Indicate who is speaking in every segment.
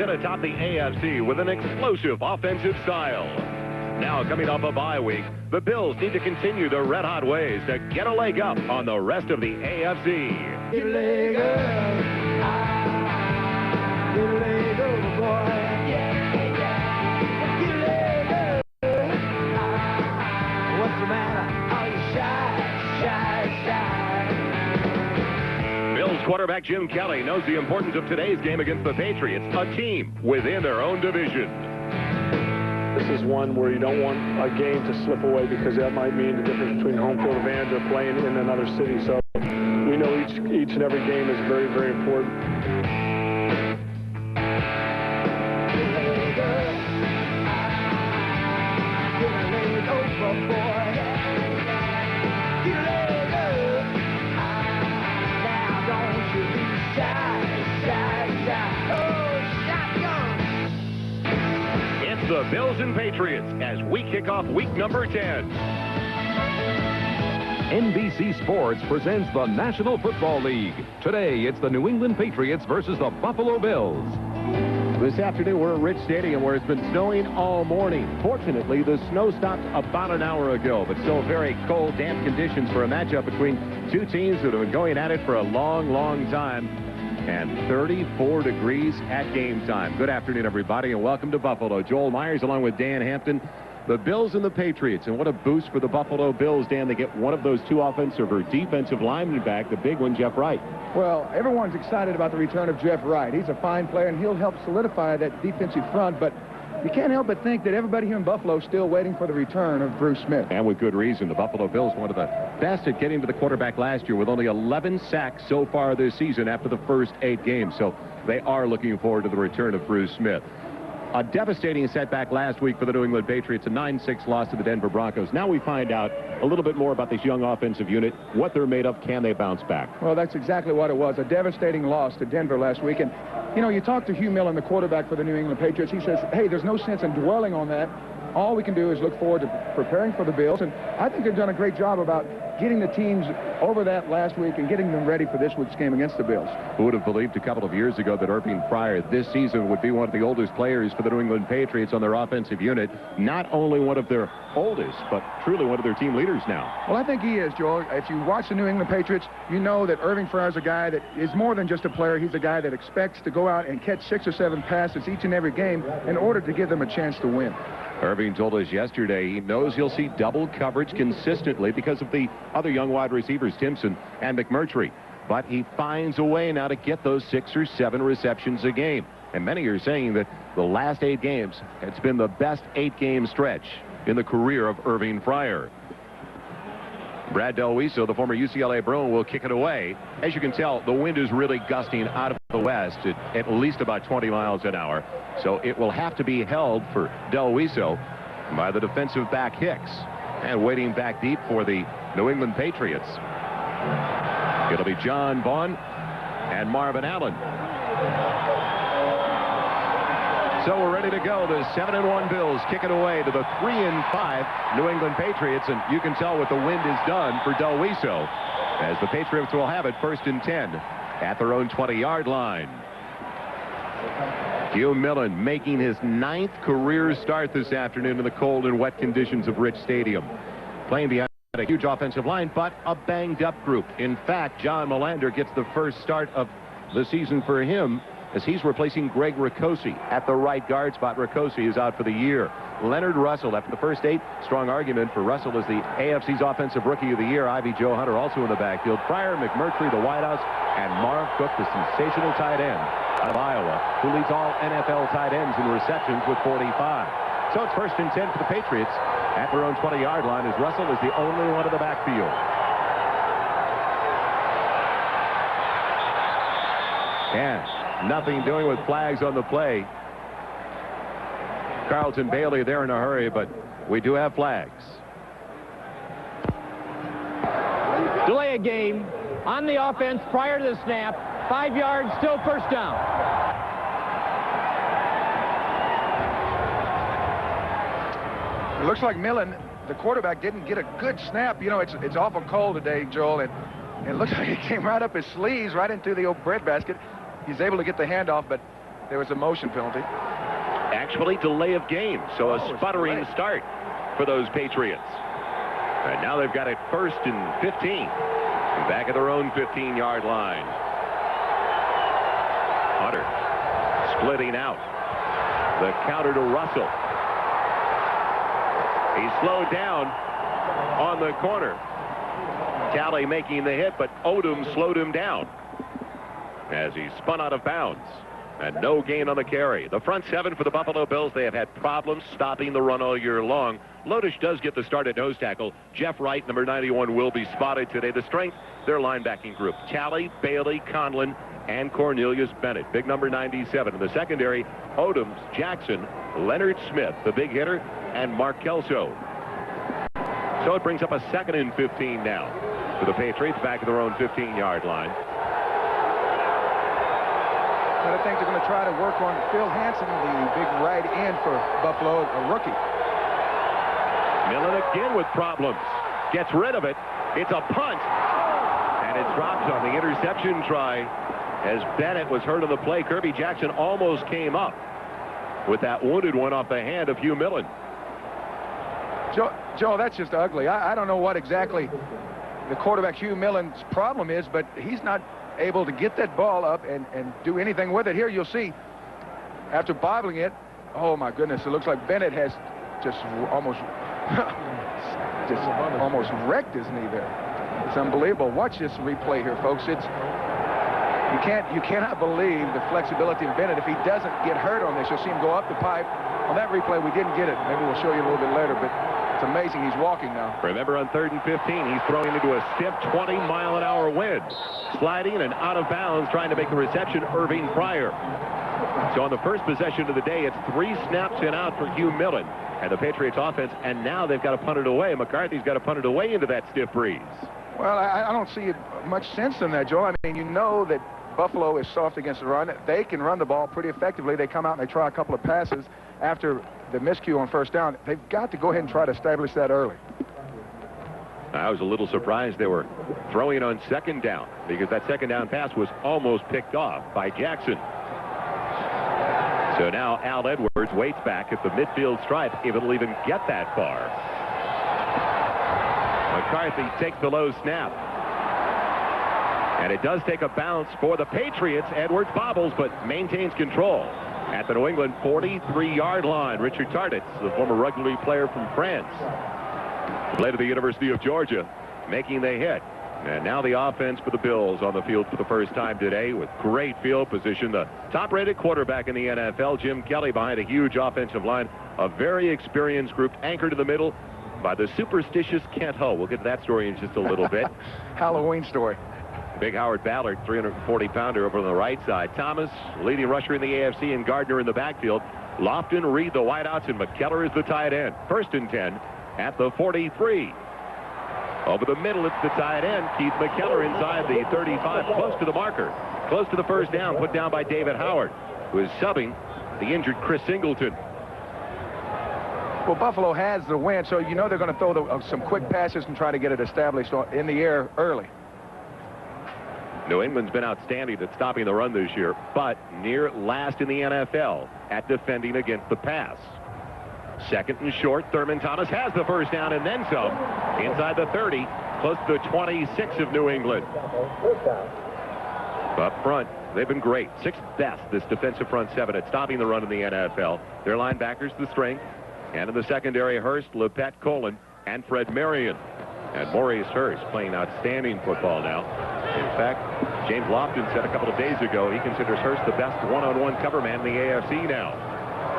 Speaker 1: sit atop the AFC with an explosive offensive style. Now, coming off a bye week, the Bills need to continue their red-hot ways to get a leg up on the rest of the AFC.
Speaker 2: Get a leg up, get a leg up, boy. Yeah, yeah. Get a leg up. What's the matter? Are you shy?
Speaker 1: Bills quarterback Jim Kelly knows the importance of today's game against the Patriots, a team within their own division.
Speaker 3: This is one where you don't want a game to slip away, because that might mean the difference between home field advantage or playing in another city. So we know each and every game is very, very important.
Speaker 1: The Bills and Patriots as we kick off week number 10.
Speaker 4: NBC Sports presents the National Football League. Today, it's the New England Patriots versus the Buffalo Bills.
Speaker 1: This afternoon, we're at Rich Stadium, where it's been snowing all morning. Fortunately, the snow stopped about an hour ago, but still very cold, damp conditions for a matchup between two teams that have been going at it for a long, long time. And 34 degrees at game time. Good afternoon, everybody, and welcome to Buffalo. Joel Myers along with Dan Hampton. The Bills and the Patriots, and what a boost for the Buffalo Bills, Dan. They get one of those two offensive or defensive linemen back, the big one, Jeff Wright.
Speaker 5: Well, everyone's excited about the return of Jeff Wright. He's a fine player, and he'll help solidify that defensive front, but you can't help but think that everybody here in Buffalo is still waiting for the return of Bruce Smith.
Speaker 1: And with good reason. The Buffalo Bills, one of the best at getting to the quarterback last year, with only 11 sacks so far this season after the first 8 games. So they are looking forward to the return of Bruce Smith. A devastating setback last week for the New England Patriots, a 9-6 loss to the Denver Broncos. Now we find out a little bit more about this young offensive unit, what they're made of. Can they bounce back?
Speaker 5: Well, that's exactly what it was, a devastating loss to Denver last week. And, you know, you talk to Hugh Millen, the quarterback for the New England Patriots. He says, hey, there's no sense in dwelling on that. All we can do is look forward to preparing for the Bills. And I think they've done a great job about getting the teams over that last week and getting them ready for this week's game against the Bills.
Speaker 1: Who would have believed a couple of years ago that Irving Fryer this season would be one of the oldest players for the New England Patriots on their offensive unit? Not only one of their oldest, but truly one of their team leaders now.
Speaker 5: Well, I think he is, Joel. If you watch the New England Patriots, you know that Irving Fryer is a guy that is more than just a player. He's a guy that expects to go out and catch 6 or 7 passes each and every game in order to give them a chance to win.
Speaker 1: Irving told us yesterday he knows he'll see double coverage consistently because of the other young wide receivers, Timpson and McMurtry. But he finds a way now to get those 6 or 7 receptions a game. And many are saying that the last 8 games, it's been the best 8-game stretch in the career of Irving Fryer. Brad Delwiso, the former UCLA Bruin, will kick it away. As you can tell, the wind is really gusting out of the west at least about 20 miles an hour. So it will have to be held for Delwiso by the defensive back Hicks. And waiting back deep for the New England Patriots, it'll be John Vaughn and Marvin Allen. So we're ready to go. The 7-1 Bills kick it away to the 3-5 New England Patriots, and you can tell what the wind has done for Delwiso, as the Patriots will have it 1st and 10 at their own 20-yard line. Hugh Millen making his 9th career start this afternoon in the cold and wet conditions of Rich Stadium, playing behind a huge offensive line, but a banged-up group. In fact, John Melander gets the first start of the season for him, as he's replacing Greg Ricosi at the right guard spot. Ricosi is out for the year. Leonard Russell, after the first 8, strong argument for Russell as the AFC's Offensive Rookie of the Year. Ivy Joe Hunter also in the backfield. Fryer, McMurtry, the Whitehouse, and Marv Cook, the sensational tight end out of Iowa, who leads all NFL tight ends in receptions with 45. So it's 1st and 10 for the Patriots at their own 20-yard line, as Russell is the only one in the backfield. And nothing doing with flags on the play. Carlton Bailey there in a hurry, but we do have flags.
Speaker 6: Delay a game on the offense prior to the snap. 5 yards, still 1st down.
Speaker 5: It looks like Millen, the quarterback, didn't get a good snap. You know, it's awful cold today, Joel, and it looks like it came right up his sleeves, right into the old breadbasket. He's able to get the handoff, but There was a motion penalty.
Speaker 1: Actually, delay of game, so a sputtering start for those Patriots. And now they've got it 1st and 15. Back at their own 15-yard line. Hunter splitting out. The counter to Russell. He's slowed down on the corner. Talley making the hit, but Odom slowed him down as he spun out of bounds. And no gain on the carry. The front seven for the Buffalo Bills, they have had problems stopping the run all year long. Lodish does get the start at nose tackle. Jeff Wright, number 91, will be spotted today. The strength, their linebacking group. Talley, Bailey, Conlon, and Cornelius Bennett. Big number 97. In the secondary, Odoms, Jackson, Leonard Smith, the big hitter, and Mark Kelso. So it brings up a 2nd and 15 now for the Patriots back at their own 15-yard line.
Speaker 5: But I think they're going to try to work on Phil Hansen, the big right end for Buffalo, a rookie.
Speaker 1: Millen again with problems. Gets rid of it. It's a punt. And it drops on the interception try as Bennett was hurt on the play. Kirby Jackson almost came up with that wounded one off the hand of Hugh Millen.
Speaker 5: Joe, that's just ugly. I don't know what exactly the quarterback Hugh Millen's problem is, but he's not able to get that ball up and do anything with it. Here you'll see, after bobbling it, oh my goodness, it looks like Bennett has just almost wrecked his knee there. It's unbelievable. Watch this replay here, folks. You cannot believe the flexibility of Bennett. If he doesn't get hurt on this, you'll see him go up the pipe. On that replay, we didn't get it. Maybe we'll show you a little bit later, but it's amazing he's walking now.
Speaker 1: Remember, on 3rd and 15, he's throwing into a stiff 20-mile-an-hour wind. Sliding and out of bounds, trying to make the reception, Irving Pryor. So on the first possession of the day, it's 3 snaps and out for Hugh Millen and the Patriots offense, and now they've got to punt it away. McCarthy's got to punt it away into that stiff breeze.
Speaker 5: Well, I don't see much sense in that, Joe. I mean, you know that Buffalo is soft against the run. They can run the ball pretty effectively. They come out and they try a couple of passes after the miscue on 1st down. They've got to go ahead and try to establish that early.
Speaker 1: I was a little surprised they were throwing on 2nd down because that 2nd down pass was almost picked off by Jackson. So now Al Edwards waits back at the midfield stripe if it'll even get that far. McCarthy takes the low snap. And it does take a bounce for the Patriots. Edwards bobbles but maintains control at the New England 43-yard line. Richard Tarditz, the former rugby league player from France, played at the University of Georgia, making the hit. And now the offense for the Bills on the field for the first time today with great field position. The top-rated quarterback in the NFL, Jim Kelly, behind a huge offensive line. A very experienced group anchored in the middle by the superstitious Kent Hull. We'll get to that story in just a little bit.
Speaker 5: Halloween story.
Speaker 1: Big Howard Ballard, 340-pounder over on the right side. Thomas, leading rusher in the AFC, and Gardner in the backfield. Lofton, Reed, the wideouts, and McKellar is the tight end. 1st and 10 at the 43. Over the middle, it's the tight end, Keith McKellar, inside the 35, close to the marker. Close to the 1st down, put down by David Howard, who is subbing the injured Chris Singleton.
Speaker 5: Well, Buffalo has the win, so you know they're going to throw some quick passes and try to get it established in the air early.
Speaker 1: New England's been outstanding at stopping the run this year, but near last in the NFL at defending against the pass. 2nd and short. Thurman Thomas has the 1st down and then some. Inside the 30, close to the 26 of New England. Up front, they've been great. 6th best, this defensive front 7 at stopping the run in the NFL. Their linebackers, the strength. And in the secondary, Hurst, Lepet, Colin, and Fred Marion. And Maurice Hurst playing outstanding football now. In fact, James Lofton said a couple of days ago he considers Hurst the best one-on-one cover man in the AFC now.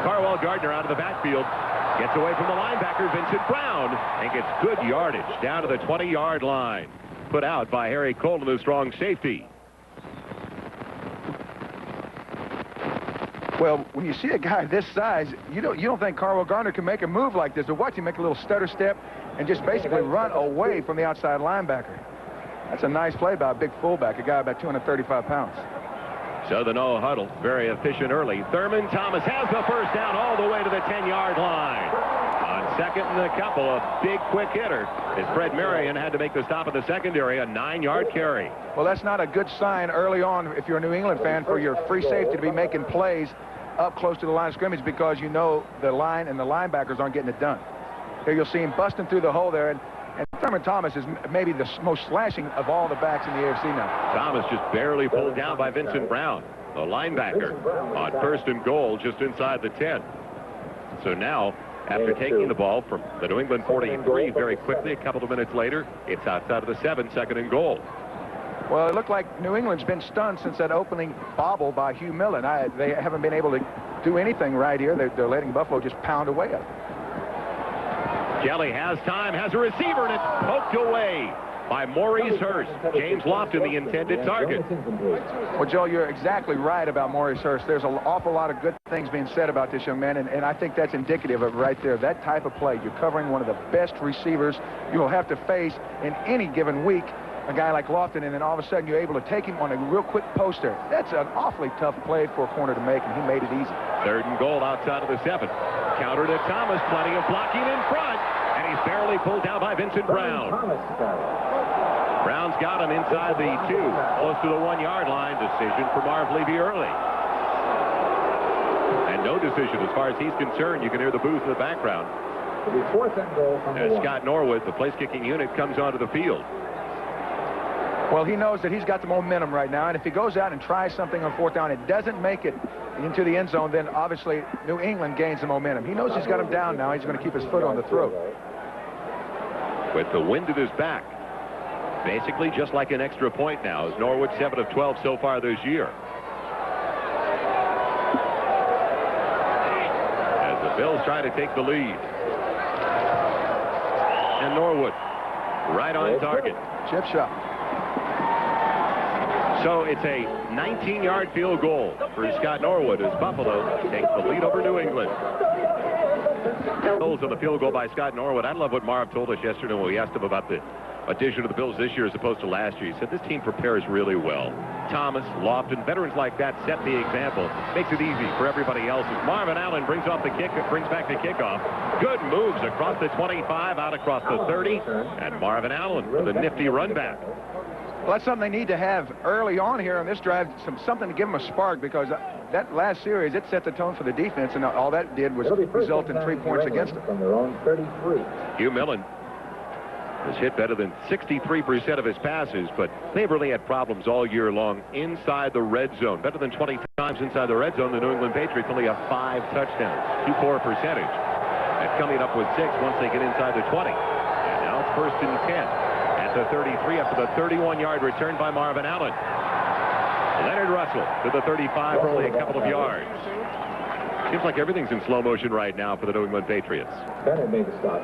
Speaker 1: Carwell Gardner out of the backfield. Gets away from the linebacker, Vincent Brown, and gets good yardage down to the 20-yard line. Put out by Harry Colton, the strong safety.
Speaker 5: Well, when you see a guy this size, you don't think Carwell Gardner can make a move like this. But watch him make a little stutter step and just basically run away from the outside linebacker. That's a nice play by a big fullback, a guy about 235 pounds.
Speaker 1: So the no huddle, very efficient early. Thurman Thomas has the first down all the way to the 10-yard line. On second and a couple, a big quick hitter as Fred Marion had to make the stop in the secondary, a 9-yard carry.
Speaker 5: Well, that's not a good sign early on if you're a New England fan for your free safety to be making plays up close to the line of scrimmage, because you know the line and the linebackers aren't getting it done. Here you'll see him busting through the hole there, and Thurman Thomas is maybe the most slashing of all the backs in the AFC now.
Speaker 1: Thomas just barely pulled down by Vincent Brown, the linebacker, on first and goal just inside the 10. So now, after taking the ball from the New England 43 very quickly, a couple of minutes later, it's outside of the 7, second and goal.
Speaker 5: Well, it looked like New England's been stunned since that opening bobble by Hugh Millen. They haven't been able to do anything right here. They're letting Buffalo just pound away at it.
Speaker 1: Kelly has time, has a receiver, and it's poked away by Maurice Hurst. James Lofton, the intended target.
Speaker 5: Well, Joe, you're exactly right about Maurice Hurst. There's an awful lot of good things being said about this young man, and I think that's indicative of right there, that type of play. You're covering one of the best receivers you'll have to face in any given week, a guy like Lofton, and then all of a sudden you're able to take him on a real quick poster. That's an awfully tough play for a corner to make, and he made it easy.
Speaker 1: Third and goal outside of the 7. Counter to Thomas, plenty of blocking in front, and he's barely pulled down by Vincent Brown. Brown's got him inside the 2, close to the 1-yard line. Decision for Marv Levy early. And no decision as far as he's concerned. You can hear the booth in the background. As Scott Norwood, the place-kicking unit, comes onto the field.
Speaker 5: Well, he knows that he's got the momentum right now, and if he goes out and tries something on 4th down, it doesn't make it into the end zone, then obviously New England gains the momentum. He knows he's got him down now. He's going to keep his foot on the throat.
Speaker 1: With the wind at his back, basically just like an extra point now, as Norwood 7 of 12 so far this year. As the Bills try to take the lead. And Norwood right on target.
Speaker 5: Chip shot.
Speaker 1: So it's a 19-yard field goal for Scott Norwood as Buffalo takes the lead over New England. Goals on the field goal by Scott Norwood. I love what Marv told us yesterday when we asked him about the addition of the Bills this year as opposed to last year. He said this team prepares really well. Thomas, Lofton, veterans like that set the example. Makes it easy for everybody else. As Marvin Allen brings back the kickoff. Good moves across the 25, out across the 30, and Marvin Allen with a nifty run back.
Speaker 5: Well, that's something they need to have early on here on this drive, something to give them a spark, because that last series, it set the tone for the defense, and all that did was result in 3 points against them.
Speaker 7: From their own 33.
Speaker 1: Hugh Millen has hit better than 63% of his passes, but they've really had problems all year long inside the red zone. Better than 20 times inside the red zone. The New England Patriots only have 5 touchdowns, 2 poor percentage. And coming up with 6 once they get inside the 20. And now it's 1st and 10. The 33 after the 31-yard return by Marvin Allen. Leonard Russell to the 35 for only a couple of yards. Seems like everything's in slow motion right now for the New England Patriots.
Speaker 7: Bennett made the stop.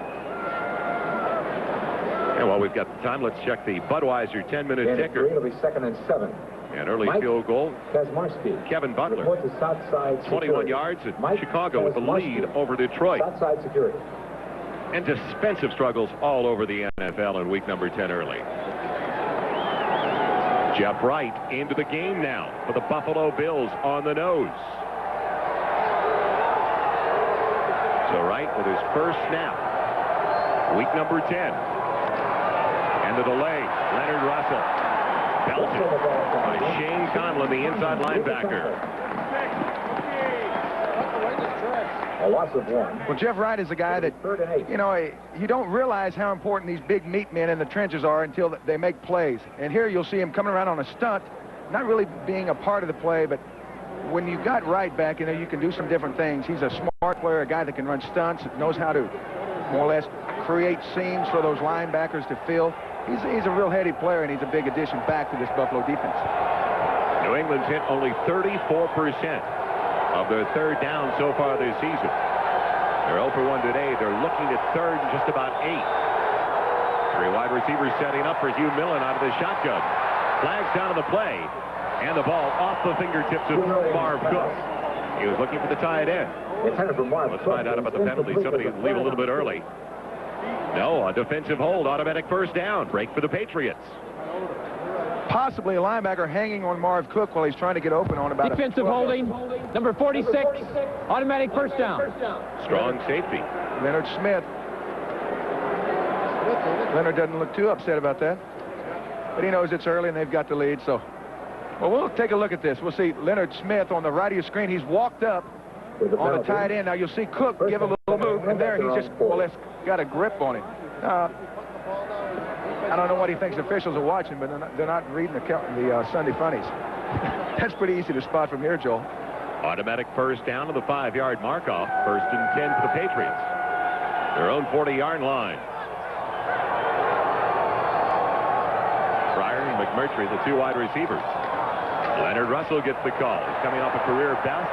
Speaker 1: And while we've got the time, let's check the Budweiser 10-minute ticker.
Speaker 7: It'll be 2nd and 7.
Speaker 1: An early field goal.
Speaker 7: Kazmarski.
Speaker 1: Kevin Butler.
Speaker 7: Report to Southside
Speaker 1: 21
Speaker 7: security.
Speaker 1: yards at Chicago with the lead over Detroit.
Speaker 7: Southside security.
Speaker 1: And defensive struggles all over the NFL in week number 10 early. Jeff Wright into the game now for the Buffalo Bills on the nose. So Wright with his first snap. Week number 10. And the delay. Leonard Russell. Belted by Shane Conlon, the inside linebacker.
Speaker 7: A loss of 1.
Speaker 5: Well, Jeff Wright is a guy that, you know, you don't realize how important these big meat men in the trenches are until they make plays. And here you'll see him coming around on a stunt, not really being a part of the play, but when you've got Wright back, you know, you can do some different things. He's a smart player, a guy that can run stunts, knows how to more or less create seams for those linebackers to fill. He's a real heady player, and he's a big addition back to this Buffalo defense.
Speaker 1: New England's hit only 34% of their third down so far this season. They're 0 for 1 today. They're looking at third and just about 8. 3 wide receivers setting up for Hugh Millen out of the shotgun. Flags down on the play, and the ball off the fingertips of Marv Cook. He was looking for the tight end. Let's find out about the penalty. Somebody leave a little bit early. No, a defensive hold, automatic first down. Break for the Patriots.
Speaker 5: possibly a linebacker hanging on Marv Cook while he's trying to get open on about
Speaker 6: defensive holding, number 46, automatic first down.
Speaker 1: Strong safety.
Speaker 5: Leonard Smith. Leonard doesn't look too upset about that, but he knows it's early and they've got the lead. So, well, we'll take a look at this. We'll see Leonard Smith on the right of your screen. He's walked up on the tight end. Now you'll see Cook give a little move, and there he's just got a grip on him. I don't know what he thinks officials are watching, but they're not reading the Sunday funnies. That's pretty easy to spot from here, Joel.
Speaker 1: Automatic first down to the 5-yard mark-off. 1st and 10 for the Patriots. Their own 40-yard line. Pryor and McMurtry, the 2 wide receivers. Leonard Russell gets the call. He's coming off a career best.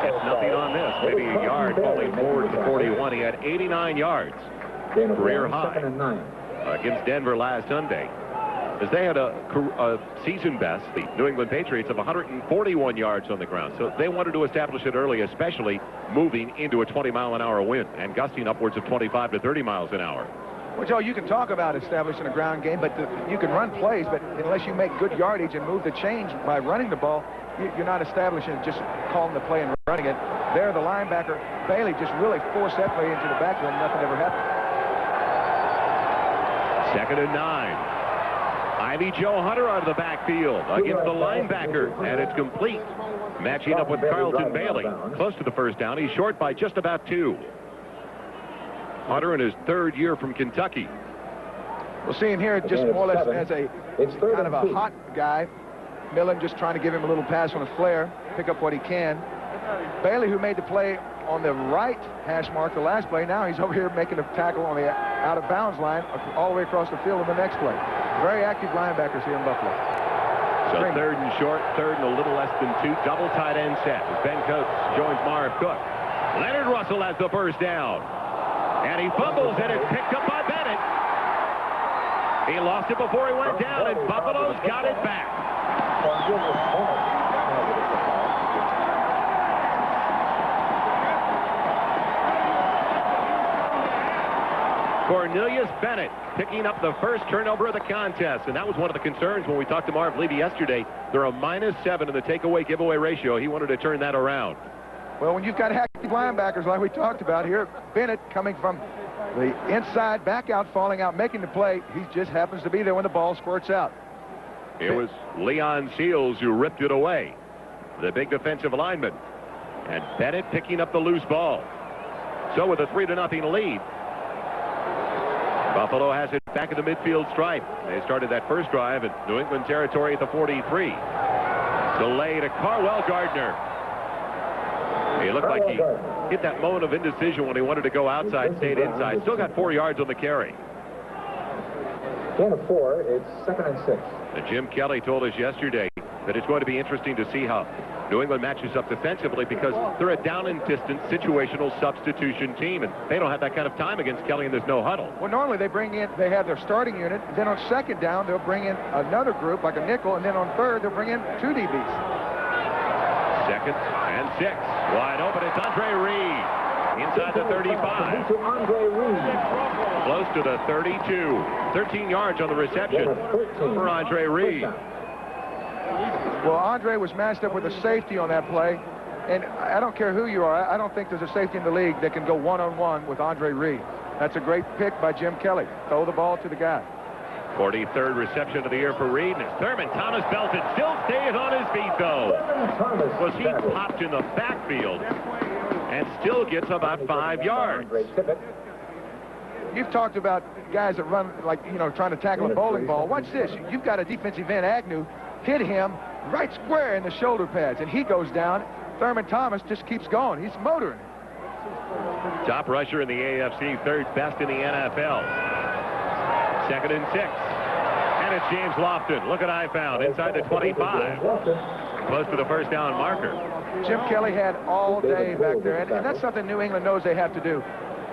Speaker 1: It's nothing on this. Maybe a yard falling forward to 41. He had 89 yards. Career high against Denver last Sunday, as they had a season best, the New England Patriots, of 141 yards on the ground. So they wanted to establish it early, especially moving into a 20-mile-an-hour wind and gusting upwards of 25 to 30 miles an hour.
Speaker 5: Well, Joe, you can talk about establishing a ground game, but you can run plays, but unless you make good yardage and move the chains by running the ball, you're not establishing just calling the play and running it. There, the linebacker, Bailey, just really forced that play into the backfield. Nothing ever happened. 2nd and 9. Ivy Joe Hunter out of the backfield against the linebacker, and it's complete. Matching up with Carlton Bailey. Close to the first down. He's short by just about 2. Hunter in his 3rd year from Kentucky. We'll see him here just more or less as a kind of a hot guy. Millen just trying to give him a little pass on a flare, pick up what he can. Bailey, who made the play on the right hash mark the last play, now he's over here making a tackle on the out-of-bounds line all the way across the field on the next play. Very active linebackers here in Buffalo.
Speaker 1: So 3rd and short, 3rd and a little less than 2. Double tight end set as Ben Coates joins Marv Cook. Leonard Russell has the first down. And he fumbles, and it's picked up by Bennett. He lost it before he went down, and Buffalo's got it back. Cornelius Bennett picking up the first turnover of the contest, and that was one of the concerns when we talked to Marv Levy yesterday. They're a -7 in the takeaway giveaway ratio. He wanted to turn that around. Well, when you've got active linebackers like we talked about here, Bennett coming from the inside, back out, falling out, making the play, he just happens to be there when the ball squirts out. It was Leon Seals who ripped it away, the big defensive lineman, and Bennett picking up the loose ball. So with a 3-0 lead, Buffalo has it back in the midfield stripe. They started that first drive in New England territory at the 43. Delay to Carwell Gardner. He looked like he hit that moment of indecision when he wanted to go outside, stayed inside. Still got 4 yards on the carry.
Speaker 7: 10 of 4, it's 2nd and 6.
Speaker 1: And Jim Kelly told us yesterday that it's going to be interesting to see how New England matches up defensively, because they're a down and distance situational substitution team, and they don't have that kind of time against Kelly, and there's no huddle. Well, normally they have their starting unit, then on 2nd down they'll bring in another group like a nickel, and then on 3rd they'll bring in 2 DBs. 2nd and 6. Wide open, it's Andre Reed. Inside the 35. Close to the 32. 13 yards on the reception for Andre Reed. Well, Andre was matched up with a safety on that play, and I don't care who you are. I don't think there's a safety in the league that can go one-on-one with Andre Reed. That's a great pick by Jim Kelly. Throw the ball to the guy. 43rd reception of the year for Reed, and Thurman Thomas Belton still stays on his feet, though. Was he popped in the backfield and still gets about 5 yards. You've talked about guys that run like, trying to tackle a bowling ball. Watch this. You've got a defensive end, Agnew, hit him right square in the shoulder pads, and he goes down. Thurman Thomas just keeps going. He's motoring. Top rusher in the AFC, 3rd best in the NFL. 2nd and 6. And it's James Lofton. Look at I found inside the 25. Close to the first down marker. Jim Kelly had all day back there, and that's something New England knows they have to do.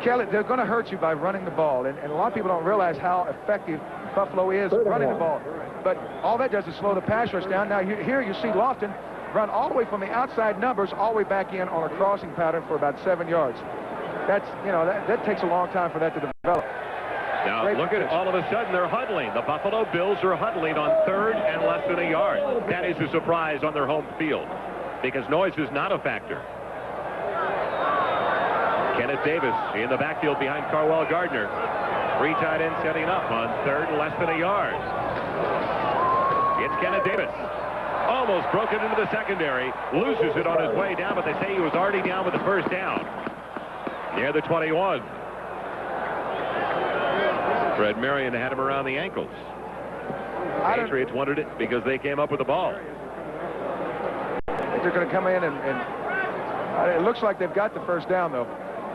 Speaker 1: Kelly, they're going to hurt you by running the ball, and a lot of people don't realize how effective Buffalo is running the ball. But all that does is slow the pass rush down. Now here you see Lofton run all the way from the outside numbers all the way back in on a crossing pattern for about 7 yards. That's, that takes a long time for that to develop. Now look at it. All of a sudden they're huddling. The Buffalo Bills are huddling on 3rd and less than a yard. That is a surprise on their home field because noise is not a factor. Kenneth Davis in the backfield behind Carwell Gardner. 3 tight ends setting up on 3rd and less than a yard. It's Kenneth Davis. Almost broke it into the secondary. Loses it on his way down, but they say he was already down with the first down. Near the 21. Fred Marion had him around the ankles. Patriots wanted it because they came up with the ball.
Speaker 5: They're going to come in and it looks like they've got the first down, though.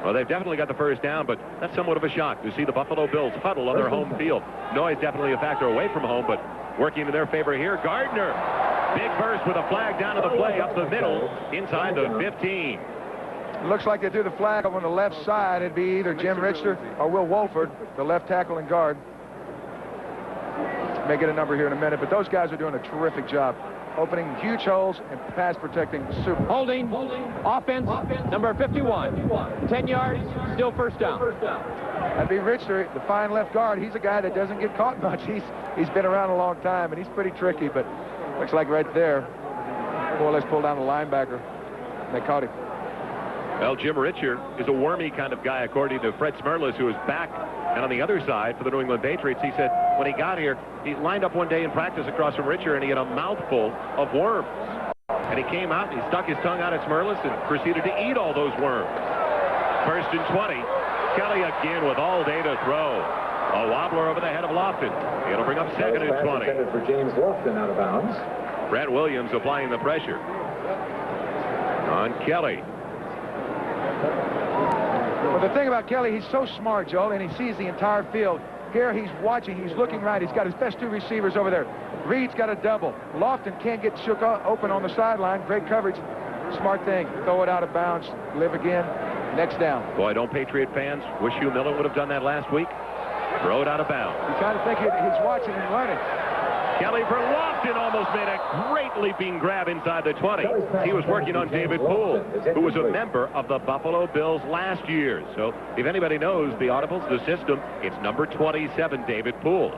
Speaker 1: Well, they've definitely got the first down, but that's somewhat of a shock to see the Buffalo Bills huddle on their home field. Noise definitely a factor away from home, but working in their favor here. Gardner, big burst with a flag down to the play up the middle inside the 15.
Speaker 5: It looks like they threw the flag on the left side. It'd be either Jim Richter or Will Wolford, the left tackle and guard. May get a number here in a minute, but those guys are doing a terrific job. Opening huge holes and pass protecting super.
Speaker 6: Holding. Offense, number 51. 10 yards, still first down.
Speaker 5: That'd be Richter, the fine left guard. He's a guy that doesn't get caught much. He's been around a long time, and he's pretty tricky, but looks like right there, boy, let's pull down the linebacker. They caught him.
Speaker 1: Well, Jim Richter is a wormy kind of guy, according to Fred Smerlis, who is back. And on the other side, for the New England Patriots, he said when he got here, he lined up one day in practice across from Richter, and he had a mouthful of worms. And he came out, and he stuck his tongue out at Smerlis and proceeded to eat all those worms. 1st and 20. Kelly again with all day to throw. A wobbler over the head of Lofton. It'll bring up 2nd and 20.
Speaker 7: Intended for James Lofton out of bounds.
Speaker 1: Brett Williams applying the pressure on Kelly.
Speaker 5: Well, the thing about Kelly, he's so smart, Joel, and he sees the entire field. Here he's watching, he's looking right. He's got his best 2 receivers over there. Reed's got a double. Lofton can't get shook open on the sideline. Great coverage. Smart thing. Throw it out of bounds. Live again. Next down.
Speaker 1: Boy, don't Patriot fans wish Hugh Miller would have done that last week? Throw it out of bounds.
Speaker 5: You kind of think he's watching and learning.
Speaker 1: Kelly for Lofton almost made a great leaping grab inside the 20. He was working on David Poole, who was a member of the Buffalo Bills last year. So if anybody knows the audibles, the system, it's number 27, David Poole.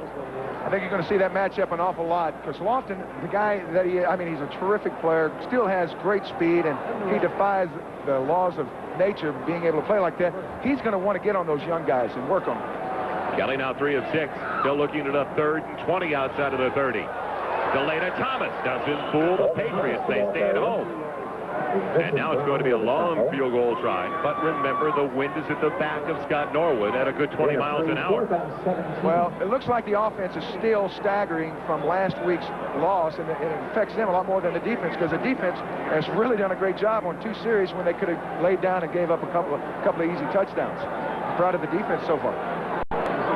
Speaker 5: I think you're going to see that matchup an awful lot because Lofton, the guy that he's a terrific player, still has great speed, and he defies the laws of nature being able to play like that. He's going to want to get on those young guys and work on them.
Speaker 1: Kelly now 3 of 6. Still looking at a 3rd and 20 outside of the 30. Delana Thomas doesn't fool the Patriots. They stay at home. And now it's going to be a long field goal try. But remember, the wind is at the back of Scott Norwood at a good 20 miles an hour.
Speaker 5: Well, it looks like the offense is still staggering from last week's loss, and it affects them a lot more than the defense because the defense has really done a great job on 2 series when they could have laid down and gave up a couple of easy touchdowns. I'm proud of the defense so far.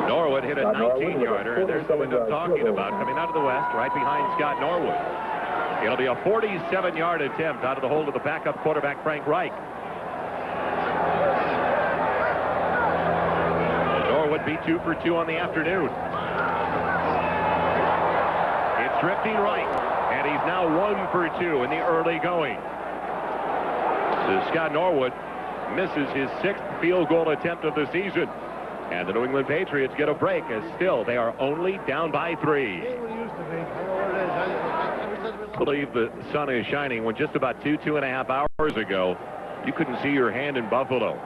Speaker 1: Norwood hit a 19-yarder, and there's the wind I'm talking about coming out of the west, right behind Scott Norwood. It'll be a 47-yard attempt out of the hold of the backup quarterback, Frank Reich. Norwood beat 2 for 2 on the afternoon. It's drifting right, and he's now 1 for 2 in the early going. So Scott Norwood misses his 6th field goal attempt of the season. And the New England Patriots get a break as still they are only down by 3. I believe the sun is shining when just about 2.5 hours ago, you couldn't see your hand in Buffalo.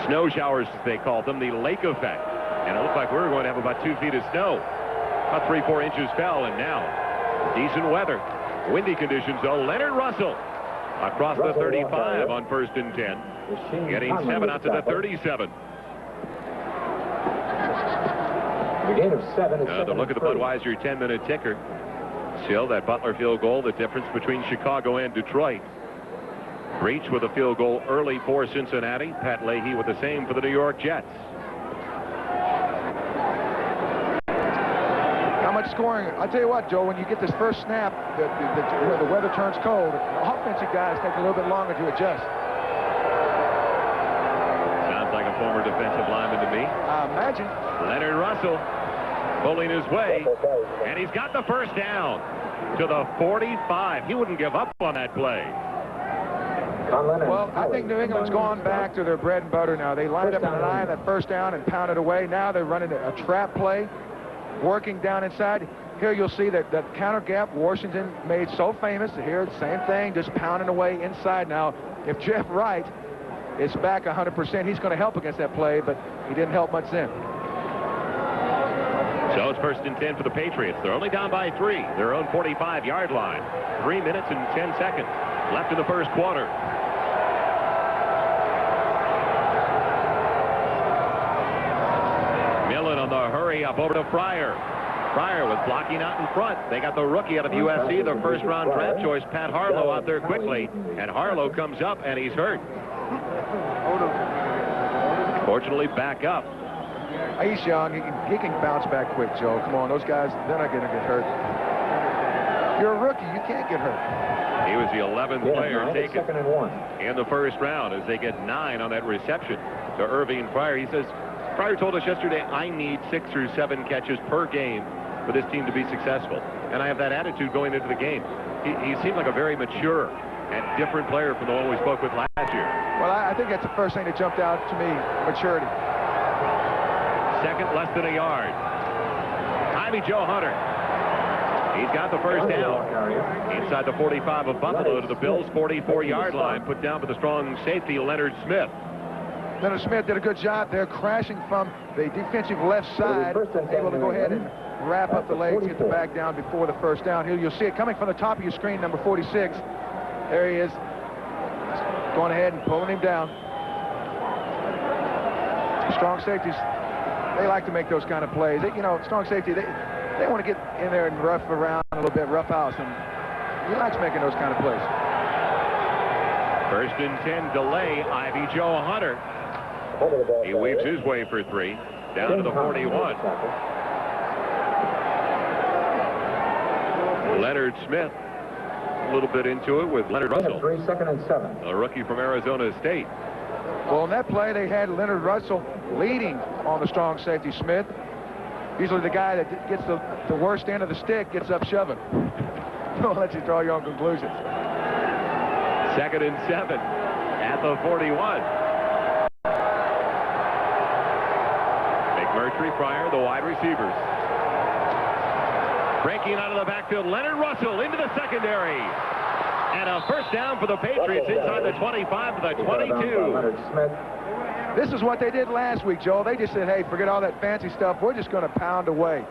Speaker 1: Snow showers, as they called them, the lake effect. And it looked like we were going to have about 2 feet of snow. About 3-4 inches fell, and now decent weather. Windy conditions, though. Leonard Russell across the 35 on 1st and 10. Getting 7 out to the 37.
Speaker 7: The gain of 7 is
Speaker 1: the look at the Budweiser 10-minute ticker. Still, that Butler field goal, the difference between Chicago and Detroit. Breach with a field goal early for Cincinnati. Pat Leahy with the same for the New York Jets.
Speaker 5: How much scoring? I'll tell you what, Joe, when you get this first snap, the weather turns cold. The offensive guys take a little bit longer to adjust.
Speaker 1: Sounds like a former defensive lineman to me.
Speaker 5: I imagine.
Speaker 1: Leonard Russell pulling his way, and he's got the first down to the 45. He wouldn't give up on that play.
Speaker 5: Well, I think New England's gone back to their bread and butter now. They lined up in an eye that first down and pounded away. Now they're running a trap play, working down inside. Here you'll see that counter gap Washington made so famous. Here, same thing, just pounding away inside. Now, if Jeff Wright is back 100%, he's going to help against that play, but he didn't help much then.
Speaker 1: So it's 1st and 10 for the Patriots. They're only down by 3. Their own 45-yard line. 3 minutes and 10 seconds left in the first quarter. Millen on the hurry up over to Fryer. Fryer was blocking out in front. They got the rookie out of USC, their first-round draft choice, Pat Harlow, out there quickly. And Harlow comes up, and he's hurt. Fortunately, back up.
Speaker 5: He's young. He can bounce back quick, Joe. Come on, those guys, they're not going to get hurt. You're a rookie. You can't get hurt.
Speaker 1: He was the 11th player taken in the first round as they get 9 on that reception to Irving Fryer. He says, Fryer told us yesterday, I need 6 or 7 catches per game for this team to be successful. And I have that attitude going into the game. He seemed like a very mature and different player from the one we spoke with last year.
Speaker 5: Well, I think that's the first thing that jumped out to me, maturity.
Speaker 1: Second, less than a yard. Ivy Joe Hunter. He's got the first down. Inside the 45 of Buffalo to the Bills' 44-yard line. Put down for the strong safety, Leonard Smith.
Speaker 5: Leonard Smith did a good job there, crashing from the defensive left side, able to go ahead and wrap up the legs, get the back down before the first down. Here you'll see it coming from the top of your screen, number 46. There he is, going ahead and pulling him down. Strong safeties, they like to make those kind of plays. You know, strong safety, they want to get in there and rough around a little bit, rough house, and he likes making those kind of plays.
Speaker 1: 1st and 10 delay, Ivy Joe Hunter. He weaves his way for 3, down to the 41. Leonard Smith, a little bit into it with Leonard Russell.
Speaker 7: 2nd and 7.
Speaker 1: A rookie from Arizona State.
Speaker 5: Well, in that play, they had Leonard Russell leading on the strong safety, Smith. Usually the guy that gets the worst end of the stick gets up shoving. Don't let you draw your own conclusions.
Speaker 1: 2nd and 7 at the 41. McMurtry, Fryer, the wide receivers. Breaking out of the backfield, Leonard Russell into the secondary. And a first down for the Patriots inside the 25 to the 22.
Speaker 5: This is what they did last week, Joel. They just said, hey, forget all that fancy stuff. We're just going to pound away.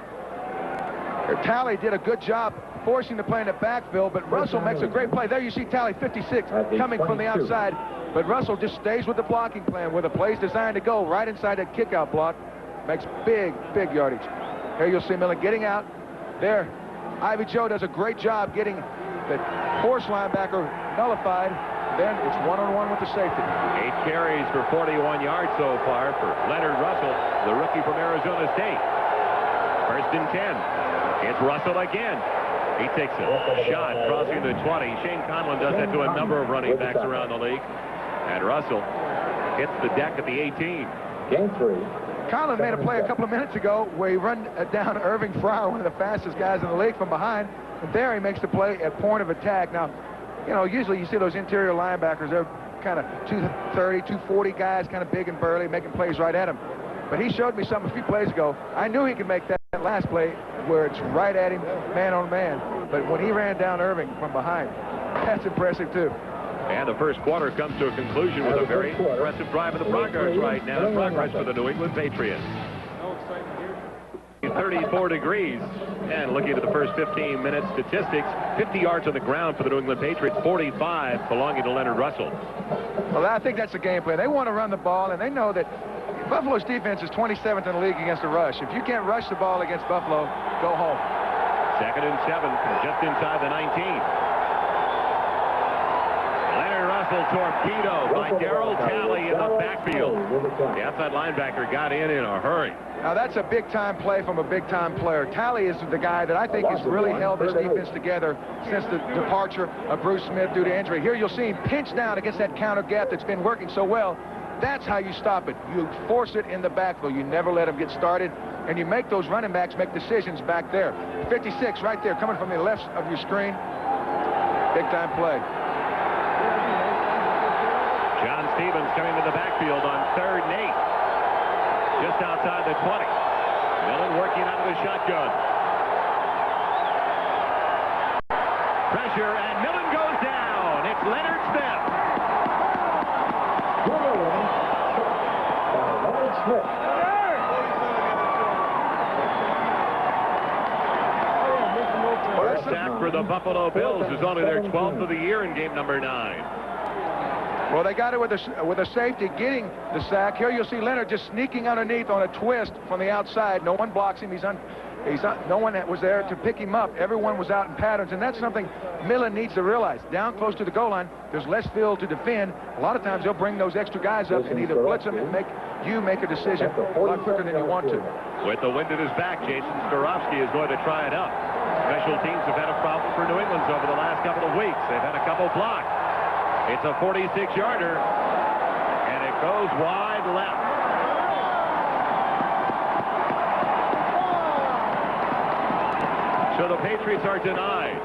Speaker 5: Talley did a good job forcing the play in the backfield, but Russell makes a great play. There you see Talley, 56, coming from the outside. But Russell just stays with the blocking plan where the play's designed to go right inside that kickout block. Makes big, big yardage. Here you'll see Millen getting out. There, Ivy Joe does a great job getting the force linebacker nullified. Then it's one-on-one with the safety.
Speaker 1: 8 carries for 41 yards so far for Leonard Russell, the rookie from Arizona State. 1st and 10. It's Russell again. He takes a shot crossing the 20. Shane Conlon does that to a number of running backs around the league. And Russell hits the deck at the 18.
Speaker 7: Game 3.
Speaker 5: Conlon made a play a couple of minutes ago where he run down Irving Fryer, one of the fastest guys in the league, from behind. And there he makes the play at point of attack. Now, you know, usually you see those interior linebackers, they're kind of 230, 240 guys, kind of big and burly, making plays right at him. But he showed me something a few plays ago. I knew he could make that last play where it's right at him, man on man. But when he ran down Irving from behind, that's impressive too.
Speaker 1: And the first quarter comes to a conclusion with a very impressive drive of the progress right now. Progress for the New England Patriots. 34 degrees. And looking at the first 15-minute statistics, 50 yards on the ground for the New England Patriots, 45 belonging to Leonard Russell.
Speaker 5: Well, I think that's the game plan. They want to run the ball, and they know that Buffalo's defense is 27th in the league against the rush. If you can't rush the ball against Buffalo, go home.
Speaker 1: 2nd and 7 from just inside the 19. Leonard Russell torpedo by Darryl Talley in the backfield. The outside linebacker got in a hurry.
Speaker 5: Now, that's a big-time play from a big-time player. Talley is the guy that I think has really held this defense together since the departure of Bruce Smith due to injury. Here you'll see him pinch down against that counter gap that's been working so well. That's how you stop it. You force it in the backfield. You never let them get started, and you make those running backs make decisions back there. 56 right there, coming from the left of your screen. Big-time play.
Speaker 1: Stevens coming to the backfield on 3rd and 8. Just outside the 20. Millen working out of the shotgun. Pressure, and Millen goes down. It's Leonard Smith.
Speaker 7: Leonard Smith.
Speaker 1: First sack for the Buffalo Bills is only their 12th of the year in game number 9.
Speaker 5: Well, they got it with a safety getting the sack. Here you'll see Leonard just sneaking underneath on a twist from the outside. No one blocks him. No one was there to pick him up. Everyone was out in patterns, and that's something Millen needs to realize. Down close to the goal line, there's less field to defend. A lot of times they'll bring those extra guys up and either blitz them and make a decision a lot quicker than you want to.
Speaker 1: With the wind at his back, Jason Skorowski is going to try it up. Special teams have had a problem for New England over the last couple of weeks. They've had a couple blocks. It's a 46-yarder, and it goes wide left. So the Patriots are denied.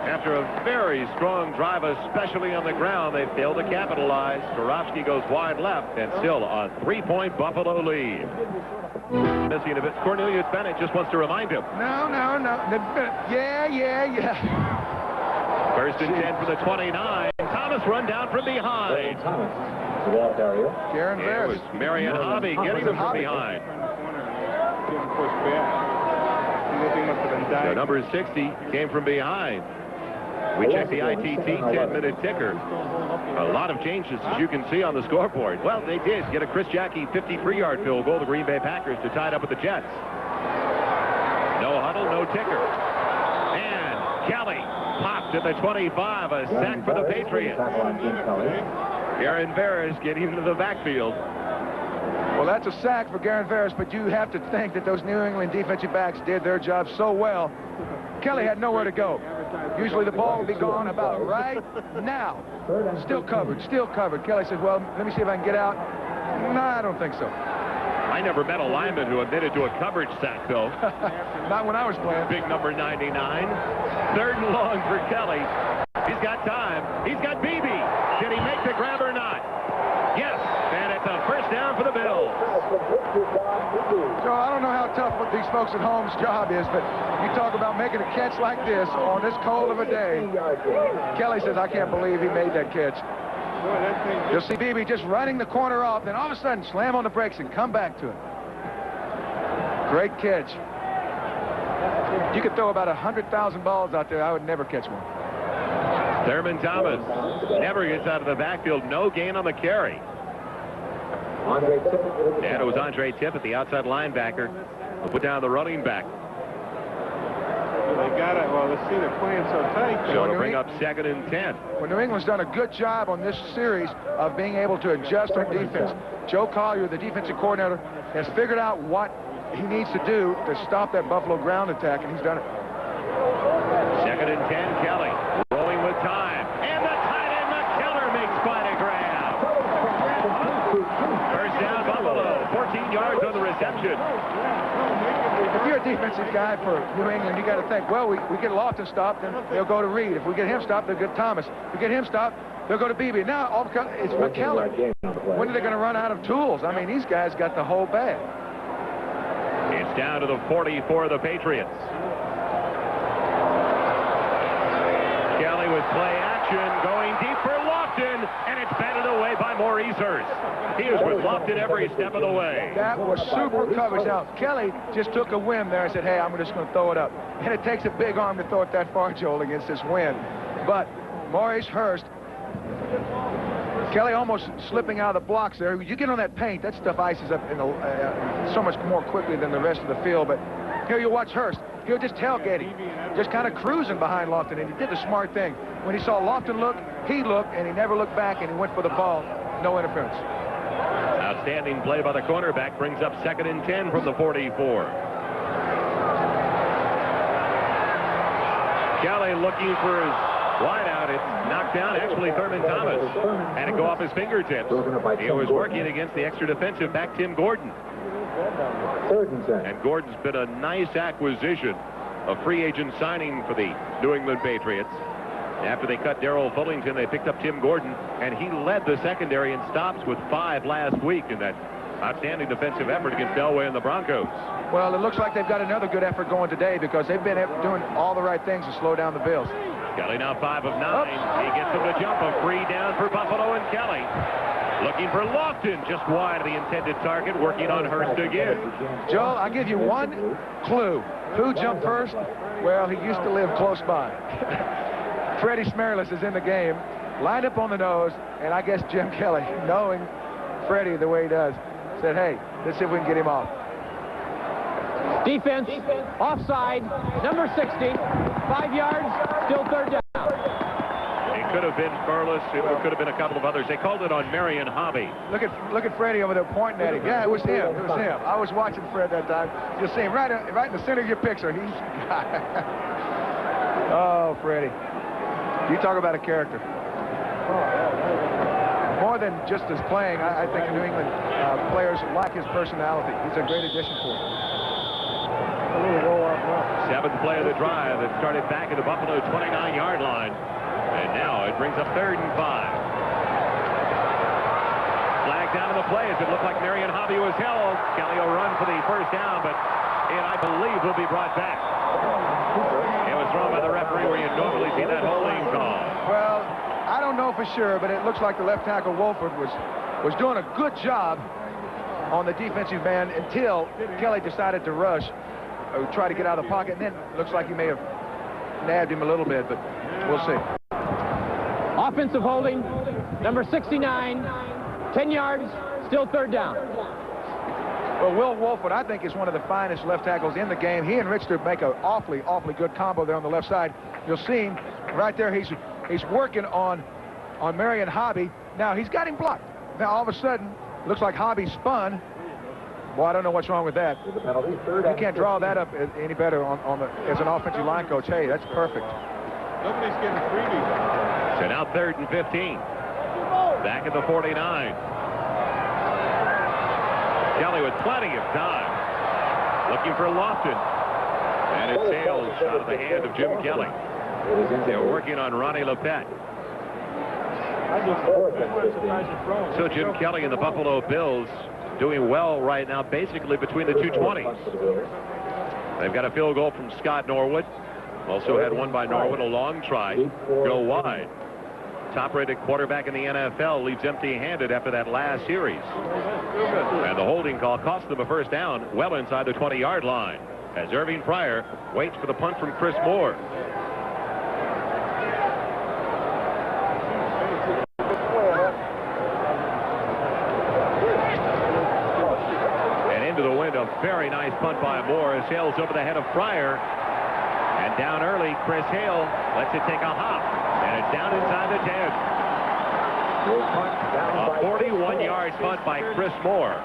Speaker 1: After a very strong drive, especially on the ground, they failed to capitalize. Skorowski goes wide left, and still a 3-point Buffalo lead. Missing a bit. Cornelius Bennett just wants to remind him.
Speaker 5: No. Yeah.
Speaker 1: First and 10 for the 29. Thomas run down from behind.
Speaker 7: Thomas. The ball carrier.
Speaker 5: Garen
Speaker 1: It
Speaker 5: Ferris.
Speaker 1: was Marion Hobby getting him from behind. So number 60 came from behind. We check the ITT 10-minute ticker. A lot of changes, as you can see on the scoreboard. Well, they did get a Chris Jackie 53-yard field goal, the Green Bay Packers, to tie it up with the Jets. No huddle, no ticker. And Kelly popped at the 25, a sack for the Patriots. Garen Ferris getting into the backfield.
Speaker 5: Well, that's a sack for Garen Ferris, but you have to think that those New England defensive backs did their job so well. Kelly had nowhere to go. Usually the ball would be gone about right now. Still covered. Kelly says, well, let me see if I can get out. No, I don't think so.
Speaker 1: I never met a lineman who admitted to a coverage sack, though.
Speaker 5: Not when I was playing.
Speaker 1: Big number 99. 3rd and long for Kelly. He's got time. He's got Beebe. Did he make the grab or not? Yes, and it's a first down for the Bills.
Speaker 5: So I don't know how tough what these folks at home's job is, but you talk about making a catch like this on this cold of a day. Kelly says, I can't believe he made that catch. You'll see Beebe just running the corner off, then all of a sudden slam on the brakes and come back to it. Great catch. You could throw about 100,000 balls out there. I would never catch one.
Speaker 1: Thurman Thomas never gets out of the backfield. No gain on the carry. And it was Andre Tippett, the outside linebacker, who put down the running back.
Speaker 2: They got it. Well, let's see, they're playing so tight.
Speaker 1: So to bring up 2nd and 10.
Speaker 5: Well, New England's done a good job on this series of being able to adjust on defense. Joe Collier, the defensive coordinator, has figured out what he needs to do to stop that Buffalo ground attack, and he's done it.
Speaker 1: 2nd and 10, Kelly rolling with time. And the tight end, McKellar, makes quite a grab. First down, Buffalo. 14 yards on the reception.
Speaker 5: If you're a defensive guy for New England, you got to think, well, we get Lofton stopped, then they'll go to Reed. If we get him stopped, they'll get Thomas. If we get him stopped, they'll go to Beebe. Now, it's McKellar. When are they going to run out of tools? I mean, these guys got the whole bag.
Speaker 1: It's down to the 40 for the Patriots. Kelly with play action, going deep for Lofton, and it's batted away by Maurice Hurst. He was with Lofton every step of the way.
Speaker 5: That was super coverage. Now, Kelly just took a whim there and said, hey, I'm just going to throw it up. And it takes a big arm to throw it that far, Joel, against this wind. But Maurice Hurst, Kelly almost slipping out of the blocks there. You get on that paint, that stuff ices up in so much more quickly than the rest of the field. But here you watch Hurst. He'll just tailgate him, just kind of cruising behind Lofton, and he did the smart thing. When he saw Lofton look, he looked, and he never looked back, and he went for the ball. No interference.
Speaker 1: Outstanding play by the cornerback brings up 2nd and 10 from the 44. Kelly looking for his wideout. It's knocked down, actually, Thurman Thomas. Had it go off his fingertips. He was working against the extra defensive back, Tim Gordon.
Speaker 7: 3rd and 10.
Speaker 1: And Gordon's been a nice acquisition, a free agent signing for the New England Patriots. After they cut Darrell Fullington, they picked up Tim Gordon, and he led the secondary in stops with 5 last week in that outstanding defensive effort against Delaware and the Broncos.
Speaker 5: Well, it looks like they've got another good effort going today because they've been doing all the right things to slow down the Bills.
Speaker 1: Kelly now 5 of 9. He gets them to jump. A free down for Buffalo, and Kelly looking for Lofton, just wide of the intended target, working on Hurst again.
Speaker 5: Joel, I'll give you one clue. Who jumped first? Well, he used to live close by. Freddie Smerlis is in the game, lined up on the nose, and I guess Jim Kelly, knowing Freddie the way he does, said, hey, let's see if we can get him off.
Speaker 6: Defense, offside, number 60, 5 yards, still third down.
Speaker 1: It could have been Smerlis. It could have been a couple of others. They called it on Marion Hobby.
Speaker 5: Look at Freddie over there pointing at him. Yeah, it was him. It was him. I was watching Fred that time. You'll see him right in the center of your picture. He's oh, Freddie. You talk about a character. More than just his playing, I think New England players like his personality. He's a great addition for them.
Speaker 1: 7th play of the drive that started back at the Buffalo 29-yard line. And now it brings up 3rd and 5. Flag down to the play as it looked like Marion Hobby was held. Kelly will run for the first down, but it, I believe, will be brought back. It was thrown by the referee where you normally see that holding call.
Speaker 5: Well, I don't know for sure, but it looks like the left tackle Wolford was doing a good job on the defensive end until Kelly decided to rush, try to get out of the pocket, and then it looks like he may have nabbed him a little bit, but we'll see.
Speaker 6: Offensive holding, number 69, 10 yards, still third down.
Speaker 5: Well, Will Wolford, I think, is one of the finest left tackles in the game. He and Richter make an awfully good combo there on the left side. You'll see him right there. He's working on Marion Hobby. Now, he's got him blocked. Now, all of a sudden, looks like Hobby spun. Well, I don't know what's wrong with that. You can't draw that up any better as an offensive line coach. Hey, that's perfect.
Speaker 2: Nobody's getting freebies.
Speaker 1: So now 3rd and 15. Back at the 49. Kelly with plenty of time. Looking for Lofton. And it sails out of the hand of Jim Kelly. They were working on Ronnie Lepet. So Jim Kelly and the Buffalo Bills doing well right now, basically between the 220s. They've got a field goal from Scott Norwood. Also had one by Norwood, a long try, go wide. Top-rated quarterback in the NFL leaves empty-handed after that last series. And the holding call cost them a first down well inside the 20-yard line as Irving Pryor waits for the punt from Chris Moore. And into the wind, a very nice punt by Moore. It sails over the head of Pryor. And down early, Chris Hale lets it take a hop. And it's down inside the 10. A 41-yard punt by Chris Moore.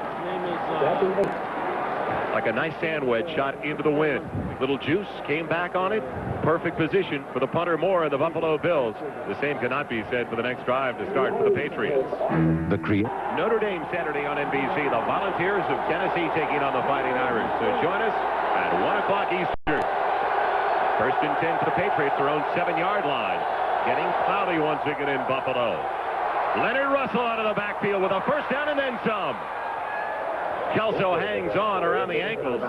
Speaker 1: Like a nice sand wedge shot into the wind. Little juice came back on it. Perfect position for the punter Moore of the Buffalo Bills. The same cannot be said for the next drive to start for the Patriots. Notre Dame Saturday on NBC. The Volunteers of Tennessee taking on the Fighting Irish. So join us at 1 o'clock Eastern. 1st and 10 for the Patriots, their own 7-yard line. Getting cloudy once again in Buffalo. Leonard Russell out of the backfield with a first down and then some. Kelso hangs on around the ankles.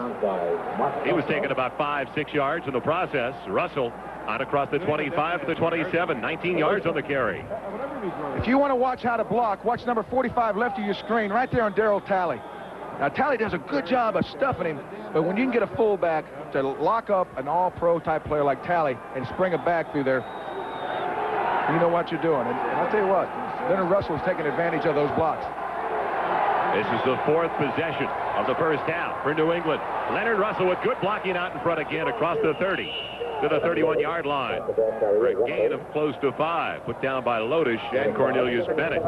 Speaker 1: He was taking about 5-6 yards in the process. Russell out across the 25 to the 27, 19 yards on the carry.
Speaker 5: If you want to watch how to block, watch number 45 left of your screen right there on Darrell Talley. Now, Talley does a good job of stuffing him, but when you can get a fullback to lock up an all-pro type player like Talley and spring it back through there, you know what you're doing. And I'll tell you what, Leonard Russell is taking advantage of those blocks.
Speaker 1: This is the 4th possession of the first half for New England. Leonard Russell with good blocking out in front again across the 30 to the 31-yard line for a gain of close to 5, put down by Lodish and Cornelius Bennett.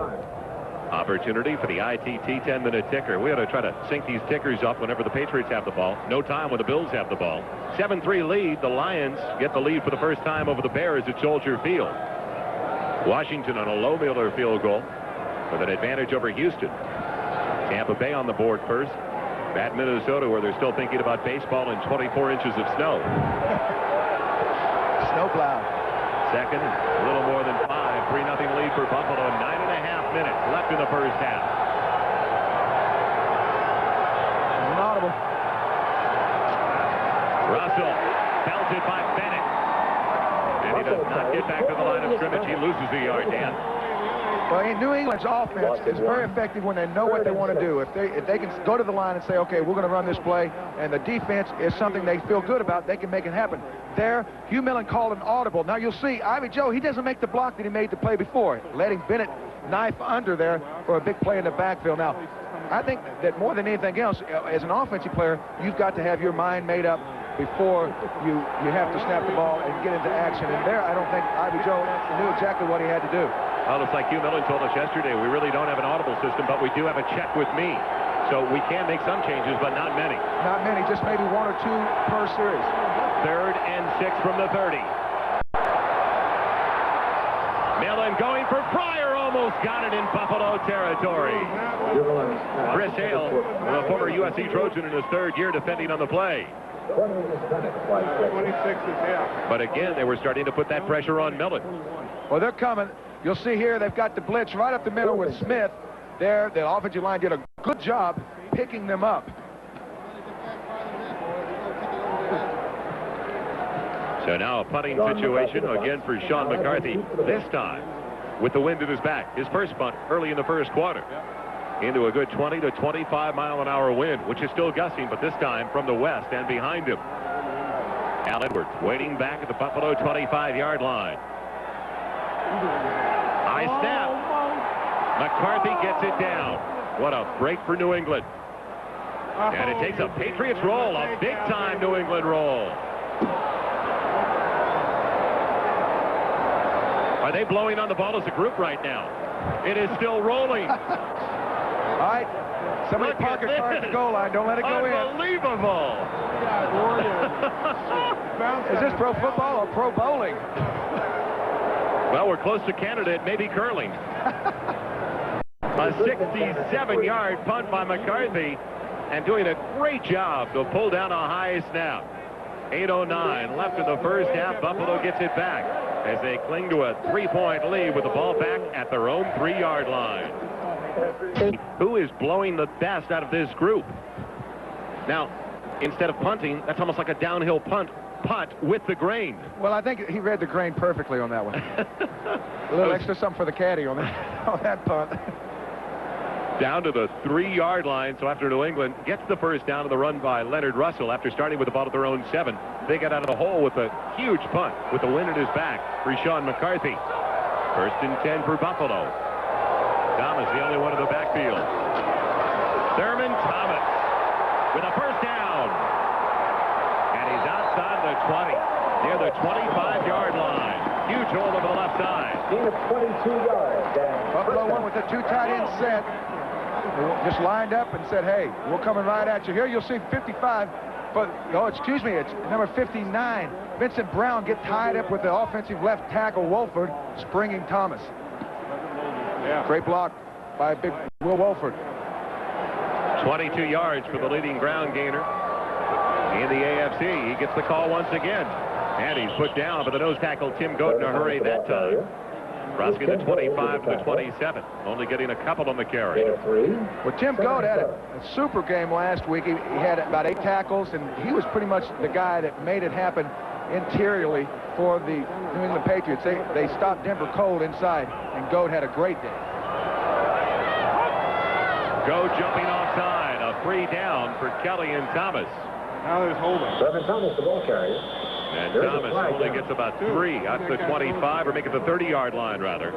Speaker 1: Opportunity for the ITT 10-minute ticker. We ought to try to sync these tickers up whenever the Patriots have the ball. No time when the Bills have the ball. 7-3 lead. The Lions get the lead for the first time over the Bears at Soldier Field. Washington on a low Miller field goal with an advantage over Houston. Tampa Bay on the board first. At Minnesota, where they're still thinking about baseball and 24 inches of snow.
Speaker 5: Snowplow.
Speaker 1: second, a little more than 5. 3-0 lead for Buffalo. 9.5 minutes left in the first half.
Speaker 5: An audible.
Speaker 1: Russell belted by Bennett. And he does not get back to the line of scrimmage. He loses a yard, Dan.
Speaker 5: Well, New England's offense is very effective when they know what they want to do. If they can go to the line and say, okay, we're going to run this play, and the defense is something they feel good about, they can make it happen. There, Hugh Millen called an audible. Now, you'll see, Ivy Joe, he doesn't make the block that he made the play before, letting Bennett knife under there for a big play in the backfield. Now, I think that more than anything else, as an offensive player, you've got to have your mind made up before you have to snap the ball and get into action. And there, I don't think Ivy Joe knew exactly what he had to do.
Speaker 1: Well, it's like Hugh Millen told us yesterday, we really don't have an audible system, but we do have a check with me. So we can make some changes, but not many.
Speaker 5: Not many, just maybe 1 or 2 per series.
Speaker 1: 3rd and 6 from the 30. Millen going for Pryor, almost got it in Buffalo territory. Chris Hale, the former USC Trojan in his 3rd year defending on the play.
Speaker 3: 26 is here.
Speaker 1: But again, they were starting to put that pressure on Millen.
Speaker 5: Well, they're coming. You'll see here they've got the blitz right up the middle with Smith. There, the offensive line did a good job picking them up.
Speaker 1: So now a punting situation again for Sean McCarthy, this time with the wind at his back. His first punt early in the first quarter into a good 20 to 25 mile an hour wind, which is still gusting, but this time from the west and behind him. Al Edwards waiting back at the Buffalo 25-yard line. High snap. McCarthy gets it down. What a break for New England. And it takes a Patriots roll, a big-time New England roll. Are they blowing on the ball as a group right now? It is still rolling.
Speaker 5: All right. Somebody park a car at the goal line. Don't let it go in.
Speaker 1: Unbelievable.
Speaker 5: Is this pro football or pro bowling?
Speaker 1: Well, we're close to Canada. It may be curling. A 67-yard punt by McCarthy, and doing a great job to pull down a high snap. 8:09 left in the first half. Buffalo gets it back as they cling to a 3-point lead with the ball back at their own 3-yard line. Who is blowing the best out of this group? Now, instead of punting, that's almost like a downhill punt with the grain.
Speaker 5: Well, I think he read the grain perfectly on that one. A little extra something for the caddy on that punt.
Speaker 1: Down to the 3-yard line. So after New England gets the first down of the run by Leonard Russell, after starting with the ball at their own 7, they get out of the hole with a huge punt with the wind at his back for Sean McCarthy. 1st and 10 for Buffalo. Thomas, the only one in the backfield. Thurman Thomas with a first down. And he's outside the 20, near the 25-yard line. Huge hole on the left side.
Speaker 7: Gain of 22 yards.
Speaker 5: Buffalo won with a 2 tight end set. They just lined up and said, hey, we're coming right at you. Here you'll see 55, but, oh, excuse me, it's number 59. Vincent Brown get tied up with the offensive left tackle, Wolford, springing Thomas. Yeah. Great block by big Will Wolford.
Speaker 1: 22 yards for the leading ground gainer in the AFC. He gets the call once again. And he's put down by the nose tackle, Tim Goat, in a hurry that time. Crossing the 25 to the 27, only getting a couple on the carry.
Speaker 5: Well, Tim Goat had a super game last week. He had about 8 tackles, and he was pretty much the guy that made it happen interiorly for the New England Patriots. They stopped Denver cold inside, and Goat had a great day.
Speaker 1: Goat jumping offside, a free down for Kelly and Thomas.
Speaker 3: Now there's holding.
Speaker 7: Reverend Thomas, the ball carrier.
Speaker 1: And Thomas only gets about 3 out to the 25, or make it the 30-yard line, rather.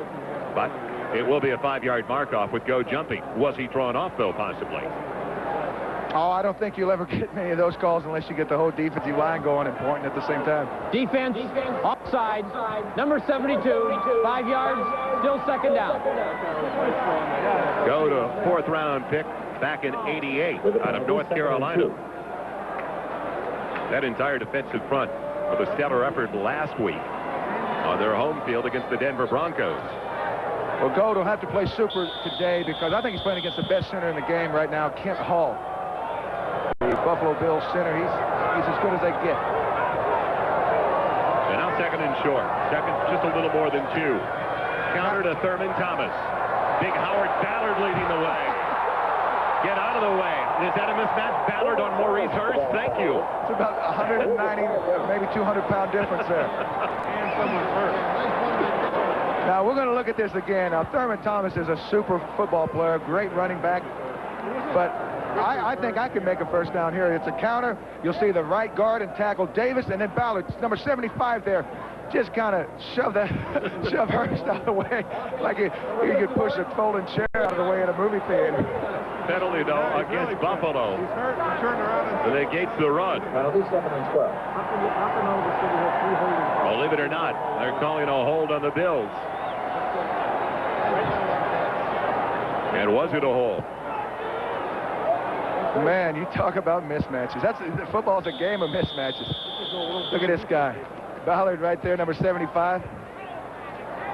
Speaker 1: But it will be a 5-yard mark-off with Go jumping. Was he thrown off, though, possibly?
Speaker 5: Oh, I don't think you'll ever get many of those calls unless you get the whole defensive line going and pointing at the same time.
Speaker 6: Defense, offside, number 72, 5 yards, still 2nd down.
Speaker 1: Go to 4th-round pick back in '88 out of North Carolina. That entire defensive front with a stellar effort last week on their home field against the Denver Broncos.
Speaker 5: Well, Goat will have to play super today because I think he's playing against the best center in the game right now, Kent Hall. The Buffalo Bills center, he's as good as they get.
Speaker 1: And now second and short. Second, just a little more than 2. Counter to Thurman Thomas. Big Howard Ballard leading the way. Get out of the way. Is that a mismatch? Ballard on Maurice Hurst. Thank you.
Speaker 5: It's about 190, maybe 200-pound difference there.
Speaker 3: And someone hurt.
Speaker 5: Now, we're going to look at this again. Now, Thurman Thomas is a super football player, great running back. But I think I can make a first down here. It's a counter. You'll see the right guard and tackle Davis, and then Ballard, number 75 there, just kind of shove Hurst out of the way like you could push a folding chair out of the way in a movie theater.
Speaker 1: Penalty, though, against Buffalo.
Speaker 3: He's hurt. He turned around and...
Speaker 1: So they gates the run.
Speaker 7: Penalty, 2nd and 12.
Speaker 1: Believe it or not, they're calling a hold on the Bills. And was it a hold?
Speaker 5: Man, you talk about mismatches. Football's a game of mismatches. Look at this guy. Ballard right there, number 75.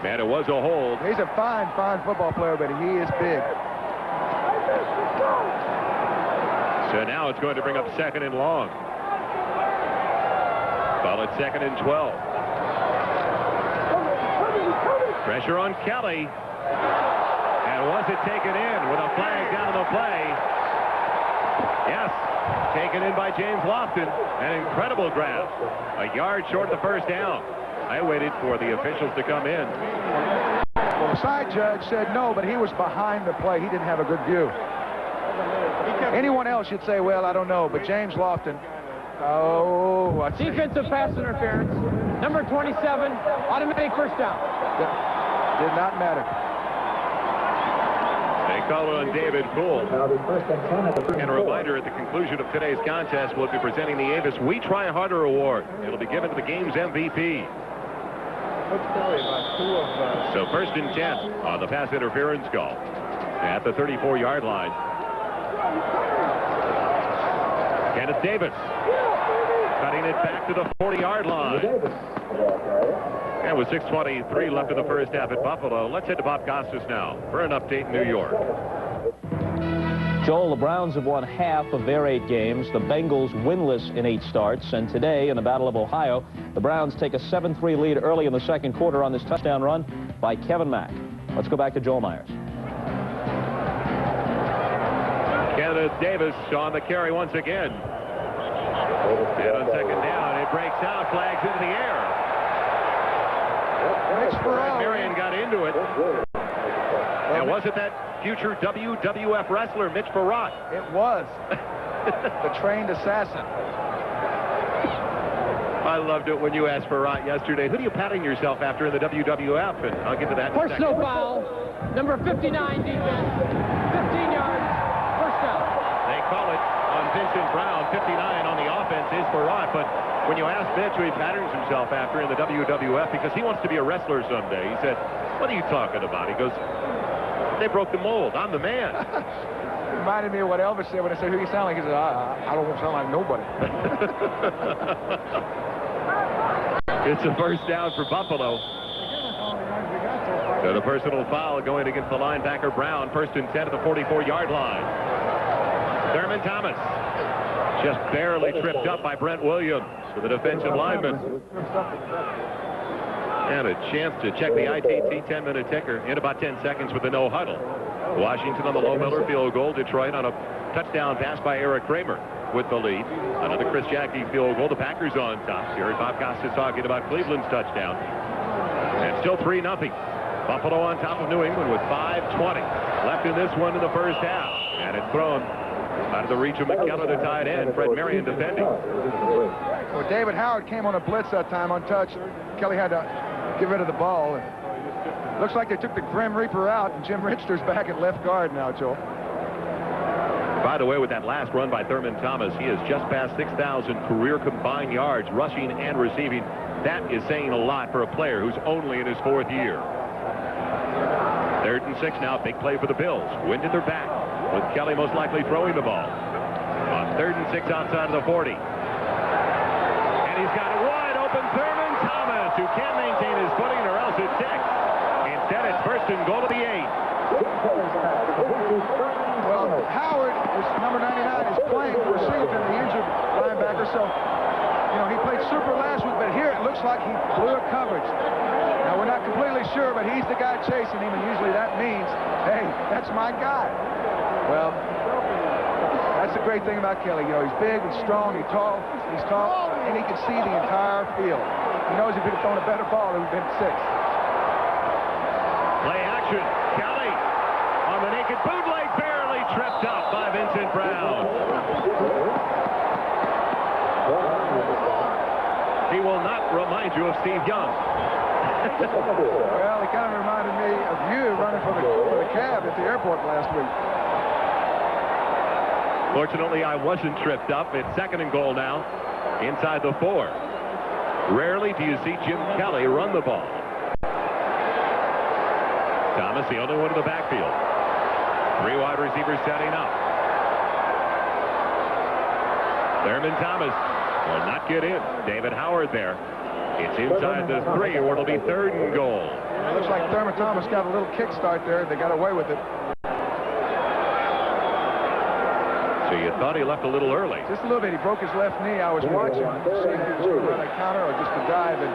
Speaker 1: Man, it was a hold.
Speaker 5: He's a fine football player, but he is big.
Speaker 1: So now it's going to bring up 2nd and long. Ball at 2nd and 12. Pressure on Kelly. And was it taken in with a flag down on the play? Yes, taken in by James Lofton. An incredible grab. A yard short of the first down. I waited for the officials to come in.
Speaker 5: Well, the side judge said no, but he was behind the play. He didn't have a good view. Anyone else should say, well, I don't know, but James Lofton. Oh, what's
Speaker 6: Defensive pass interference. Number 27, automatic first down.
Speaker 5: Did not matter.
Speaker 1: They call it on David Poole.
Speaker 7: Penalty, 1st and 10 at the 34.
Speaker 1: And a reminder, at the conclusion of today's contest, we'll be presenting the Avis We Try Harder Award. It'll be given to the game's MVP. So 1st and 10 on the pass interference call at the 34-yard line. Kenneth Davis cutting it back to the 40-yard line. And with 6:23 left in the first half at Buffalo, let's head to Bob Costas now for an update in New York.
Speaker 8: Joel, the Browns have won half of their 8 games. The Bengals winless in 8 starts. And today, in the Battle of Ohio, the Browns take a 7-3 lead early in the second quarter on this touchdown run by Kevin Mack. Let's go back to Joel Myers.
Speaker 1: Kenneth Davis on the carry once again. And on 2nd down, it breaks out, flags into the air. Marion got into it. And was it that future WWF wrestler, Mitch Farrat?
Speaker 5: It was. The trained assassin.
Speaker 1: I loved it when you asked Farrat yesterday, who are you patting yourself after in the WWF? And I'll get to that in a second.
Speaker 6: Personal foul. Number 59 defense. 15 yards. First down.
Speaker 1: They call it on Vincent Brown. 59 on the offense is Farrat. But when you ask Mitch who he patterns himself after in the WWF, because he wants to be a wrestler someday, he said, what are you talking about? He goes, they broke the mold. I'm the man.
Speaker 5: Reminded me of what Elvis said when I said, who you sound like? He said, I don't sound like nobody.
Speaker 1: It's a first down for Buffalo. So the personal foul going against the linebacker Brown. 1st and 10 at the 44-yard line. Thurman Thomas just barely tripped up by Brent Williams for the defensive lineman. And a chance to check the ITT 10-minute ticker in about 10 seconds with the no huddle. Washington on the Low Miller field goal. Detroit on a touchdown pass by Eric Kramer with the lead. Another Chris Jackie field goal. The Packers on top. You heard Bob Costas talking about Cleveland's touchdown. And still 3-0. Buffalo on top of New England with 5:20 left in this one in the first half. And it's thrown out of the reach of McKellar, the tight end. Fred Marion defending.
Speaker 5: Well, David Howard came on a blitz that time untouched. Kelly had to get rid of the ball. Looks like they took the Grim Reaper out, and Jim Ritzter's back at left guard now, Joel.
Speaker 1: By the way, with that last run by Thurman Thomas, he has just passed 6,000 career combined yards, rushing and receiving. That is saying a lot for a player who's only in his 4th year. 3rd and 6 now. Big play for the Bills. Wind at their back, with Kelly most likely throwing the ball. On 3rd and 6 outside of the 40. And he's got a wide open Thurman Thomas, who can't maintain his footing or else it's six. Instead, it's 1st and goal to the 8.
Speaker 5: Well, Howard, number 99, is playing for Singleton, the injured linebacker, so, you know, he played super last week, but here it looks like he blew a coverage. Now, we're not completely sure, but he's the guy chasing him, and usually that means, hey, that's my guy. Well, that's the great thing about Kelly. You know, he's big and strong, he's tall, and he can see the entire field. He knows if he'd have thrown a better ball, it would have been 6.
Speaker 1: Play action. Kelly on the naked bootleg, barely tripped up by Vincent Brown. He will not remind you of Steve Young.
Speaker 5: Well, he kind of reminded me of you running for the cab at the airport last week.
Speaker 1: Fortunately, I wasn't tripped up. It's 2nd and goal now, inside the 4. Rarely do you see Jim Kelly run the ball. Thomas, the only one in the backfield. 3 wide receivers setting up. Thurman Thomas will not get in. David Howard there. It's inside the 3, or it'll be 3rd and goal.
Speaker 5: It looks like Thurman Thomas got a little kickstart there. They got away with it.
Speaker 1: So you thought he left a little early.
Speaker 5: Just a little bit. He broke his left knee. I was watching to see if he was going to run a counter or just a dive. But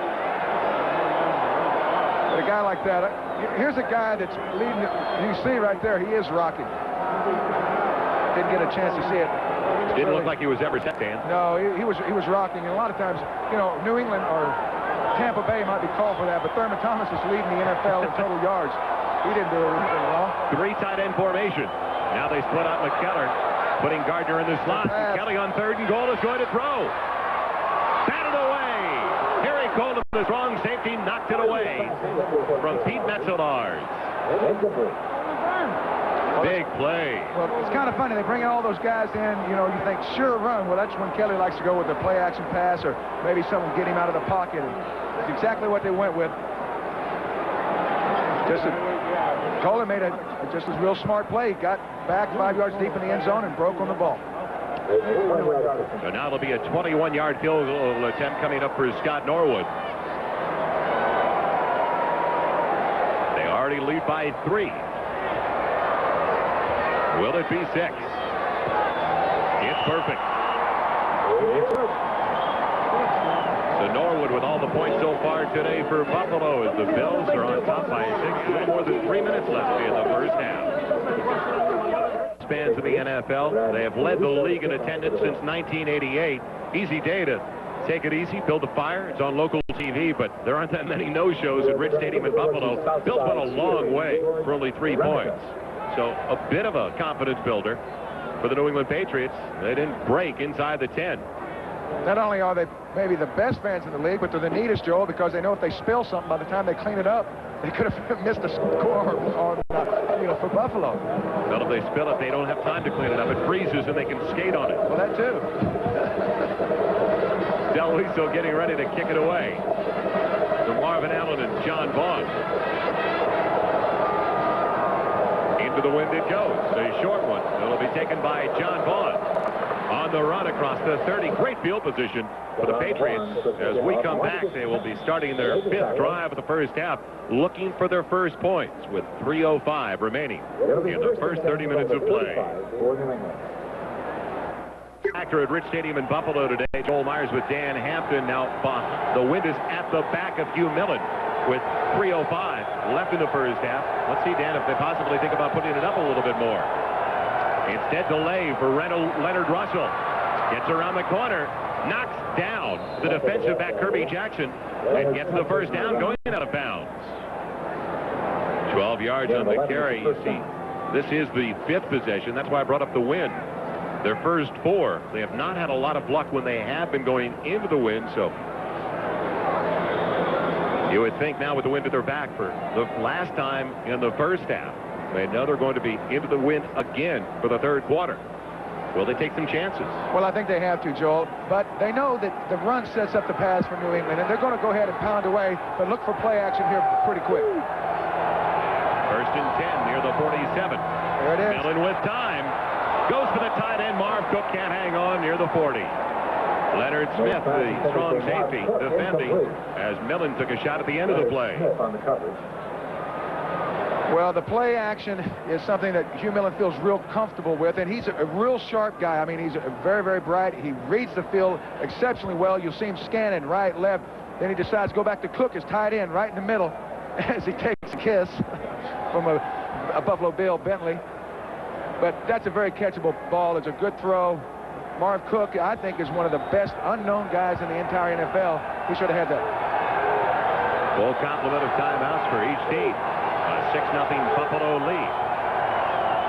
Speaker 5: a guy like that, here's a guy that's leading. You see right there, he is rocking. Didn't get a chance to see it.
Speaker 1: Didn't look like he was ever set, Dan.
Speaker 5: No, he was rocking. And a lot of times, you know, New England or Tampa Bay might be called for that, but Thurman Thomas is leading the NFL in total yards. He didn't do anything wrong.
Speaker 1: 3 tight end formation. Now they split out McKellar, putting Gardner in the slot. Kelly on 3rd and goal is going to throw. Batted away. Harry Coleman, the strong safety, knocked it away from Pete Metzelaars. Big play.
Speaker 5: Well, it's kind of funny. They bring all those guys in, you know, you think, sure, run. Well, that's when Kelly likes to go with the play-action pass or maybe someone get him out of the pocket. And it's exactly what they went with. Coleman made just a real smart play. He got back 5 yards deep in the end zone and broke on the ball.
Speaker 1: So now it'll be a 21-yard field goal attempt coming up for Scott Norwood. They already lead by 3. Will it be 6? It's perfect. So Norwood with all the points so far today for Buffalo as the Bills are on top by 6. A little more than 3 minutes left in the first half. Fans of the NFL, they have led the league in attendance since 1988. Easy day to take it easy, build a fire. It's on local TV, but there aren't that many no-shows at Rich Stadium in Buffalo. Bills went a long way for only 3 points. So a bit of a confidence builder for the New England Patriots. They didn't break inside the 10.
Speaker 5: Not only are they maybe the best fans in the league, but they're the neatest, Joel, because they know if they spill something, by the time they clean it up, they could have missed a score for Buffalo.
Speaker 1: Well, if they spill it, they don't have time to clean it up. It freezes, and they can skate on it.
Speaker 5: Well, that too.
Speaker 1: Del Luiso getting ready to kick it away to Marvin Allen and John Vaughn. Into the wind it goes. A short one. It'll be taken by John Vaughn. On the run across the 30. Great field position for the Patriots. As we come back, they will be starting their 5th drive of the first half, looking for their first points with 3:05 remaining in the first 30 minutes of play. Actor at Rich Stadium in Buffalo today. Joel Myers with Dan Hampton. Now the wind is at the back of Hugh Millen with 3:05 left in the first half. Let's see, Dan, if they possibly think about putting it up a little bit more. Instead, delay for Leonard Russell. Gets around the corner, knocks down the defensive back Kirby Jackson, and gets the first down going out of bounds. 12 yards on the carry. You see, this is the 5th possession. That's why I brought up the wind. Their first 4. They have not had a lot of luck when they have been going into the wind, so you would think now with the wind at their back for the last time in the first half, they know they're going to be into the wind again for the 3rd quarter. Will they take some chances?
Speaker 5: Well, I think they have to, Joel. But they know that the run sets up the pass for New England, and they're going to go ahead and pound away, but look for play action here pretty quick.
Speaker 1: 1st and 10 near the 47.
Speaker 5: There it is.
Speaker 1: Millen with time. Goes for the tight end. Marv Cook can't hang on near the 40. Leonard Smith, the strong safety, defending as Millen took a shot at the end of the play.
Speaker 5: Well, the play action is something that Hugh Millen feels real comfortable with, and he's a real sharp guy. I mean, he's very, very bright. He reads the field exceptionally well. You'll see him scanning right, left. Then he decides to go back to Cook, his tight end, right in the middle, as he takes a kiss from a Buffalo Bill, Bentley. But that's a very catchable ball. It's a good throw. Marv Cook, I think, is one of the best unknown guys in the entire NFL. He should have had that.
Speaker 1: Full complement of timeouts for each team. A 6-0 Buffalo lead.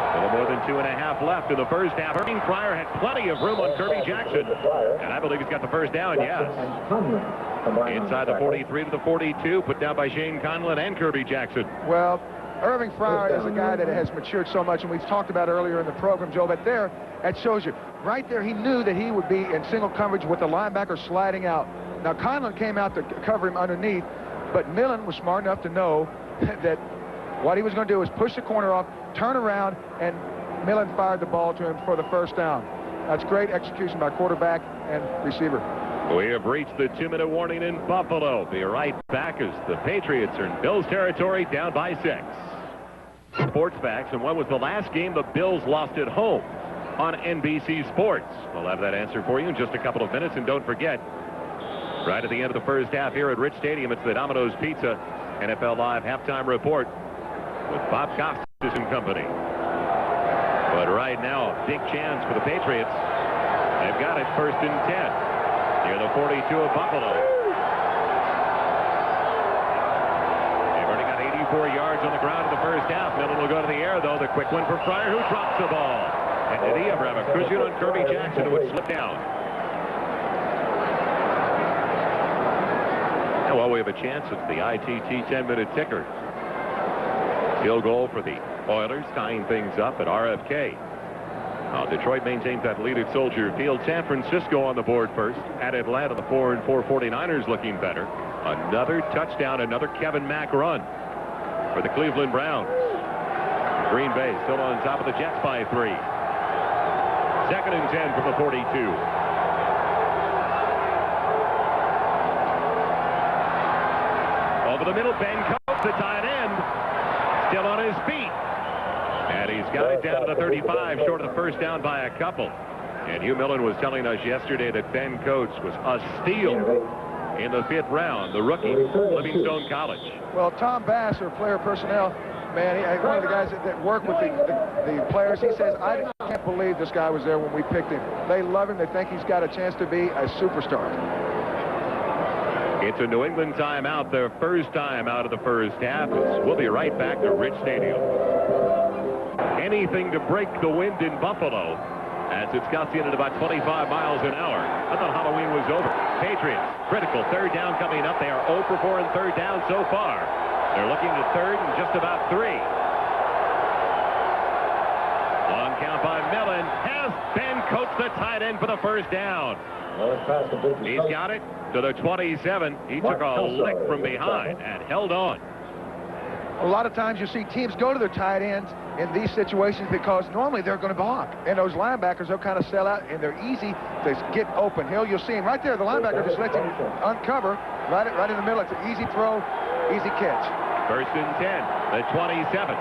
Speaker 1: A little more than 2.5 left in the first half. Irving Fryer had plenty of room on Kirby Jackson. And I believe he's got the first down, yes. Inside the 43 to the 42, put down by Shane Conlon and Kirby Jackson.
Speaker 5: Well, Irving Fryer is a guy that has matured so much, and we've talked about earlier in the program, Joe, but there, that shows you. Right there, he knew that he would be in single coverage with the linebacker sliding out. Now, Conlon came out to cover him underneath, but Millen was smart enough to know that what he was going to do was push the corner off, turn around, and Millen fired the ball to him for the first down. That's great execution by quarterback and receiver.
Speaker 1: We have reached the 2-minute warning in Buffalo. Be right back as the Patriots are in Bills territory, down by 6. Sports facts, and when was the last game the Bills lost at home on NBC Sports? We'll have that answer for you in just a couple of minutes. And don't forget, right at the end of the first half here at Rich Stadium, it's the Domino's Pizza NFL Live halftime report with Bob Costas and company. But right now, big chance for the Patriots. They've got it, 1st and 10. Near the 42 of Buffalo. They've already got 84 yards on the ground in the first half. Millen will go to the air, though. The quick one for Fryer, who drops the ball. And did he ever have a cushion on Kirby Jackson, who would slip down? And while we have a chance, it's the ITT 10-minute ticker. Field goal for the Oilers, tying things up at RFK. Detroit maintains that lead at Soldier Field. San Francisco on the board first. At Atlanta, the 4-4 49ers looking better. Another touchdown, another Kevin Mack run for the Cleveland Browns. Green Bay still on top of the Jets by 3. 2nd and 10 from the 42. Over the middle, Ben Coates, the tight end, still on his feet. And he's got it down to the 35, short of the first down by a couple. And Hugh Millen was telling us yesterday that Ben Coates was a steal in the 5th round, the rookie, Livingstone College.
Speaker 5: Well, Tom Bass, our player personnel, man, one of the guys that work with the players, he says, I can't believe this guy was there when we picked him. They love him. They think he's got a chance to be a superstar.
Speaker 1: It's a New England timeout, their first time out of the first half. We'll be right back to Rich Stadium. Anything to break the wind in Buffalo, as it's gusting at about 25 miles an hour. I thought Halloween was over. Patriots, critical 3rd down coming up. They are 0 for 4 in 3rd down so far. They're looking to 3rd and just about 3. Long count by Millen. Has Ben Coates, the tight end, for the first down. He's got it to the 27. He took a lick from behind and held on.
Speaker 5: A lot of times you see teams go to their tight ends in these situations because normally they're going to block. And those linebackers, they'll kind of sell out, and they're easy to get open. You'll see him right there. The linebacker just lets him uncover right in the middle. It's an easy throw, easy catch.
Speaker 1: 1st and 10, the 27.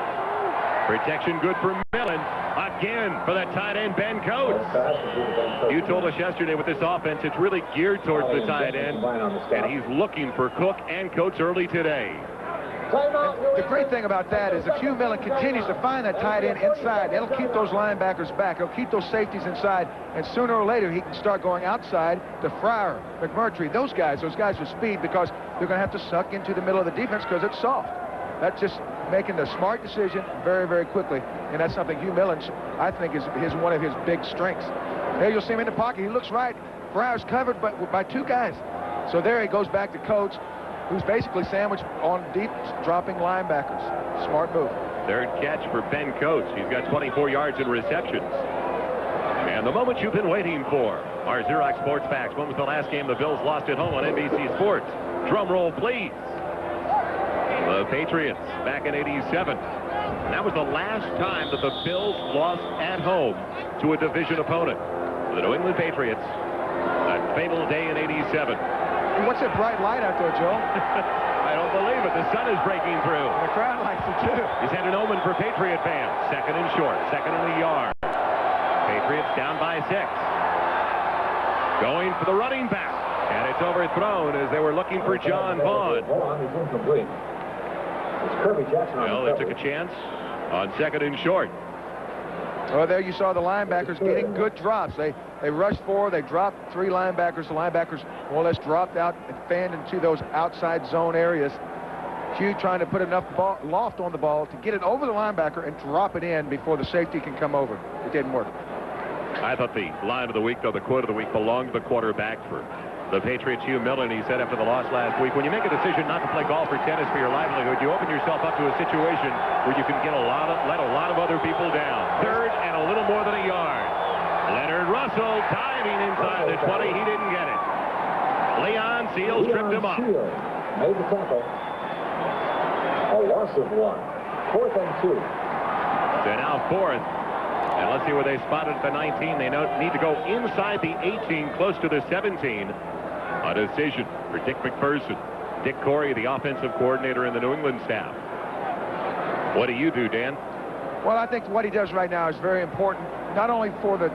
Speaker 1: Protection good for Millen. Again for that tight end, Ben Coates. You told us yesterday with this offense, it's really geared towards the tight end, and he's looking for Cook and Coates early today.
Speaker 5: The great thing about that is if Hugh Millen continues to find that tight end inside, it'll keep those linebackers back. It'll keep those safeties inside, and sooner or later he can start going outside to Fryer, McMurtry, those guys with speed, because they're going to have to suck into the middle of the defense because it's soft. That's just making the smart decision very, very quickly, and that's something Hugh Millen, I think, is one of his big strengths. There you'll see him in the pocket. He looks right. Fryer's covered by 2 guys. So there he goes back to Coates, who's basically sandwiched on deep dropping linebackers. Smart move.
Speaker 1: 3rd catch for Ben Coates. He's got 24 yards in receptions. And the moment you've been waiting for. Our Xerox Sports Facts. When was the last game the Bills lost at home on NBC Sports? Drum roll, please. The Patriots back in '87. That was the last time that the Bills lost at home to a division opponent. The New England Patriots. That fatal day in '87.
Speaker 5: What's that bright light out there, Joe?
Speaker 1: I don't believe it. The sun is breaking through.
Speaker 5: The crowd likes it, too.
Speaker 1: He's had an omen for Patriot fans. Second and short. Second and a yard. Patriots down by 6. Going for the running back. And it's overthrown as they were looking for John Vaughn. Well, they took a chance on second and short.
Speaker 5: Well, there you saw the linebackers getting good drops. They rushed forward. They dropped 3 linebackers. The linebackers more or less dropped out and fanned into those outside zone areas. Hugh trying to put enough loft on the ball to get it over the linebacker and drop it in before the safety can come over. It didn't work.
Speaker 1: I thought the line of the week, though, the quote of the week belonged to the quarterback for the Patriots, Hugh Millen. He said after the loss last week, when you make a decision not to play golf or tennis for your livelihood, you open yourself up to a situation where you can let a lot of other people down. Third and a little more than a yard. Leonard Russell diving inside the 20. He didn't get it. Leon Seals tripped him up.
Speaker 7: Made the tackle. A loss of 1. 4th and 2.
Speaker 1: They're now 4th. And let's see where they spotted at the 19. They need to go inside the 18, close to the 17. A decision for Dick McPherson. Dick Corey, the offensive coordinator in the New England staff. What do you do, Dan?
Speaker 5: Well, I think what he does right now is very important, not only for the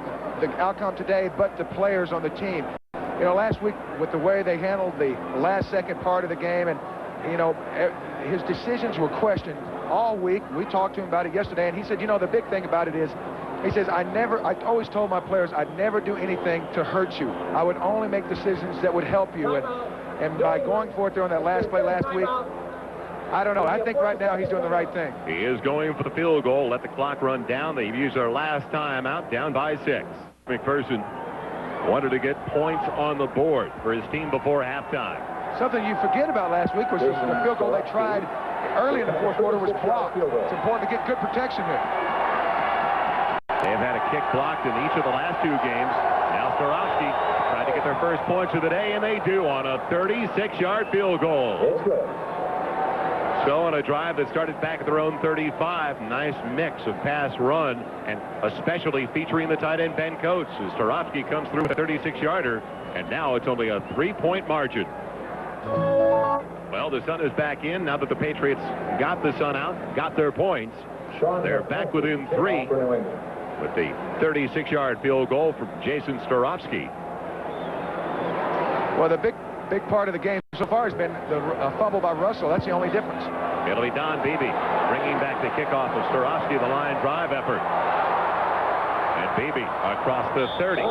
Speaker 5: outcome today, but the players on the team. You know, last week, with the way they handled the last-second part of the game, and, you know, his decisions were questioned all week. We talked to him about it yesterday, and he said, you know, the big thing about it is, he says, I always told my players I'd never do anything to hurt you. I would only make decisions that would help you. And by going for it there on that last play last week, I don't know. I think right now he's doing the right thing.
Speaker 1: He is going for the field goal. Let the clock run down. They've used their last time out, down by 6. McPherson wanted to get points on the board for his team before halftime.
Speaker 5: Something you forget about last week was the field goal they tried early in the 4th quarter was blocked. It's important to get good protection there.
Speaker 1: They've had a kick blocked in each of the last 2 games. Now Starowski tried to get their first points of the day, and they do on a 36-yard field goal. So on a drive that started back at their own 35, nice mix of pass run, and especially featuring the tight end Ben Coates as Starowski comes through with a 36-yarder, and now it's only a 3-point margin. Well, the sun is back in now that the Patriots got the sun out, got their points. They're back within 3 with the 36-yard field goal from Jason Starowski.
Speaker 5: Well, the big part of the game so far has been the fumble by Russell. That's the only difference.
Speaker 1: It'll be Don Beebe bringing back the kickoff of Starowski, the line drive effort. And Beebe across the 30,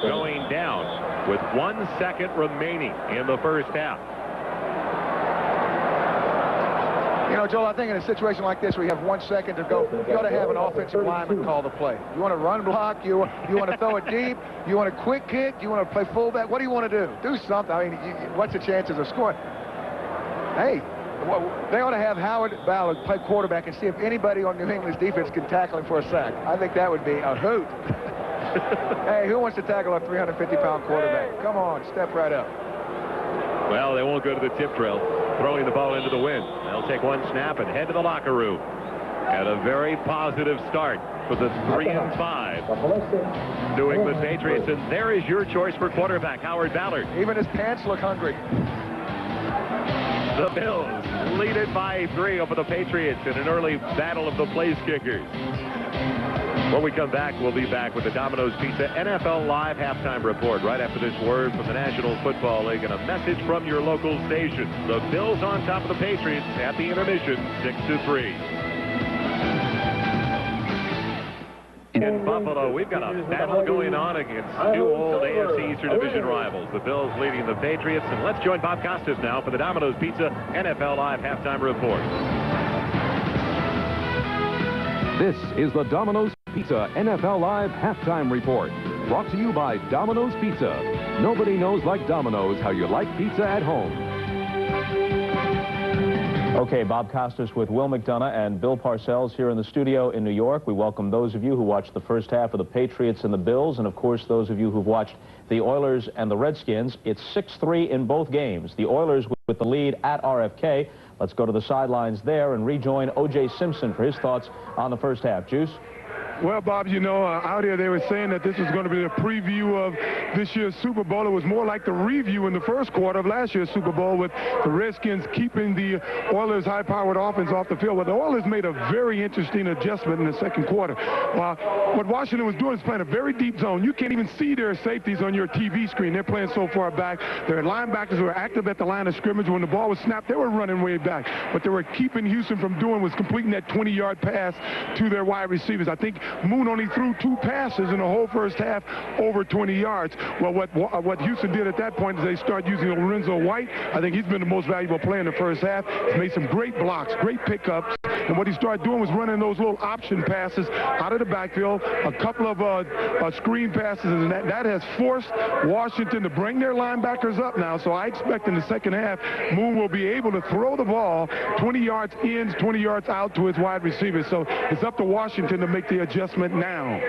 Speaker 1: going down with 1 second remaining in the first half.
Speaker 5: You know, Joel, I think in a situation like this where you have 1 second to go, you got to have an offensive lineman call the play. You want to run block, you want to throw it deep, you want a quick kick, you want to play fullback. What do you want to do? Do something. I mean, what's the chances of scoring? Hey, they ought to have Howard Ballard play quarterback and see if anybody on New England's defense can tackle him for a sack. I think that would be a hoot. Hey, who wants to tackle a 350-pound quarterback? Come on, step right up.
Speaker 1: Well, they won't go to the tip drill, throwing the ball into the wind. They'll take 1 snap and head to the locker room. And a very positive start for the 3-5 New England Patriots. And there is your choice for quarterback, Howard Ballard.
Speaker 5: Even his pants look hungry.
Speaker 1: The Bills lead it by 3 over the Patriots in an early battle of the place kickers. When we come back, we'll be back with the Domino's Pizza NFL Live halftime report right after this word from the National Football League and a message from your local station. The Bills on top of the Patriots at the intermission, 6-3. In Buffalo, we've got a battle going on against 2 old AFC Eastern Division rivals. The Bills leading the Patriots. And let's join Bob Costas now for the Domino's Pizza NFL Live halftime report.
Speaker 4: This is the Domino's Pizza NFL Live halftime report. Brought to you by Domino's Pizza. Nobody knows like Domino's how you like pizza at home.
Speaker 8: Okay, Bob Costas with Will McDonough and Bill Parcells here in the studio in New York. We welcome those of you who watched the first half of the Patriots and the Bills, and of course those of you who've watched the Oilers and the Redskins. It's 6-3 in both games. The Oilers with the lead at RFK. Let's go to the sidelines there and rejoin O.J. Simpson for his thoughts on the first half. Juice?
Speaker 9: Well, Bob, you know, out here they were saying that this was going to be a preview of this year's Super Bowl. It was more like the review in the first quarter of last year's Super Bowl, with the Redskins keeping the Oilers' high-powered offense off the field. But the Oilers made a very interesting adjustment in the second quarter. What Washington was doing is playing a very deep zone. You can't even see their safeties on your TV screen. They're playing so far back. Their linebackers were active at the line of scrimmage. When the ball was snapped, they were running way back. What they were keeping Houston from doing was completing that 20-yard pass to their wide receivers. I think Moon only threw 2 passes in the whole first half over 20 yards. Well, what Houston did at that point is they started using Lorenzo White. I think he's been the most valuable player in the first half. He's made some great blocks, great pickups. And what he started doing was running those little option passes out of the backfield, a couple of screen passes, and that has forced Washington to bring their linebackers up now. So I expect in the second half, Moon will be able to throw the ball 20 yards in, 20 yards out to his wide receivers. So it's up to Washington to make the adjustment now.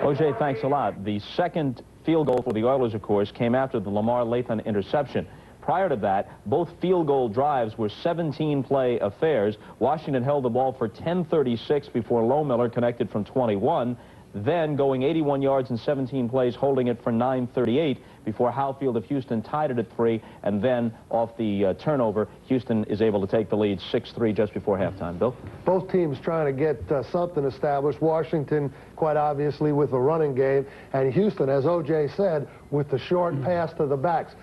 Speaker 8: O.J., thanks a lot. The second field goal for the Oilers, of course, came after the Lamar Lathan interception. Prior to that, both field goal drives were 17-play affairs. Washington held the ball for 10:36 before Lohmiller connected from 21. Then going 81 yards in 17 plays, holding it for 9:38 before Howfield of Houston tied it at 3, and then off the turnover, Houston is able to take the lead 6-3 just before halftime. Bill?
Speaker 10: Both teams trying to get something established. Washington, quite obviously, with the running game, and Houston, as O.J. said, with the short pass to the backs.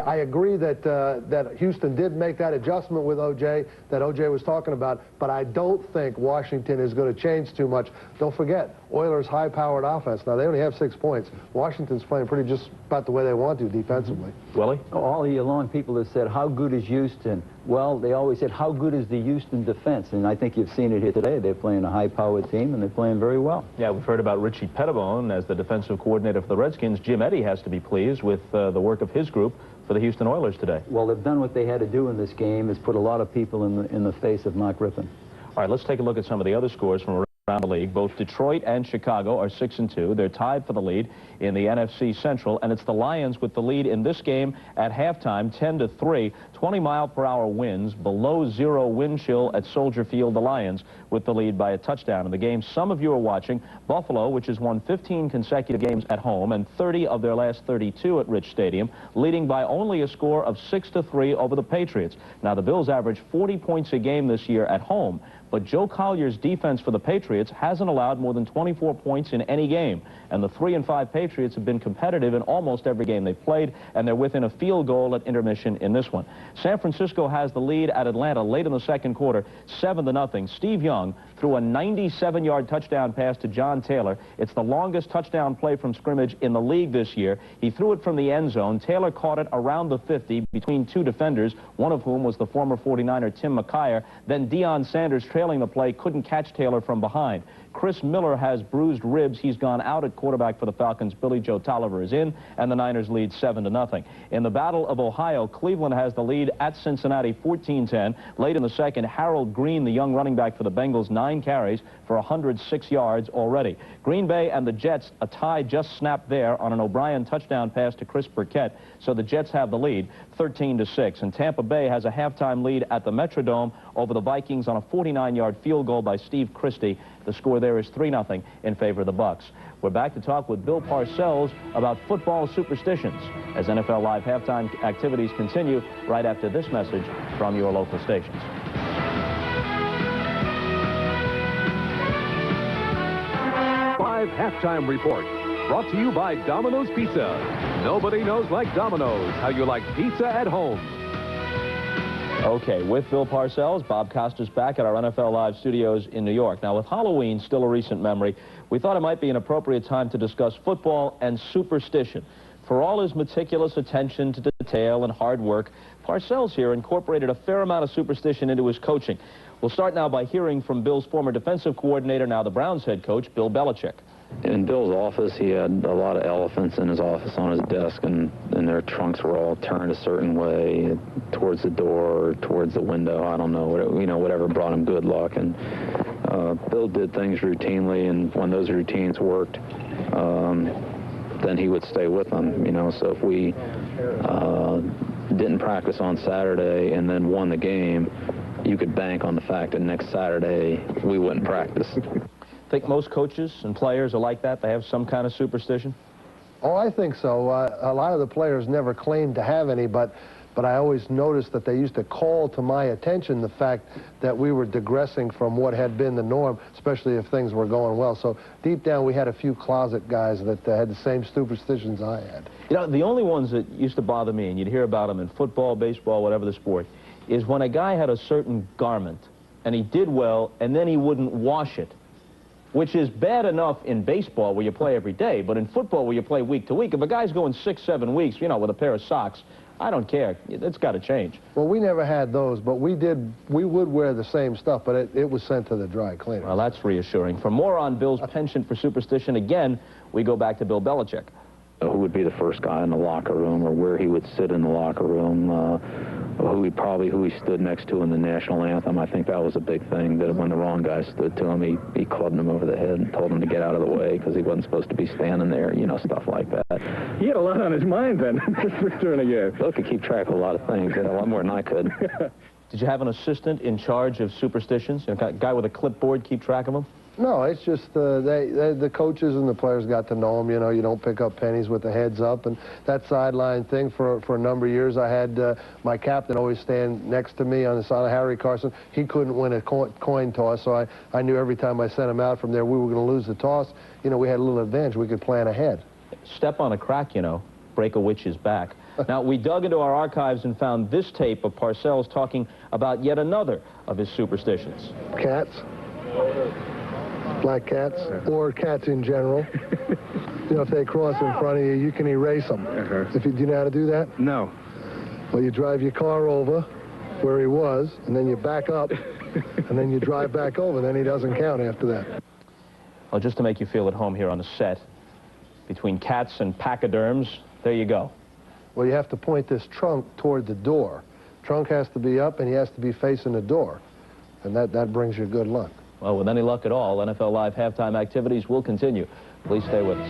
Speaker 10: I agree that Houston did make that adjustment with O.J. that O.J. was talking about, but I don't think Washington is going to change too much. Don't forget, Oilers' high-powered offense. Now, they only have 6 points. Washington's playing pretty just about the way they want to defensively.
Speaker 8: Willie?
Speaker 11: All year long, people have said, how good is Houston? Well, they always said, how good is the Houston defense? And I think you've seen it here today. They're playing a high-powered team, and they're playing very well. Yeah, we've heard about Richie Pettibone as the defensive coordinator for the Redskins. Jim Eddy has to be pleased with the work of his group for the Houston Oilers today. Well, they've done what they had to do in this game, is put a lot of people in the face of Mark Rippon. All right, let's take a look at some of the other scores from around the league. Both Detroit and Chicago are 6-2. They're tied for the lead in the NFC Central, and it's the Lions with the lead in this game at halftime, 10-3. 20-mile-per-hour winds, below 0 wind chill at Soldier Field. The Lions with the lead by a touchdown in the game. Some of you are watching Buffalo, which has won 15 consecutive games at home and 30 of their last 32 at Rich Stadium, leading by only a score of 6-3 over the Patriots. Now, the Bills average 40 points a game this year at home, but Joe Collier's defense for the Patriots hasn't allowed more than 24 points in any game. And the 3-5 Patriots have been competitive in almost every game they've played, and they're within a field goal at intermission in this one. San Francisco has the lead at Atlanta late in the second quarter, 7-0. Steve Young threw a 97-yard touchdown pass to John Taylor. It's the longest touchdown play from scrimmage in the league this year. He threw it from the end zone. Taylor caught it around the 50 between 2 defenders, one of whom was the former 49er Tim McKyer. Then Deion Sanders, trailing the play, couldn't catch Taylor from behind. Chris Miller has bruised ribs. He's gone out at quarterback for the Falcons. Billy Joe Tolliver is in, and the Niners lead 7-0. In the Battle of Ohio, Cleveland has the lead at Cincinnati, 14-10. Late in the second, Harold Green, the young running back for the Bengals, 9 carries for 106 yards already. Green Bay and the Jets, a tie just snapped there on an O'Brien touchdown pass to Chris Burkett, so the Jets have the lead, 13-6. And Tampa Bay has a halftime lead at the Metrodome over the Vikings on a 49-yard field goal by Steve Christie. The score there is 3-0 in favor of the Bucs. We're back to talk with Bill Parcells about football superstitions as NFL Live halftime activities continue right after this message from your local stations.
Speaker 4: Live halftime report brought to you by Domino's Pizza. Nobody knows like Domino's how you like pizza at home.
Speaker 8: Okay, with Bill Parcells, Bob Costas back at our NFL Live studios in New York. Now, with Halloween still a recent memory, we thought it might be an appropriate time to discuss football and superstition. For all his meticulous attention to detail and hard work, Parcells here incorporated a fair amount of superstition into his coaching. We'll start now by hearing from Bill's former defensive coordinator, now the Browns head coach, Bill Belichick.
Speaker 12: In Bill's office, he had a lot of elephants in his office on his desk, and their trunks were all turned a certain way, towards the door or towards the window. I don't know, whatever brought him good luck. And Bill did things routinely, and when those routines worked, then he would stay with them. So if we didn't practice on Saturday and then won the game, you could bank on the fact that next Saturday we wouldn't practice.
Speaker 8: Think most coaches and players are like that? They have some kind of superstition?
Speaker 10: Oh, I think so. A lot of the players never claimed to have any, but I always noticed that they used to call to my attention the fact that we were digressing from what had been the norm, especially if things were going well. So deep down, we had a few closet guys that had the same superstitions I had.
Speaker 8: You know, the only ones that used to bother me, and you'd hear about them in football, baseball, whatever the sport, is when a guy had a certain garment, and he did well, and then he wouldn't wash it, which is bad enough in baseball where you play every day, but in football where you play week to week, if a guy's going 6, 7 weeks, you know, with a pair of socks, I don't care. It's got to change.
Speaker 10: Well, we never had those, but we would wear the same stuff, but it was sent to the dry cleaner.
Speaker 8: Well, that's reassuring. For more on Bill's penchant for superstition, again, we go back to Bill Belichick.
Speaker 12: Who would be the first guy in the locker room, or where he would sit in the locker room, who he stood next to in the national anthem. I think that was a big thing, that when the wrong guy stood to him, he clubbed him over the head and told him to get out of the way because he wasn't supposed to be standing there, you know, stuff like that.
Speaker 3: He had a lot on his mind then during the game.
Speaker 12: Bill could keep track of a lot of things, a lot more than I could.
Speaker 8: Did you have an assistant in charge of superstitions? A guy with a clipboard keep track of them?
Speaker 10: No, it's just the coaches and the players got to know him. You know, you don't pick up pennies with the heads up. And that sideline thing, for a number of years, I had my captain always stand next to me on the side of Harry Carson. He couldn't win a coin toss, so I knew every time I sent him out from there we were going to lose the toss. You know, we had a little advantage. We could plan ahead.
Speaker 8: Step on a crack, you know, break a witch's back. Now, we dug into our archives and found this tape of Parcells talking about yet another of his superstitions.
Speaker 10: Cats. Black cats, or cats in general. You know, if they cross in front of you, you can erase them. Do you know how to do that?
Speaker 3: No.
Speaker 10: Well, you drive your car over where he was, and then you back up, and then you drive back over. Then he doesn't count after that.
Speaker 8: Well, just to make you feel at home here on the set, between cats and pachyderms, there you go.
Speaker 10: Well, you have to point this trunk toward the door. Trunk has to be up, and he has to be facing the door. And that brings you good luck.
Speaker 8: Well, with any luck at all, NFL Live halftime activities will continue. Please stay with us.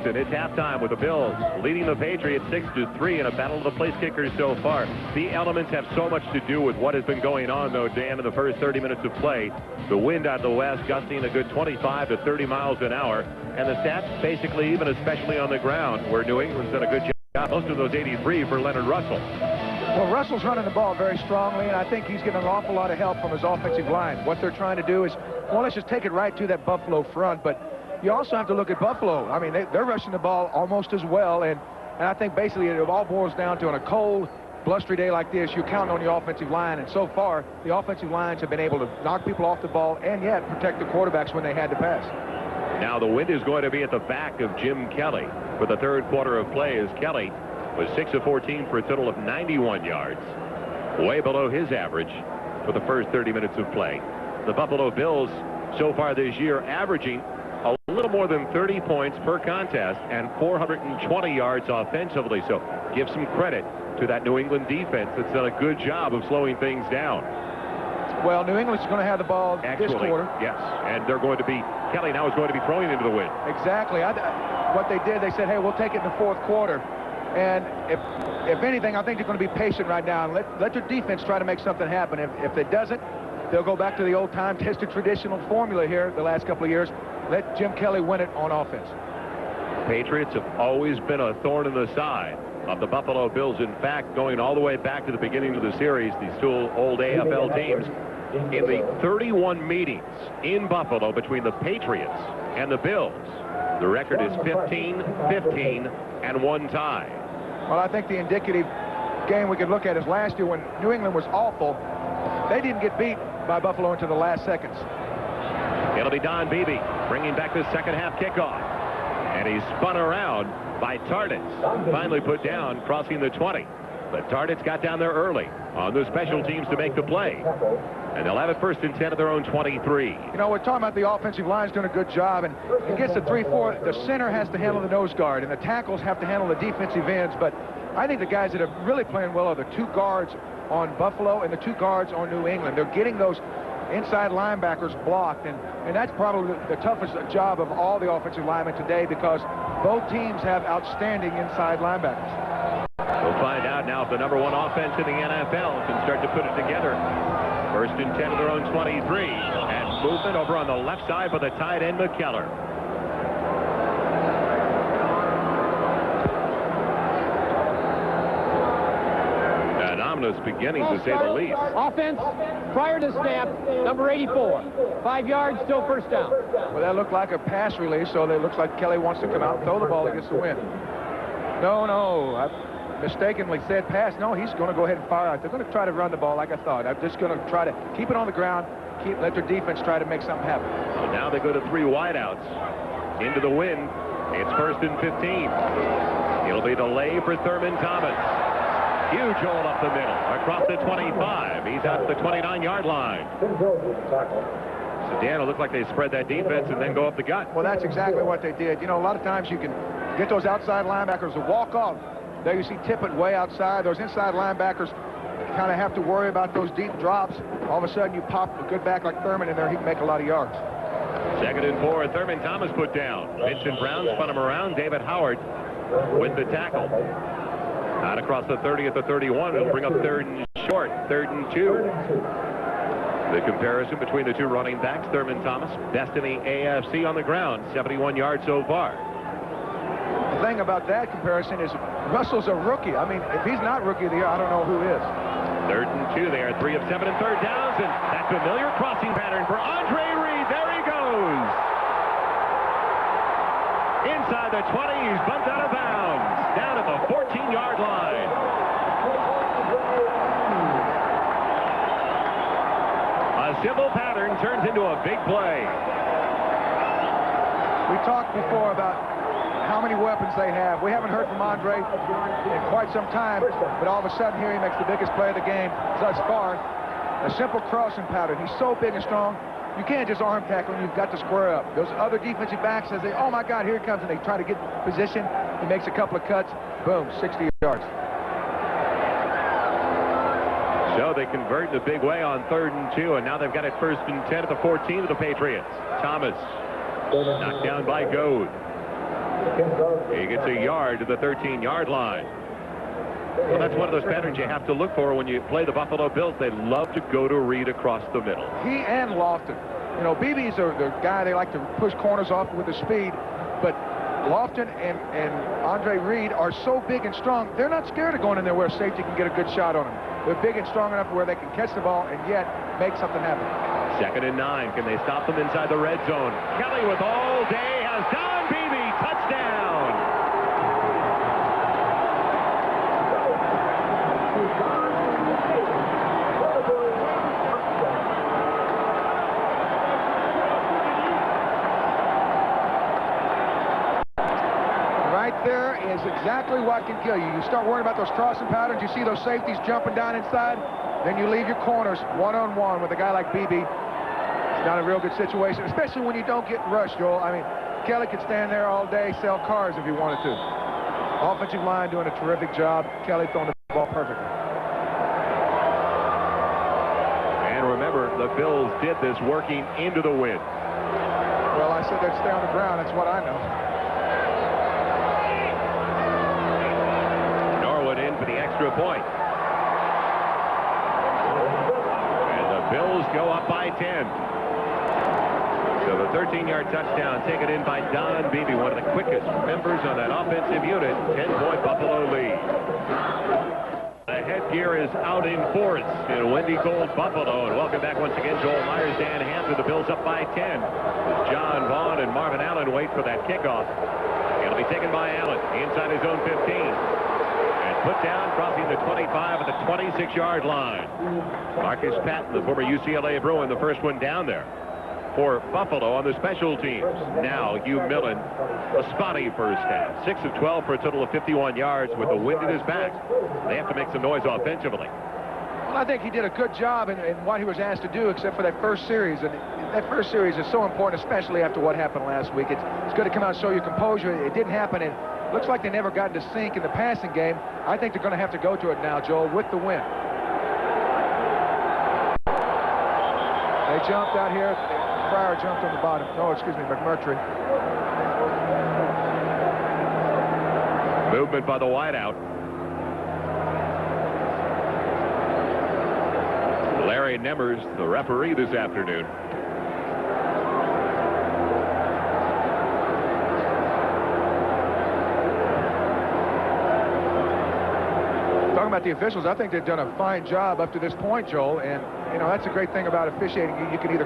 Speaker 1: It's halftime with the Bills leading the Patriots 6-3 in a battle of the place kickers so far. The elements have so much to do with what has been going on, though, Dan, in the first 30 minutes of play. The wind out of the west gusting a good 25 to 30 miles an hour. And the stats basically even, especially on the ground, where New England's done a good job. Most of those 83 for Leonard Russell.
Speaker 5: Well, Russell's running the ball very strongly, and I think he's getting an awful lot of help from his offensive line. What they're trying to do is, well, let's just take it right to that Buffalo front, but you also have to look at Buffalo. I mean, they're rushing the ball almost as well, and I think basically it all boils down to on a cold, blustery day like this, you're counting on your offensive line, and so far, the offensive lines have been able to knock people off the ball and yet protect the quarterbacks when they had to pass.
Speaker 1: Now the wind is going to be at the back of Jim Kelly for the third quarter of play, as Kelly was 6 of 14 for a total of 91 yards, way below his average for the first 30 minutes of play. The Buffalo Bills so far this year averaging a little more than 30 points per contest and 420 yards offensively. So give some credit to that New England defense that's done a good job of slowing things down.
Speaker 5: Well, New England's going to have the ball this quarter.
Speaker 1: Yes, and they're going to be, Kelly now is going to be throwing into the wind.
Speaker 5: Exactly. What they did, they said, hey, we'll take it in the fourth quarter. And if anything, I think they're going to be patient right now and let their defense try to make something happen. If it doesn't, they'll go back to the old-time tested traditional formula here the last couple of years. Let Jim Kelly win it on offense.
Speaker 1: Patriots have always been a thorn in the side of the Buffalo Bills. In fact, going all the way back to the beginning of the series, these two old AFL teams, in the 31 meetings in Buffalo between the Patriots and the Bills, the record is 15-15 and one tie.
Speaker 5: Well, I think the indicative game we could look at is last year when New England was awful. They didn't get beat by Buffalo into the last seconds.
Speaker 1: It'll be Don Beebe bringing back the second half kickoff. And he's spun around by Tarditz. Finally put down, crossing the 20. But Tarditz got down there early on the special teams to make the play. And they'll have it first and 10 at their own 23.
Speaker 5: You know, we're talking about the offensive line's doing a good job. And it gets to 3-4. The center has to handle the nose guard. And the tackles have to handle the defensive ends. But I think the guys that are really playing well are the two guards on Buffalo and the two guards on New England. They're getting those inside linebackers blocked, and that's probably the toughest job of all the offensive linemen today because both teams have outstanding inside linebackers.
Speaker 1: We'll find out now if the #1 offense in the NFL can start to put it together. 1st and 10 of their own 23, and movement over on the left side for the tight end McKellar. Beginning to say the least.
Speaker 6: Offense, prior to snap, number 84. 5 yards, still first down.
Speaker 5: Well, that looked like a pass release, so it looks like Kelly wants to come out and throw the ball against the wind. No, I mistakenly said pass. No, he's going to go ahead and fire out. They're going to try to run the ball like I thought. I'm just going to try to keep it on the ground, let their defense try to make something happen.
Speaker 1: Well, now they go to 3 wideouts. Into the wind. It's 1st and 15. It'll be delay for Thurman Thomas. Huge hole up the middle, across the 25. He's out to the 29-yard line. So, Dan, it looked like they spread that defense and then go up the gut.
Speaker 5: Well, that's exactly what they did. You know, a lot of times you can get those outside linebackers to walk off. There you see Tippett way outside. Those inside linebackers kind of have to worry about those deep drops. All of a sudden, you pop a good back like Thurman in there, he can make a lot of yards.
Speaker 1: 2nd and 4, Thurman Thomas put down. Vincent Brown spun him around. David Howard with the tackle. Out across the 30 at the 31. It'll bring up 3rd and short, 3rd and 2. The comparison between the two running backs, Thurman Thomas, best in the AFC on the ground, 71 yards so far.
Speaker 5: The thing about that comparison is Russell's a rookie. I mean, if he's not rookie of the year, I don't know who is.
Speaker 1: 3rd and 2 there, 3 of 7 and 3rd downs, and that familiar crossing pattern for Andre Reed. There he goes. Inside the 20, he's bumped out of bounds. Down at the 14-yard line. A simple pattern turns into a big play.
Speaker 5: We talked before about how many weapons they have. We haven't heard from Andre in quite some time, but all of a sudden here he makes the biggest play of the game thus far. A simple crossing pattern. He's so big and strong. You can't just arm tackle him. You've got to square up. Those other defensive backs, as they, oh my God, here he comes, and they try to get position. He makes a couple of cuts. Boom, 60 yards.
Speaker 1: So they convert in a big way on 3rd and 2, and now they've got it 1st and 10 at the 14 of the Patriots. Thomas knocked down by Goad. He gets a yard to the 13-yard line. Well, that's one of those patterns you have to look for when you play the Buffalo Bills. They love to go to Reed across the middle.
Speaker 5: He and Lofton. You know, BB's the guy they like to push corners off with the speed, but Lofton and Andre Reed are so big and strong, they're not scared of going in there where a safety can get a good shot on them. They're big and strong enough where they can catch the ball and yet make something happen.
Speaker 1: 2nd and 9. Can they stop them inside the red zone? Kelly with all day has Don Beebe. Touchdown.
Speaker 5: There is exactly what can kill you. You start worrying about those crossing patterns. You see those safeties jumping down inside. Then you leave your corners one-on-one with a guy like Beebe. It's not a real good situation, especially when you don't get rushed, Joel. I mean, Kelly could stand there all day, sell cars if he wanted to. Offensive line doing a terrific job. Kelly throwing the ball perfectly.
Speaker 1: And remember, the Bills did this working into the wind.
Speaker 5: Well, I said they'd stay on the ground. That's what I know.
Speaker 1: In for the extra point. And the Bills go up by 10. So the 13-yard touchdown taken in by Don Beebe, one of the quickest members on that offensive unit. 10-point Buffalo lead. The headgear is out in force in windy, cold Buffalo. And welcome back once again, Joel Myers, Dan Hampton. The Bills up by 10. As John Vaughn and Marvin Allen wait for that kickoff. It'll be taken by Allen inside his own 15. Put down, crossing the 25 at the 26-yard line. Marcus Patton, the former UCLA Bruin, the first one down there for Buffalo on the special teams. Now Hugh Millen, a spotty first half. 6 of 12 for a total of 51 yards with the wind at his back. They have to make some noise offensively.
Speaker 5: Well, I think he did a good job in what he was asked to do, except for that first series. And that first series is so important, especially after what happened last week. It's good to come out and show your composure. It didn't happen, and looks like they never got into sync in the passing game. I think they're going to have to go to it now, Joel, with the win. They jumped out here. Fryer jumped on the bottom. No, excuse me, McMurtry.
Speaker 1: Movement by the wideout. Larry Nemmers, the referee this afternoon.
Speaker 5: Talking about the officials, I think they've done a fine job up to this point, Joel. And, you know, that's a great thing about officiating. You can either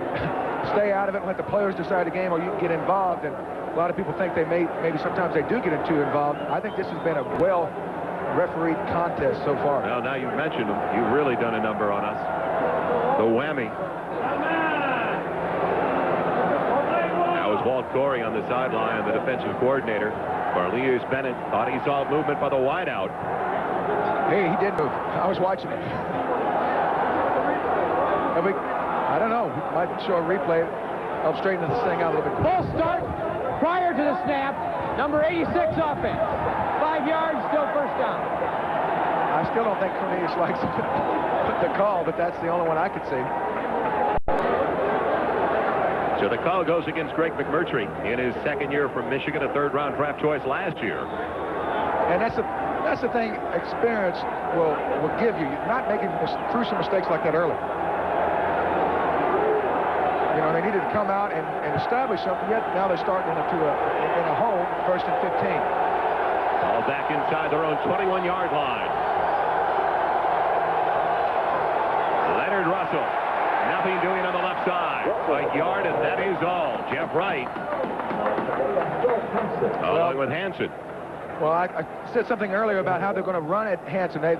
Speaker 5: stay out of it and let the players decide the game, or you can get involved. And a lot of people think they maybe sometimes they do get too involved. I think this has been a well-refereed contest so far.
Speaker 1: Well, now you've mentioned them. You've really done a number on us. The whammy. That was Walt Corey on the sideline, the defensive coordinator. Cornelius Bennett thought he saw movement by the wideout.
Speaker 5: Hey, he did move. I was watching it. I don't know. We might show a replay. Help straighten this thing out a little bit.
Speaker 6: Full start prior to the snap. Number 86 offense. 5 yards, still first down.
Speaker 5: I still don't think Cornelius likes the call, but that's the only one I could see.
Speaker 1: So the call goes against Greg McMurtry in his second year from Michigan, a third-round draft choice last year.
Speaker 5: And that's the thing experience will give you. You're not making crucial mistakes like that early. You know, they needed to come out and establish something, yet now they're starting in a hole, first and 15.
Speaker 1: Ball back inside their own 21-yard line. Leonard Russell, nothing doing on the left side. A yard, and that is all. Jeff Wright, along with Hansen.
Speaker 5: Well, I said something earlier about how they're going to run at Hansen. They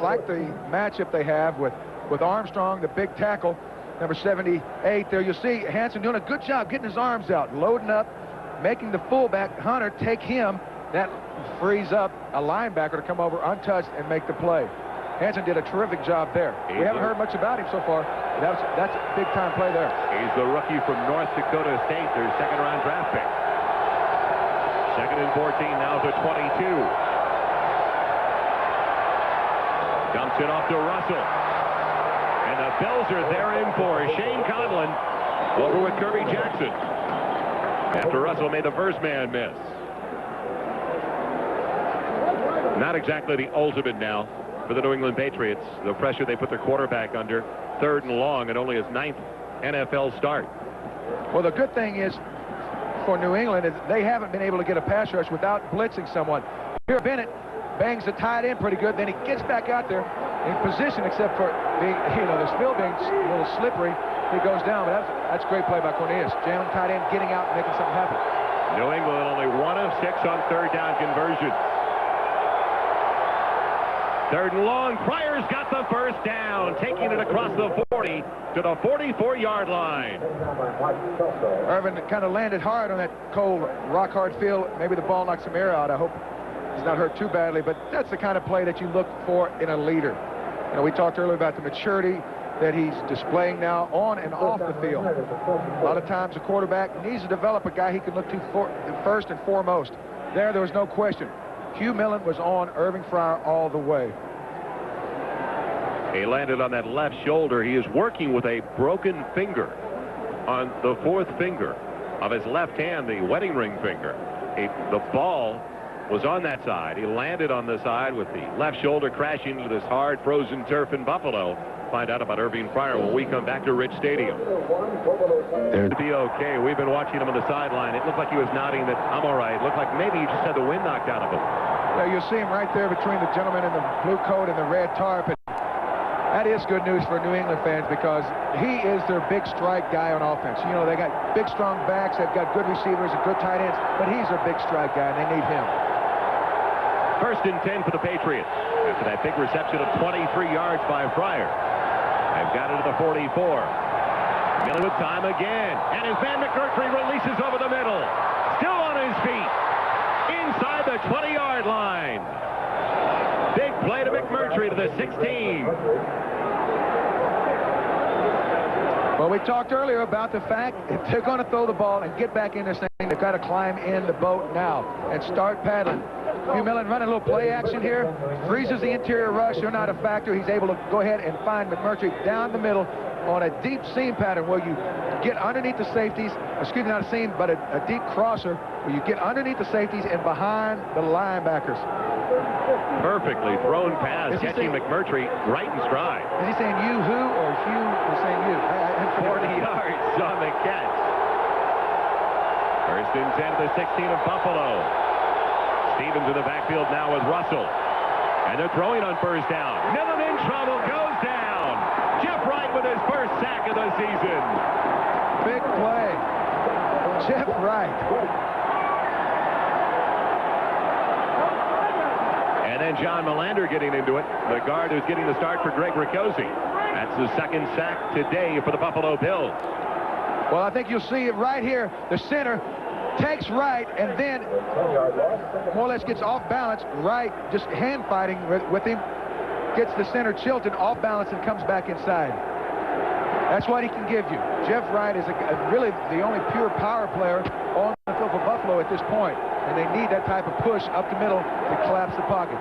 Speaker 5: like the matchup they have with Armstrong, the big tackle, number 78 there. You'll see Hansen doing a good job getting his arms out, loading up, making the fullback, Hunter, take him. That frees up a linebacker to come over untouched and make the play. Hansen did a terrific job there. We haven't heard much about him so far. That's a big-time play there.
Speaker 1: He's the rookie from North Dakota State, their second-round draft pick. Second and 14, now to 22. Dumps it off to Russell. And the Bills are there in for Shane Conlon over with Kirby Jackson. After Russell made the first man miss. Not exactly the ultimate now for the New England Patriots. The pressure they put their quarterback under, third and long, and only his 9th NFL start.
Speaker 5: Well, the good thing is for New England is they haven't been able to get a pass rush without blitzing someone. Here, Bennett bangs the tight end pretty good. Then he gets back out there in position, except for being, the field being a little slippery. He goes down, but that's a great play by Cornelius. Jamming tight end, getting out, and making something happen.
Speaker 1: New England only 1 of 6 on third down conversion. Third and long, Pryor's got the first down, taking it across the 40 to the 44-yard line.
Speaker 5: Irvin kind of landed hard on that cold, rock-hard field. Maybe the ball knocked some air out. I hope he's not hurt too badly, but that's the kind of play that you look for in a leader. You know, we talked earlier about the maturity that he's displaying now on and off the field. A lot of times a quarterback needs to develop a guy he can look to first and foremost. There was no question. Hugh Millen was on Irving Fryer all the way.
Speaker 1: He landed on that left shoulder. He is working with a broken finger on the 4th finger of his left hand, the wedding ring finger. The ball was on that side. He landed on the side with the left shoulder crashing into this hard frozen turf in Buffalo. Find out about Irving Fryer when we come back to Rich Stadium. To be okay. We've been watching him on the sideline. It looked like he was nodding that I'm all right. It looked like maybe he just had the wind knocked out of him.
Speaker 5: Yeah, you'll see him right there between the gentleman in the blue coat and the red tarp. That is good news for New England fans because he is their big strike guy on offense. You know, they got big, strong backs. They've got good receivers and good tight ends, but he's their big strike guy, and they need him.
Speaker 1: First and 10 for the Patriots after that big reception of 23 yards by Fryer. They've got it to the 44. Millen with time again. And as Van McMurtry releases over the middle. Still on his feet. Inside the 20-yard line. Big play to McMurtry to the 16.
Speaker 5: Well, we talked earlier about the fact if they're going to throw the ball and get back in this thing, they've got to climb in the boat now and start paddling. Hugh Millen running a little play action here, freezes the interior rush. They're not a factor. He's able to go ahead and find McMurtry down the middle on a deep seam pattern where you get underneath the safeties, excuse me, not a seam, but a deep crosser where you get underneath the safeties and behind the linebackers.
Speaker 1: Perfectly thrown pass, catching McMurtry right in stride.
Speaker 5: Is he saying you who or Hugh is saying you?
Speaker 1: 40 yards on the catch. First and 10 to the 16 of Buffalo. Stevens in the backfield now with Russell. And they're throwing on first down. Millen in trouble, goes down. Jeff Wright with his first sack of the season.
Speaker 5: Big play. Jeff Wright.
Speaker 1: And then John Melander getting into it. The guard who's getting the start for Greg Riccozzi. That's the second sack today for the Buffalo Bills.
Speaker 5: Well, I think you'll see it right here. The center takes right and then more or less gets off balance. Right, just hand fighting with him. Gets the center Chilton off balance and comes back inside. That's what he can give you. Jeff Wright is really the only pure power player on the field for Buffalo at this point. And they need that type of push up the middle to collapse the pocket.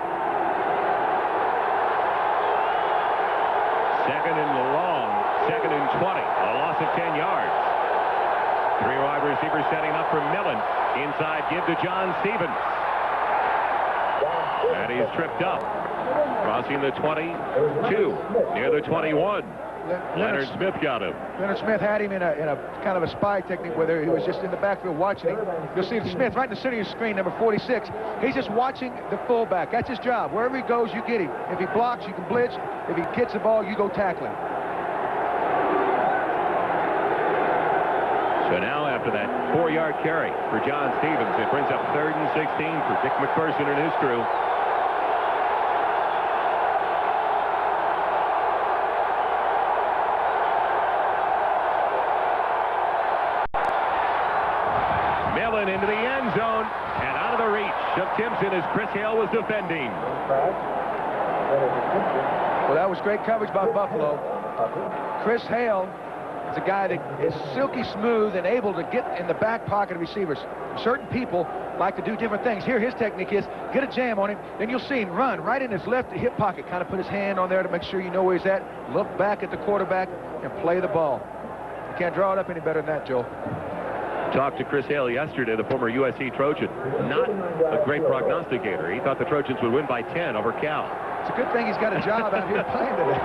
Speaker 1: Second and long, second and 20, a loss of 10 yards. Three wide receivers setting up for Millen. Inside, give to John Stevens. And he's tripped up. Crossing the 22, near the 21. Leonard Smith got him.
Speaker 5: Leonard Smith had him in a kind of a spy technique where he was just in the backfield watching him. You'll see Smith right in the center of your screen, number 46. He's just watching the fullback. That's his job. Wherever he goes, you get him. If he blocks, you can blitz. If he gets the ball, you go tackle him.
Speaker 1: So now after that 4-yard carry for John Stevens, it brings up 3rd and 16 for Dick McPherson and his crew. Millen into the end zone and out of the reach of Timpson as Chris Hale was defending.
Speaker 5: Well, that was great coverage by Buffalo. Chris Hale is a guy that is silky smooth and able to get in the back pocket of receivers. Certain people like to do different things. Here, his technique is get a jam on him, then you'll see him run right in his left hip pocket, kind of put his hand on there to make sure you know where he's at, look back at the quarterback, and play the ball. You can't draw it up any better than that, Joel.
Speaker 1: Talked to Chris Hale yesterday, the former USC Trojan. Not a great prognosticator. He thought the Trojans would win by 10 over Cal.
Speaker 5: It's a good thing he's got a job out here playing today.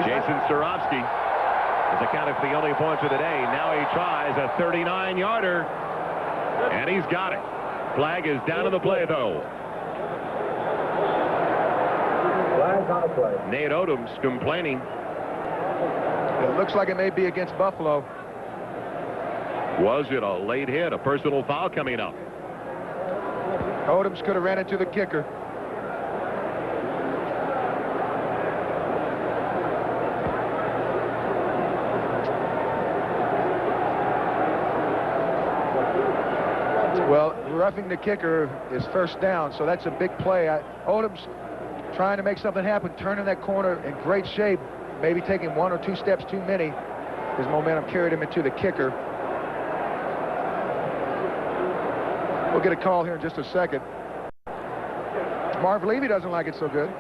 Speaker 1: Jason Starofsky has accounted for the only point of the day. Now he tries a 39-yarder, and he's got it. Flag is down to the play, though.
Speaker 7: Flag on the play.
Speaker 1: Nate Odom's complaining.
Speaker 5: It looks like it may be against Buffalo.
Speaker 1: Was it a late hit? A personal foul coming up.
Speaker 5: Odoms could have ran into the kicker. Well, roughing the kicker is first down, so that's a big play. Odoms trying to make something happen, turning that corner in great shape, maybe taking 1 or 2 steps too many. His momentum carried him into the kicker. We'll get a call here in just a second. Marv Levy doesn't like it so good.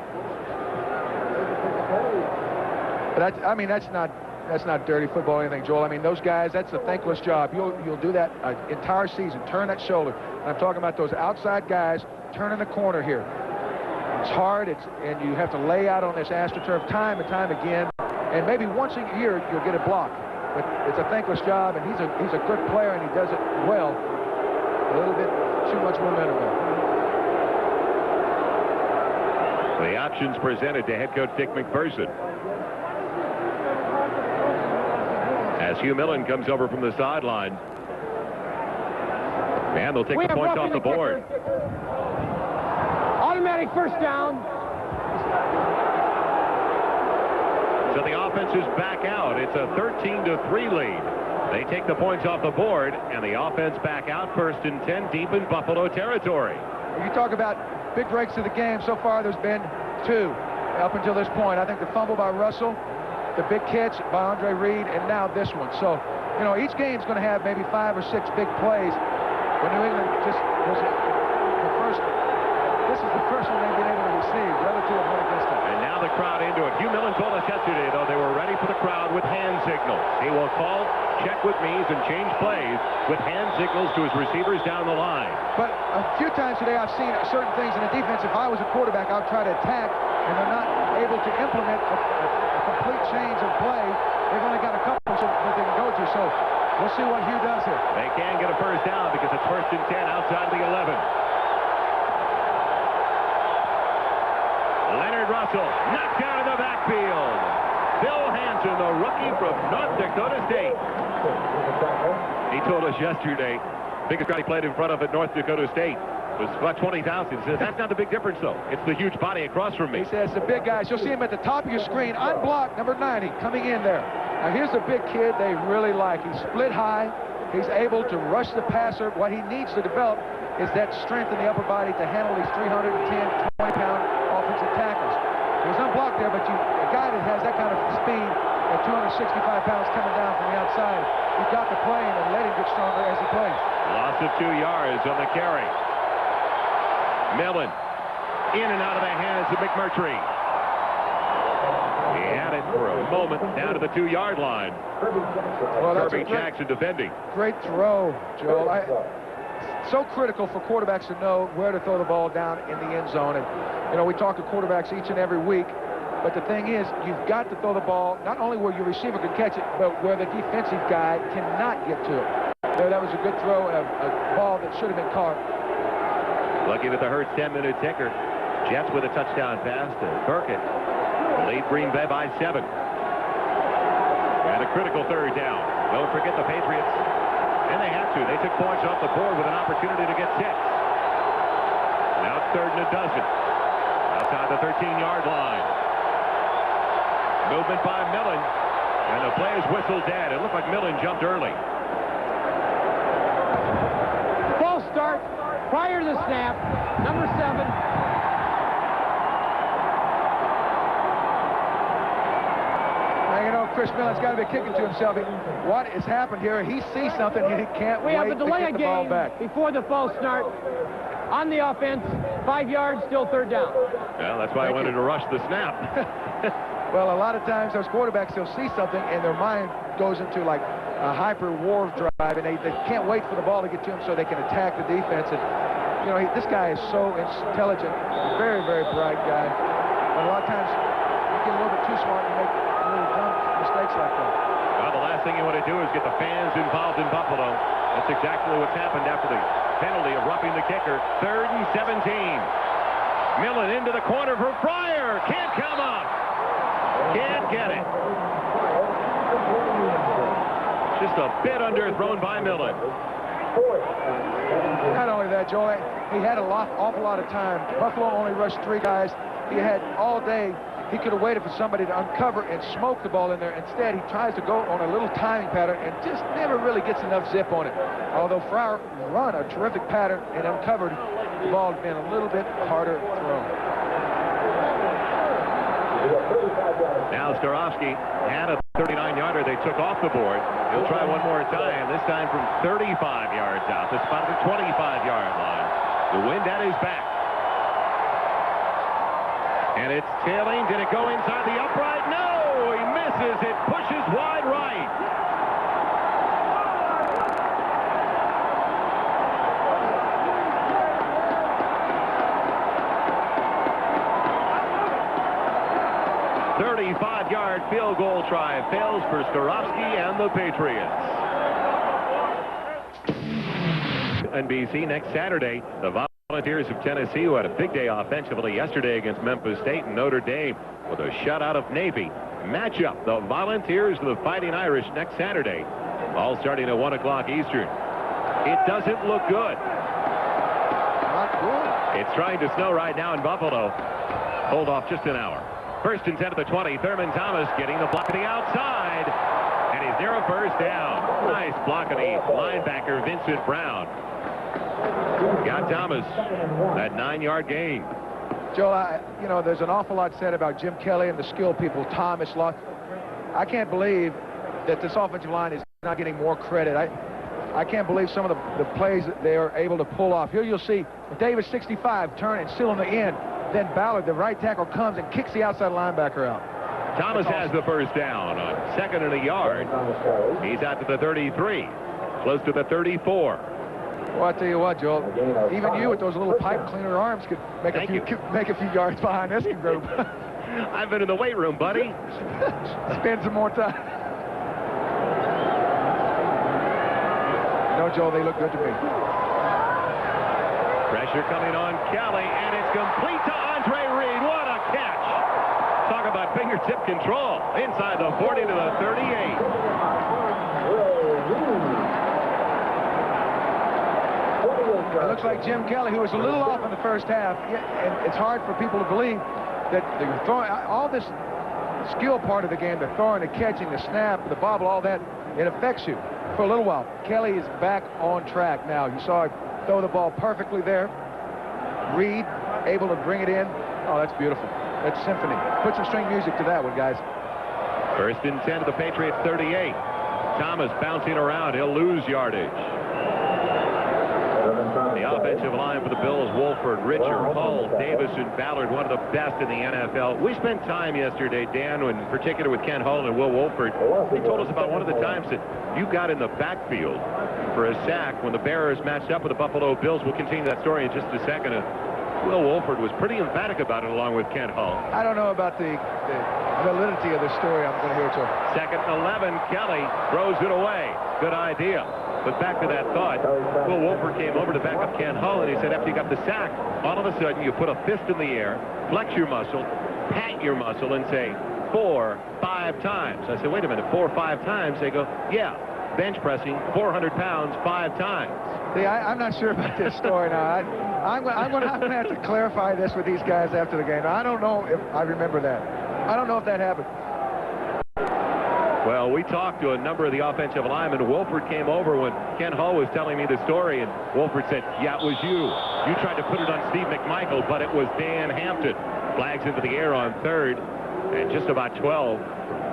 Speaker 5: But I mean, that's not dirty football or anything, Joel. I mean, those guys, that's a thankless job. You'll do that entire season, turn that shoulder. And I'm talking about those outside guys turning the corner here. It's hard, and you have to lay out on this AstroTurf time and time again. And maybe once a year you'll get a block. But it's a thankless job, and he's a good player, and he does it well. A little bit too much momentum there.
Speaker 1: The options presented to head coach Dick McPherson. As Hugh Millen comes over from the sideline. And they'll take the points off the board.
Speaker 6: Automatic first down.
Speaker 1: So the offense is back out. It's a 13-3 lead. They take the points off the board, and the offense back out, 1st and 10 deep in Buffalo territory.
Speaker 5: You talk about big breaks of the game. So far, there's been 2 up until this point. I think the fumble by Russell, the big catch by Andre Reed, and now this one. So, you know, each game's going to have maybe 5 or 6 big plays. But New England just was the first. This is the first one they've been able to receive. The other 2 have won against them.
Speaker 1: And now the crowd into do it. Hugh Millen told us yesterday, though, they were ready for the crowd with hand signals. He will call check with me's and change plays with hand signals to his receivers down the line.
Speaker 5: But a few times today I've seen certain things in the defense. If I was a quarterback, I'd try to attack, and they're not able to implement a complete change of play. They've only got a couple that they can go to, so we'll see what Hugh does here.
Speaker 1: They can get a first down because it's 1st and 10 outside the 11. Leonard Russell knocked down in the backfield. Bill Hanson, the rookie from North Dakota State. He told us yesterday, biggest crowd he played in front of at North Dakota State was about 20,000. He says, that's not the big difference, though. It's the huge body across from me.
Speaker 5: He says the big guys. You'll see him at the top of your screen, unblocked, number 90, coming in there. Now, here's a big kid they really like. He's split high. He's able to rush the passer. What he needs to develop is that strength in the upper body to handle these 310, 20-pound offensive tackles. He was unblocked there, but a guy that has that kind of speed at 265 pounds coming down from the outside, you've got to play him and let him get stronger as he plays.
Speaker 1: Loss of 2 yards on the carry. Millen in and out of the hands of McMurtry. He had it for a moment down to the 2-yard line.
Speaker 5: Well,
Speaker 1: Kirby Jackson defending.
Speaker 5: Great throw, Joel. So critical for quarterbacks to know where to throw the ball down in the end zone. And, you know, we talk to quarterbacks each and every week. But the thing is, you've got to throw the ball not only where your receiver can catch it, but where the defensive guy cannot get to it. There, that was a good throw and a ball that should have been caught.
Speaker 1: Looking at the Hurts 10-minute ticker. Jets with a touchdown pass to Burkett. Lead Green Bay by 7. And a critical 3rd down. Don't forget the Patriots. And they had to. They took points off the board with an opportunity to get 6. Now it's 3rd and a dozen. Outside the 13-yard line. Movement by Millen. And the play is whistled dead. It looked like Millen jumped early.
Speaker 6: False start prior to the snap. Number 7.
Speaker 5: You know, Chris Millen's got to be kicking to himself. What has happened here? He sees something and he can't wait to get the ball back.
Speaker 6: Before the false start. On the offense, 5 yards, still 3rd down.
Speaker 1: Well, that's why I wanted to rush the snap.
Speaker 5: Well, a lot of times those quarterbacks, they'll see something and their mind goes into like a hyper-warp drive, and they can't wait for the ball to get to him so they can attack the defense. And, you know, this guy is so intelligent, very, very bright guy. But a lot of times you get a little bit too smart and make little dumb mistakes like that.
Speaker 1: Well, the last thing you want to do is get the fans involved in Buffalo. That's exactly what's happened after the penalty of roughing the kicker. 3rd and 17. Millen into the corner for Fryer. Can't come up. Can't get it. Just a bit underthrown by Millen.
Speaker 5: Not only that, Joel, he had an awful lot of time. Buffalo only rushed 3 guys. He had all day. He could have waited for somebody to uncover and smoke the ball in there. Instead, he tries to go on a little timing pattern and just never really gets enough zip on it. Although Fryer run a terrific pattern and uncovered, the ball had been a little bit harder thrown.
Speaker 1: Now Starofsky had a 39-yarder they took off the board. He'll try one more time, this time from 35 yards out. The spot at the 25-yard line. The wind at his back. And it's tailing. Did it go inside the upright? No! He misses. It pushes wide right. ...35-yard field goal try fails for Starofsky and the Patriots. NBC next Saturday, the Volunteers of Tennessee, who had a big day offensively yesterday against Memphis State, and Notre Dame with a shutout of Navy. Matchup, the Volunteers and the Fighting Irish next Saturday, all starting at 1 o'clock Eastern. It doesn't look good.
Speaker 5: Not good.
Speaker 1: It's trying to snow right now in Buffalo. Hold off just an hour. 1st and 10 at the 20. Thurman Thomas getting the block to the outside. And he's near a first down. Nice block of the linebacker, Vincent Brown. Got Thomas, that 9-yard gain.
Speaker 5: Joel, you know, there's an awful lot said about Jim Kelly and the skill people, Thomas, Locke. I can't believe that this offensive line is not getting more credit. I can't believe some of the plays that they are able to pull off. Here you'll see Davis 65 turn and still in the end. then Ballard, the right tackle, comes and kicks the outside linebacker out.
Speaker 1: Thomas has the first down on 2nd and a yard. He's out to the 33, close to the 34.
Speaker 5: Well, I tell you what, Joel, even you with those little pipe cleaner arms could make a few yards behind this group.
Speaker 1: I've been in the weight room, buddy.
Speaker 5: Spend some more time. No, Joel, they look good to me.
Speaker 1: Pressure coming on Kelly, and it's complete to Andre Reed. What a catch! Talk about fingertip control. Inside the 40 to the 38.
Speaker 5: It looks like Jim Kelly, who was a little off in the first half, and it's hard for people to believe that they're throwing all this skill part of the game, the throwing, the catching, the snap, the bobble, all that, it affects you for a little while. Kelly is back on track now. You saw him throw the ball perfectly there. Reed able to bring it in. Oh, that's beautiful. That's symphony. Put some string music to that one, guys.
Speaker 1: First and 10 to the Patriots 38. Thomas bouncing around. He'll lose yardage. The offensive line for the Bills, Wolford, Richard, Hull, Davis, and Ballard, one of the best in the NFL. We spent time yesterday, Dan, in particular with Ken Hull and Will Wolford. He told us about one of the times that you got in the backfield for a sack when the Bears matched up with the Buffalo Bills. We'll continue that story in just a second. Will Wolford was pretty emphatic about it along with Ken Hull.
Speaker 5: I don't know about the validity of the story I'm going to hear.
Speaker 1: 2nd and 11, Kelly throws it away. Good idea. But back to that thought, Will Wolford came over to back up Ken Hull, and he said after you got the sack, all of a sudden you put a fist in the air, flex your muscle, pat your muscle, and say 4, 5 times. I said, wait a minute, 4 or 5 times? They go, yeah, bench pressing 400 pounds 5 times.
Speaker 5: See, I'm not sure about this story now. I'm going to have to clarify this with these guys after the game. I don't know if I remember that. I don't know if that happened.
Speaker 1: Well, we talked to a number of the offensive linemen. Wolford came over when Ken Hull was telling me the story, and Wolford said, yeah, it was you. You tried to put it on Steve McMichael, but it was Dan Hampton. Flags into the air on 3rd, and just about 12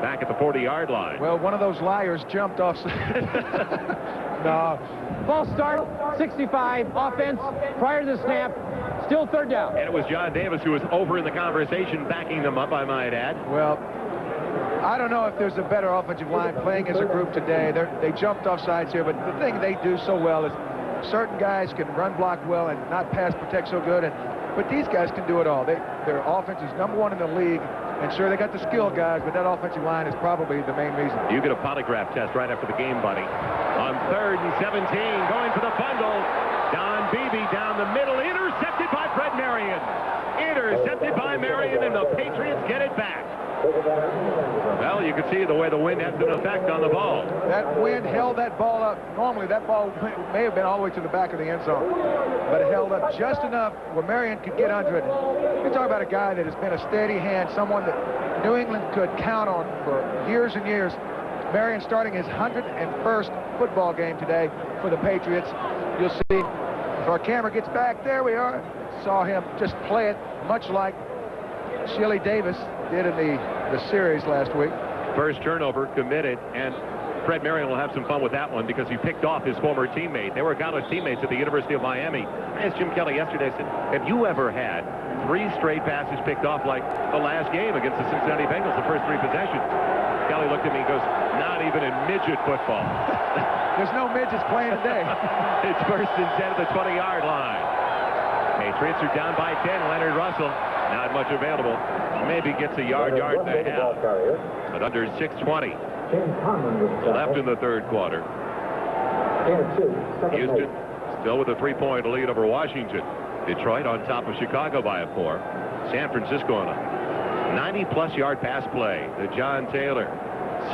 Speaker 1: back at the 40-yard line.
Speaker 5: Well, one of those liars jumped off. No.
Speaker 6: False start, 65, offense, prior to the snap, still 3rd down.
Speaker 1: And it was John Davis who was over in the conversation, backing them up, I might add.
Speaker 5: Well, I don't know if there's a better offensive line playing as a group today. They jumped off sides here, but the thing they do so well is certain guys can run block well and not pass protect so good, but these guys can do it all. Their offense is #1 in the league, and sure, they got the skill guys, but that offensive line is probably the main reason.
Speaker 1: You get a polygraph test right after the game, buddy. On 3rd and 17, going for the bundle. Don Beebe down the middle, intercepted by Fred Marion. Intercepted by Marion, and the Patriots get it back. Well, you can see the way the wind had an effect on the ball.
Speaker 5: That wind held that ball up. Normally, that ball may have been all the way to the back of the end zone, but it held up just enough where Marion could get under it. You talk about a guy that has been a steady hand, someone that New England could count on for years and years. Marion starting his 101st football game today for the Patriots. You'll see, if our camera gets back, there we are. Saw him just play it much like Shilly Davis did in the series last week.
Speaker 1: First turnover committed, and Fred Marion will have some fun with that one because he picked off his former teammate. They were college teammates at the University of Miami. I asked Jim Kelly yesterday, I said, have you ever had 3 straight passes picked off like the last game against the Cincinnati Bengals, the first 3 possessions? Kelly looked at me and goes, not even in midget football.
Speaker 5: There's no midgets playing today.
Speaker 1: It's 1st and 10 at the 20-yard line. Patriots are down by 10. Leonard Russell, not much available. Maybe gets a yard and a half. But under 6:20 left in the 3rd quarter. Houston still with a 3-point lead over Washington. Detroit on top of Chicago by a 4. San Francisco on a 90-plus yard pass play to John Taylor.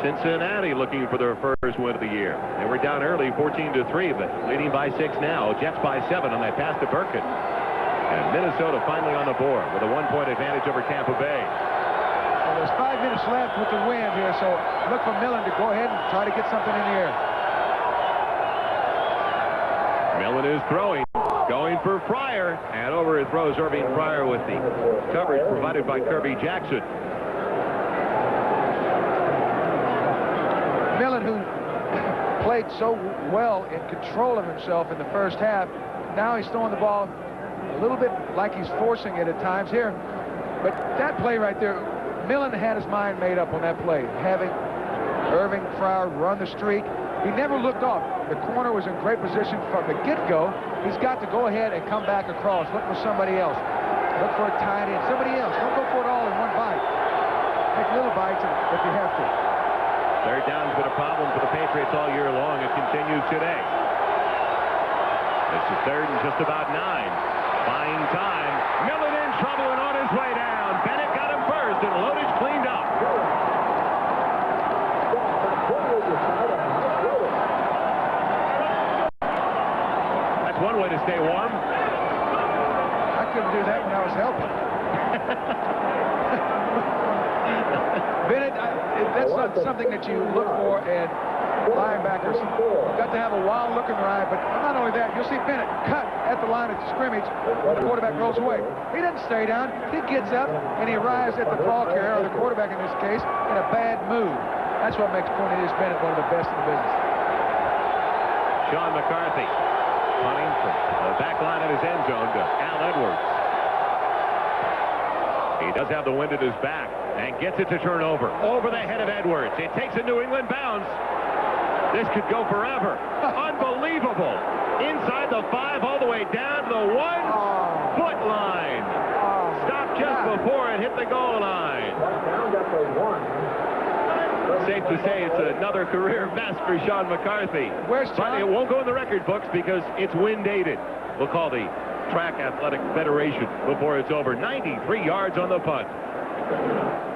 Speaker 1: Cincinnati looking for their first win of the year. They were down early 14-3, but leading by 6 now. Jets by 7 on that pass to Birkin. And Minnesota finally on the board with a 1-point advantage over Tampa Bay.
Speaker 5: Well, there's 5 minutes left with the wind here, so look for Millen to go ahead and try to get something in the air.
Speaker 1: Millen is throwing, going for Fryer, and over it throws Irving Fryer with the coverage provided by Kirby Jackson.
Speaker 5: Millen, who played so well in control of himself in the first half, now he's throwing the ball a little bit like he's forcing it at times here. But that play right there, Millen had his mind made up on that play, having Irving Fryar run the streak. He never looked off. The corner was in great position from the get-go. He's got to go ahead and come back across. Look for somebody else. Look for a tight end. Somebody else. Don't go for it all in one bite. Take little bites if you have to.
Speaker 1: Third down's been a problem for the Patriots all year long. It continues today. It's the third and just about 9. Buying time. Millen in trouble and on his way down. Bennett got him first and Loadage cleaned up. That's one way to stay warm.
Speaker 5: I couldn't do that when I was helping. Bennett, that's not something that you look for in linebackers. You've got to have a wild look in their eye, but not only that, you'll see Bennett cut at the line of scrimmage when the quarterback rolls away. He doesn't stay down. He gets up, and he arrives at the ball carrier, or the quarterback in this case, in a bad mood. That's what makes Cornelius Bennett one of the best in the business.
Speaker 1: Sean McCarthy punting from the back line of his end zone to Al Edwards. He does have the wind at his back and gets it to turn over the head of Edwards. It takes a New England bounce. This could go forever. Unbelievable. Inside the 5 all the way down to the 1-foot line. Stopped just before it hit the goal line. Safe to say it's another career best for Sean McCarthy.
Speaker 5: Where's John?
Speaker 1: But it won't go in the record books because it's wind dated. We'll call the Track Athletic Federation before it's over. 93 yards on the punt.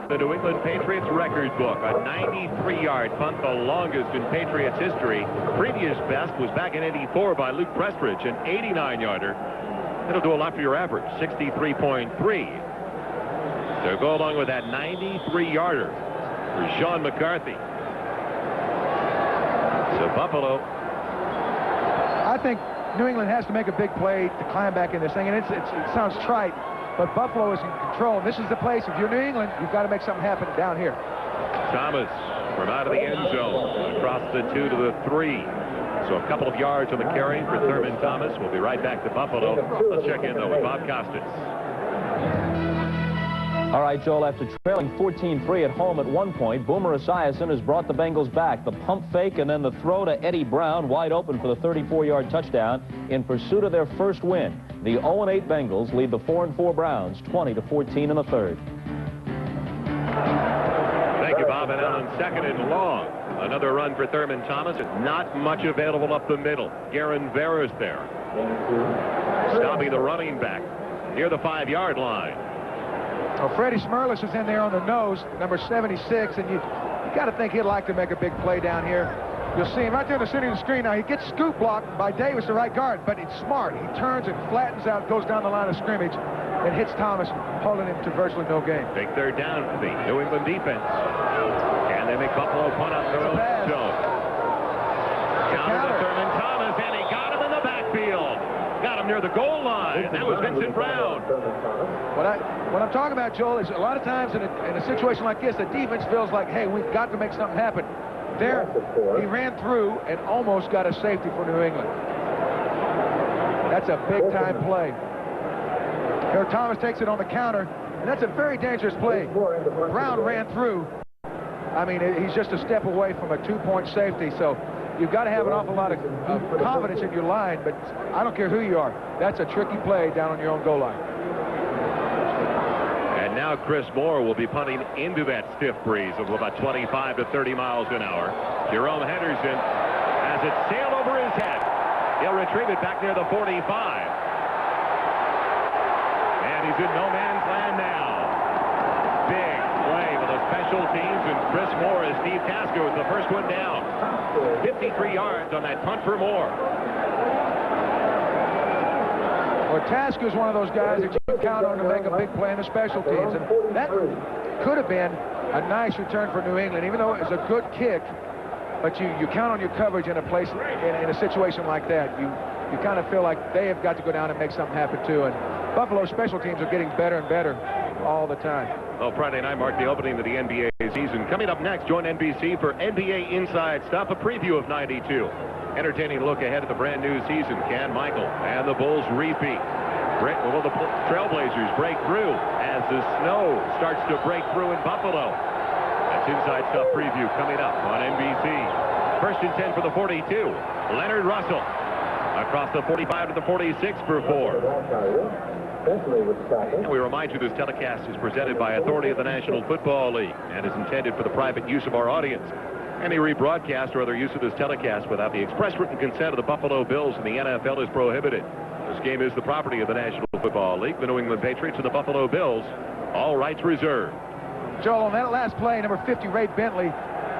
Speaker 1: The New England Patriots record book, a 93-yard punt, the longest in Patriots history. Previous best was back in '84 by Luke Prestridge, an 89-yarder. It'll do a lot for your average, 63.3. So go along with that 93-yarder for Sean McCarthy. So Buffalo.
Speaker 5: I think New England has to make a big play to climb back in this thing, and it sounds trite, but Buffalo is in control. This is the place. If you're New England, you've got to make something happen down here.
Speaker 1: Thomas from out of the end zone across the 2 to the 3. So a couple of yards on the carry for Thurman Thomas. We'll be right back to Buffalo. Let's check in, though, with Bob Costas.
Speaker 8: All right, Joel, after trailing 14-3 at home at one point, Boomer Esiason has brought the Bengals back. The pump fake and then the throw to Eddie Brown, wide open for the 34-yard touchdown in pursuit of their first win. The 0-8 Bengals lead the 4-4 Browns 20-14 in the third.
Speaker 1: Thank you, Bob. And on second and long, another run for Thurman Thomas. Not much available up the middle. Garen Veras there, stopping the running back near the 5-yard line.
Speaker 5: Well, Freddie Smerlis is in there on the nose, number 76, and you got to think he'd like to make a big play down here. You'll see him right there in the center of the screen. Now, he gets scoop blocked by Davis, the right guard, but it's smart. He turns and flattens out, goes down the line of scrimmage, and hits Thomas, holding him to virtually no gain.
Speaker 1: Big third down for the New England defense. And they make Buffalo punt out their own zone. Counter to Thurman Thomas, and he got him in the backfield. Got him near the goal line. That was Vincent Brown.
Speaker 5: What I'm talking about, Joel, is a lot of times in a situation like this, the defense feels like, hey, we've got to make something happen. There, he ran through and almost got a safety for New England. That's a big-time play. Here, Thomas takes it on the counter, and that's a very dangerous play. Brown ran through. I mean, he's just a step away from a 2-point safety, so you've got to have an awful lot of confidence in your line, but I don't care who you are. That's a tricky play down on your own goal line.
Speaker 1: And now Chris Moore will be punting into that stiff breeze of about 25 to 30 miles an hour. Jerome Henderson has it sailed over his head. He'll retrieve it back near the 45. And he's in no man's land now. Big play for the special teams, and Chris Moore as Steve Tasker was the first one down. 53 yards on that punt for Moore.
Speaker 5: Well, Tasker's one of those guys that you can count on to make a big play in the special teams. And that could have been a nice return for New England, even though it was a good kick. But you count on your coverage in a place, in a situation like that. You kind of feel like they have got to go down and make something happen, too. And Buffalo's special teams are getting better and better all the time.
Speaker 1: Well, Friday night marked the opening of the NBA season. Coming up next, join NBC for NBA Inside Stuff, a preview of '92. Entertaining look ahead at the brand new season. Can Michael and the Bulls repeat? Will the Trailblazers break through as the snow starts to break through in Buffalo? That's Inside Stuff preview coming up on NBC. 1st and 10 for the 42. Leonard Russell across the 45 to the 46 for 4. And we remind you this telecast is presented by authority of the National Football League and is intended for the private use of our audience. Any rebroadcast or other use of this telecast without the express written consent of the Buffalo Bills and the NFL is prohibited. This game is the property of the National Football League, the New England Patriots, and the Buffalo Bills. All rights reserved.
Speaker 5: Joel, on that last play, number 50, Ray Bentley,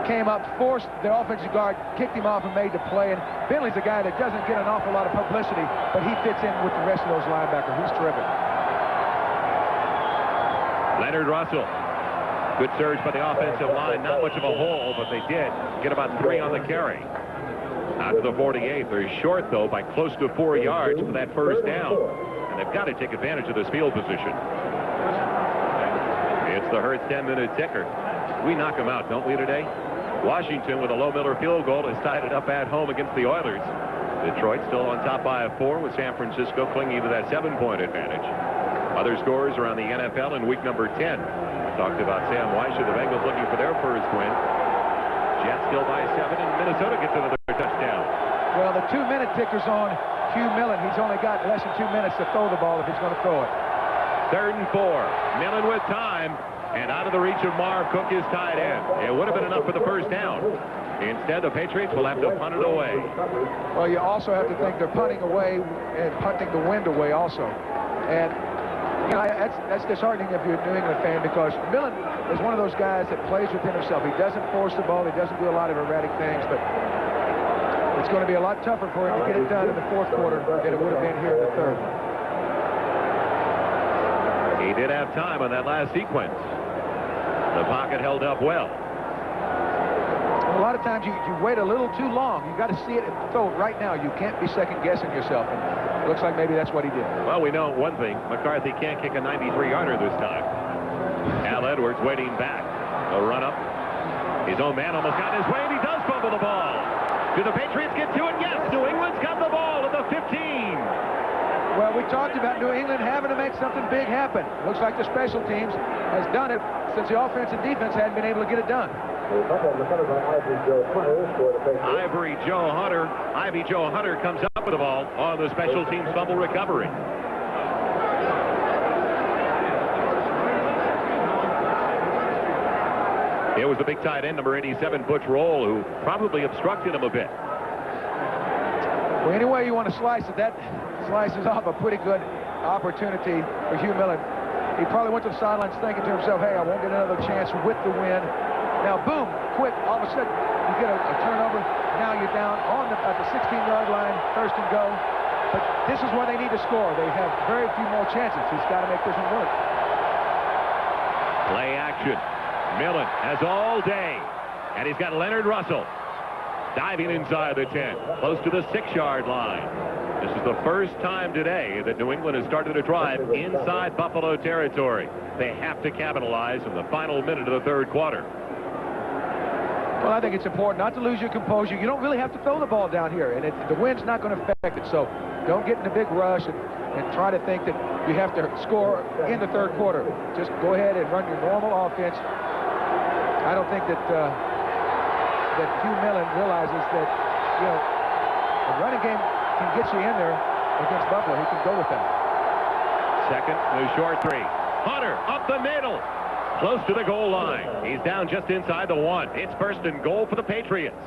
Speaker 5: came up, forced the offensive guard, kicked him off, and made the play. And Bentley's a guy that doesn't get an awful lot of publicity, but he fits in with the rest of those linebackers. He's terrific.
Speaker 1: Leonard Russell. Good surge by the offensive line. Not much of a hole, but they did get about 3 on the carry. Out to the 48. They're short, though, by close to 4 yards for that first down. And they've got to take advantage of this field position. It's the Hurts 10-minute ticker. We knock them out, don't we, today? Washington, with a low Miller field goal, has tied it up at home against the Oilers. Detroit still on top by 4, with San Francisco clinging to that 7-point advantage. Other scores around the NFL in week number 10. We talked about Sam Weisha, the Bengals looking for their first win. Jets still by 7, and Minnesota gets another touchdown.
Speaker 5: Well, the 2-minute ticker's on Hugh Millen. He's only got less than 2 minutes to throw the ball if he's going to throw it.
Speaker 1: 3rd and 4. Millen with time, and out of the reach of Marv Cook, his tight end. It would have been enough for the first down. Instead, the Patriots will have to punt it away.
Speaker 5: Well, you also have to think they're punting away and punting the wind away also. And you know, that's disheartening if you're a New England fan, because Millen is one of those guys that plays within himself. He doesn't force the ball. He doesn't do a lot of erratic things, but it's going to be a lot tougher for him to get it done in the 4th quarter than it would have been here in the 3rd.
Speaker 1: He did have time on that last sequence. The pocket held up well.
Speaker 5: A lot of times you wait a little too long. You got to see it and throw it right now. You can't be second-guessing yourself. And it looks like maybe that's what he did.
Speaker 1: Well, we know one thing. McCarthy can't kick a 93-yarder this time. Al Edwards waiting back. A run-up. His own man almost got in his way, and he does fumble the ball. Do the Patriots get to it? Yes. New England's got the ball at the 15.
Speaker 5: Well, we talked about New England having to make something big happen. Looks like the special teams has done it since the offense and defense hadn't been able to get it done.
Speaker 1: Ivy Joe Hunter comes up with the ball on the special teams fumble recovery. It was the big tight end, number 87, Butch Roll, who probably obstructed him a bit.
Speaker 5: Well, any way you want to slice it, that slices off a pretty good opportunity for Hugh Millen. He probably went to the sidelines thinking to himself, hey, I won't get another chance with the win. Now, boom, quick, all of a sudden, you get a turnover. Now you're down at the 16-yard line, 1st and go. But this is where they need to score. They have very few more chances. He's got to make this one work.
Speaker 1: Play action. Millen has all day. And he's got Leonard Russell diving inside the 10, close to the 6-yard line. This is the first time today that New England has started a drive inside Buffalo territory. They have to capitalize in the final minute of the 3rd quarter.
Speaker 5: Well, I think it's important not to lose your composure. You don't really have to throw the ball down here, and the wind's not going to affect it. So don't get in a big rush and try to think that you have to score in the 3rd quarter. Just go ahead and run your normal offense. I don't think that Hugh Millen realizes that, you know, the running game can get you in there against Buffalo. He can go with that.
Speaker 1: Second, the short 3. Hunter up the middle. Close to the goal line. He's down just inside the 1. It's 1st and goal for the Patriots.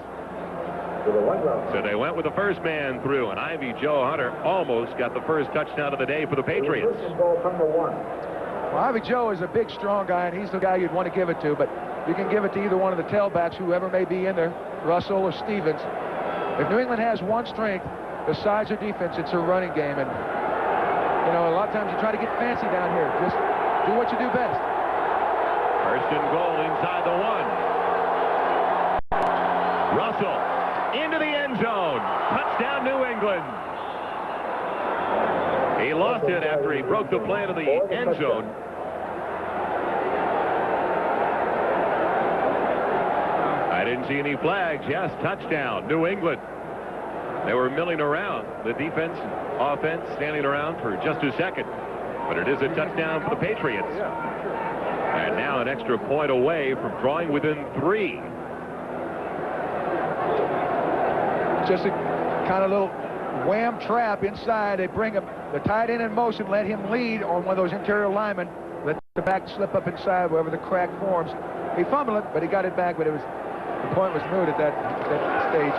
Speaker 1: So they went with the first man through, and Ivy Joe Hunter almost got the first touchdown of the day for the Patriots.
Speaker 5: Well, Ivy Joe is a big, strong guy, and he's the guy you'd want to give it to, but you can give it to either one of the tailbacks, whoever may be in there, Russell or Stevens. If New England has one strength besides their defense, it's their running game. And, you know, a lot of times you try to get fancy down here. Just do what you do best.
Speaker 1: 1st and goal inside the 1. Russell into the end zone. Touchdown, New England. He lost it after he broke the play into the end zone. I didn't see any flags. Yes, touchdown, New England. They were milling around. The defense, offense, standing around for just a second. But it is a touchdown for the Patriots. And now an extra point away from drawing within 3.
Speaker 5: Just a kind of little wham trap inside. They bring the tight end in motion, let him lead on one of those interior linemen, let the back slip up inside wherever the crack forms. He fumbled it, but he got it back, but the point was moot at that stage.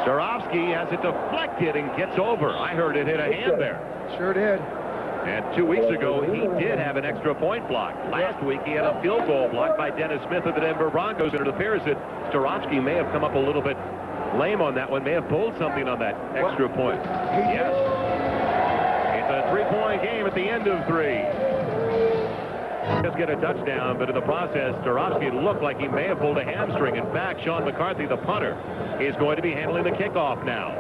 Speaker 1: Swarovski has it deflected and gets over. I heard it hit a hand there.
Speaker 5: Sure did.
Speaker 1: And 2 weeks ago, he did have an extra point block. Last week, he had a field goal blocked by Dennis Smith of the Denver Broncos, and it appears that Swarovski may have come up a little bit lame on that one, may have pulled something on that extra point. Yes. It's a 3-point game at the end of 3. Just get a touchdown, but in the process, Swarovski looked like he may have pulled a hamstring. In fact, Sean McCarthy, the punter, is going to be handling the kickoff now.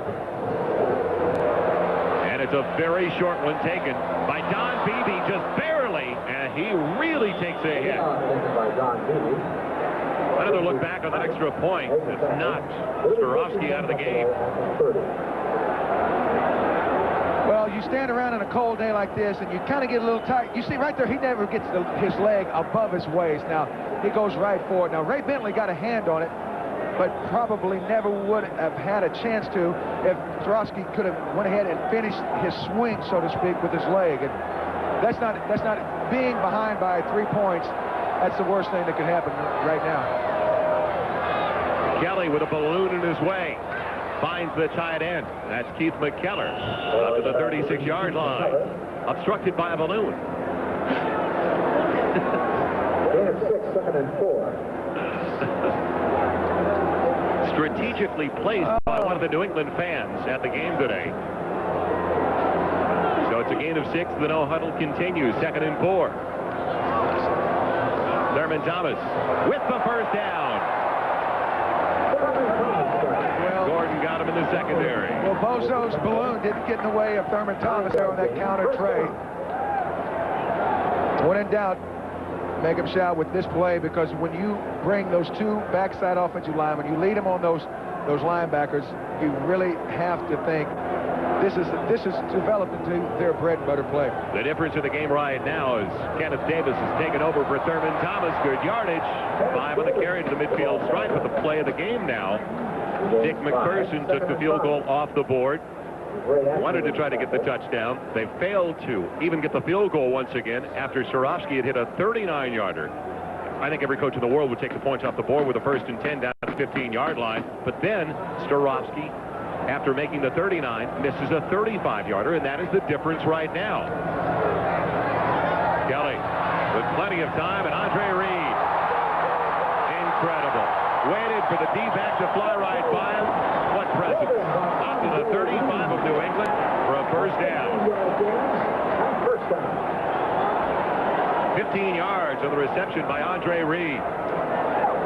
Speaker 1: And it's a very short one taken by Don Beebe, just barely, and he really takes a hit. Another look back on that extra point. It's not Swarovski out of the game.
Speaker 5: Well, you stand around on a cold day like this, and you kind of get a little tight. You see right there, he never gets his leg above his waist. Now, he goes right for it. Now, Ray Bentley got a hand on it, but probably never would have had a chance to if Swarovski could have went ahead and finished his swing, so to speak, with his leg. And that's not being behind by 3 points. That's the worst thing that could happen right now.
Speaker 1: Kelly with a balloon in his way. Finds the tight end. That's Keith McKellar up to the 36-yard line. Obstructed by a balloon.
Speaker 7: Gain of 6, 2nd and 4.
Speaker 1: Strategically placed by one of the New England fans at the game today. So it's a gain of 6. The no huddle continues. 2nd and 4. Thurman Thomas with the first down. Gordon got him in the secondary.
Speaker 5: Well, Bozo's balloon didn't get in the way of Thurman Thomas there on that counter tray. When in doubt, make him shout with this play, because when you bring those 2 backside offensive linemen, you lead them on those linebackers, you really have to think this is developed into their bread and butter play.
Speaker 1: The difference in the game right now is Kenneth Davis has taken over for Thurman Thomas. Good yardage. 5 on the carry to the midfield stripe, but the play of the game now. Dick McPherson took the field goal off the board. Wanted to try to get the touchdown. They failed to even get the field goal once again after Swarovski had hit a 39-yarder. I think every coach in the world would take the points off the board with a 1st and 10 down at the 15-yard line. But then Swarovski, after making the 39, misses a 35-yarder, and that is the difference right now. Kelly with plenty of time, and Andre Reed. Incredible. Waited for the D-back to fly right by him. What presence. Up to the 35 of New England for a first down. 15 yards on the reception by Andre Reed.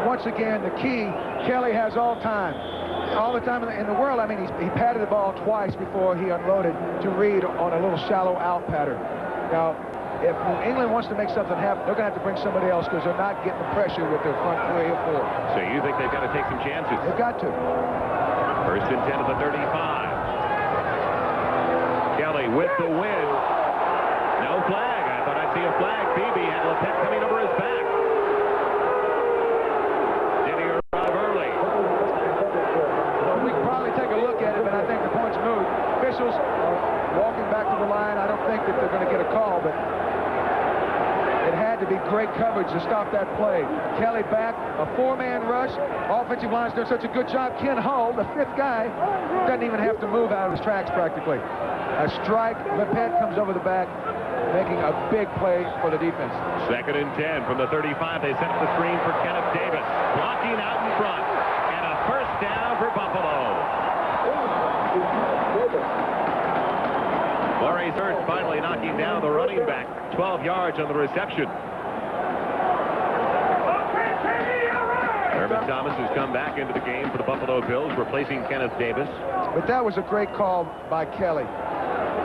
Speaker 5: Once again, the key, Kelly has all the time in the world. I mean, he patted the ball twice before he unloaded to Reed on a little shallow out pattern. Now, if New England wants to make something happen, they're going to have to bring somebody else, because they're not getting the pressure with their front 3 or 4.
Speaker 1: So you think they've got to take some chances?
Speaker 5: They've got to.
Speaker 1: 1st and 10 at the 35. Kelly with the win. No flag. I thought I'd see a flag. Beebe had Lepet coming over his back. Did he arrive early?
Speaker 5: Well, we can probably take a look at it, but I think the point's moved. Officials are walking back to the line. I don't think that they're going to get a call, but it had to be great coverage to stop that play. Kelly back, a 4-man rush. Offensive line's doing such a good job. Ken Hull, the 5th guy, doesn't even have to move out of his tracks practically. A strike. Lepet comes over the back, making a big play for the defense.
Speaker 1: 2nd and 10 from the 35. They set up the screen for Kenneth Davis. Blocking out in front. And a first down for Buffalo. Maurice Hurst finally knocking down the running back. 12 yards on the reception. Thurman Thomas has come back into the game for the Buffalo Bills, replacing Kenneth Davis.
Speaker 5: But that was a great call by Kelly.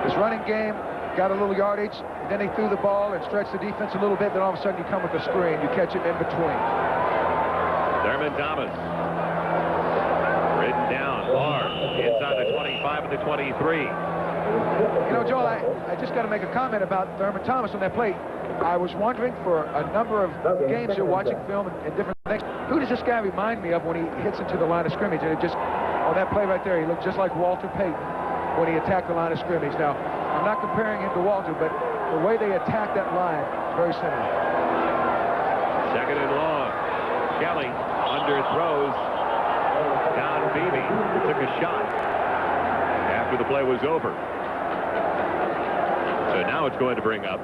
Speaker 5: His running game got a little yardage, and then he threw the ball and stretched the defense a little bit, then all of a sudden you come with the screen. You catch him in between.
Speaker 1: Thurman Thomas ridden down Barr inside the 25 and the 23.
Speaker 5: You know, Joel, I just got to make a comment about Thurman Thomas on that play. I was wondering for a number of games here, watching film and different things, who does this guy remind me of when he hits into the line of scrimmage? And it just, on that play right there, he looked just like Walter Payton when he attacked the line of scrimmage. Now, I'm not comparing him to Walter, but the way they attack that line is very similar.
Speaker 1: Second and long. Kelly underthrows. Don Beebe took a shot after the play was over. So now it's going to bring up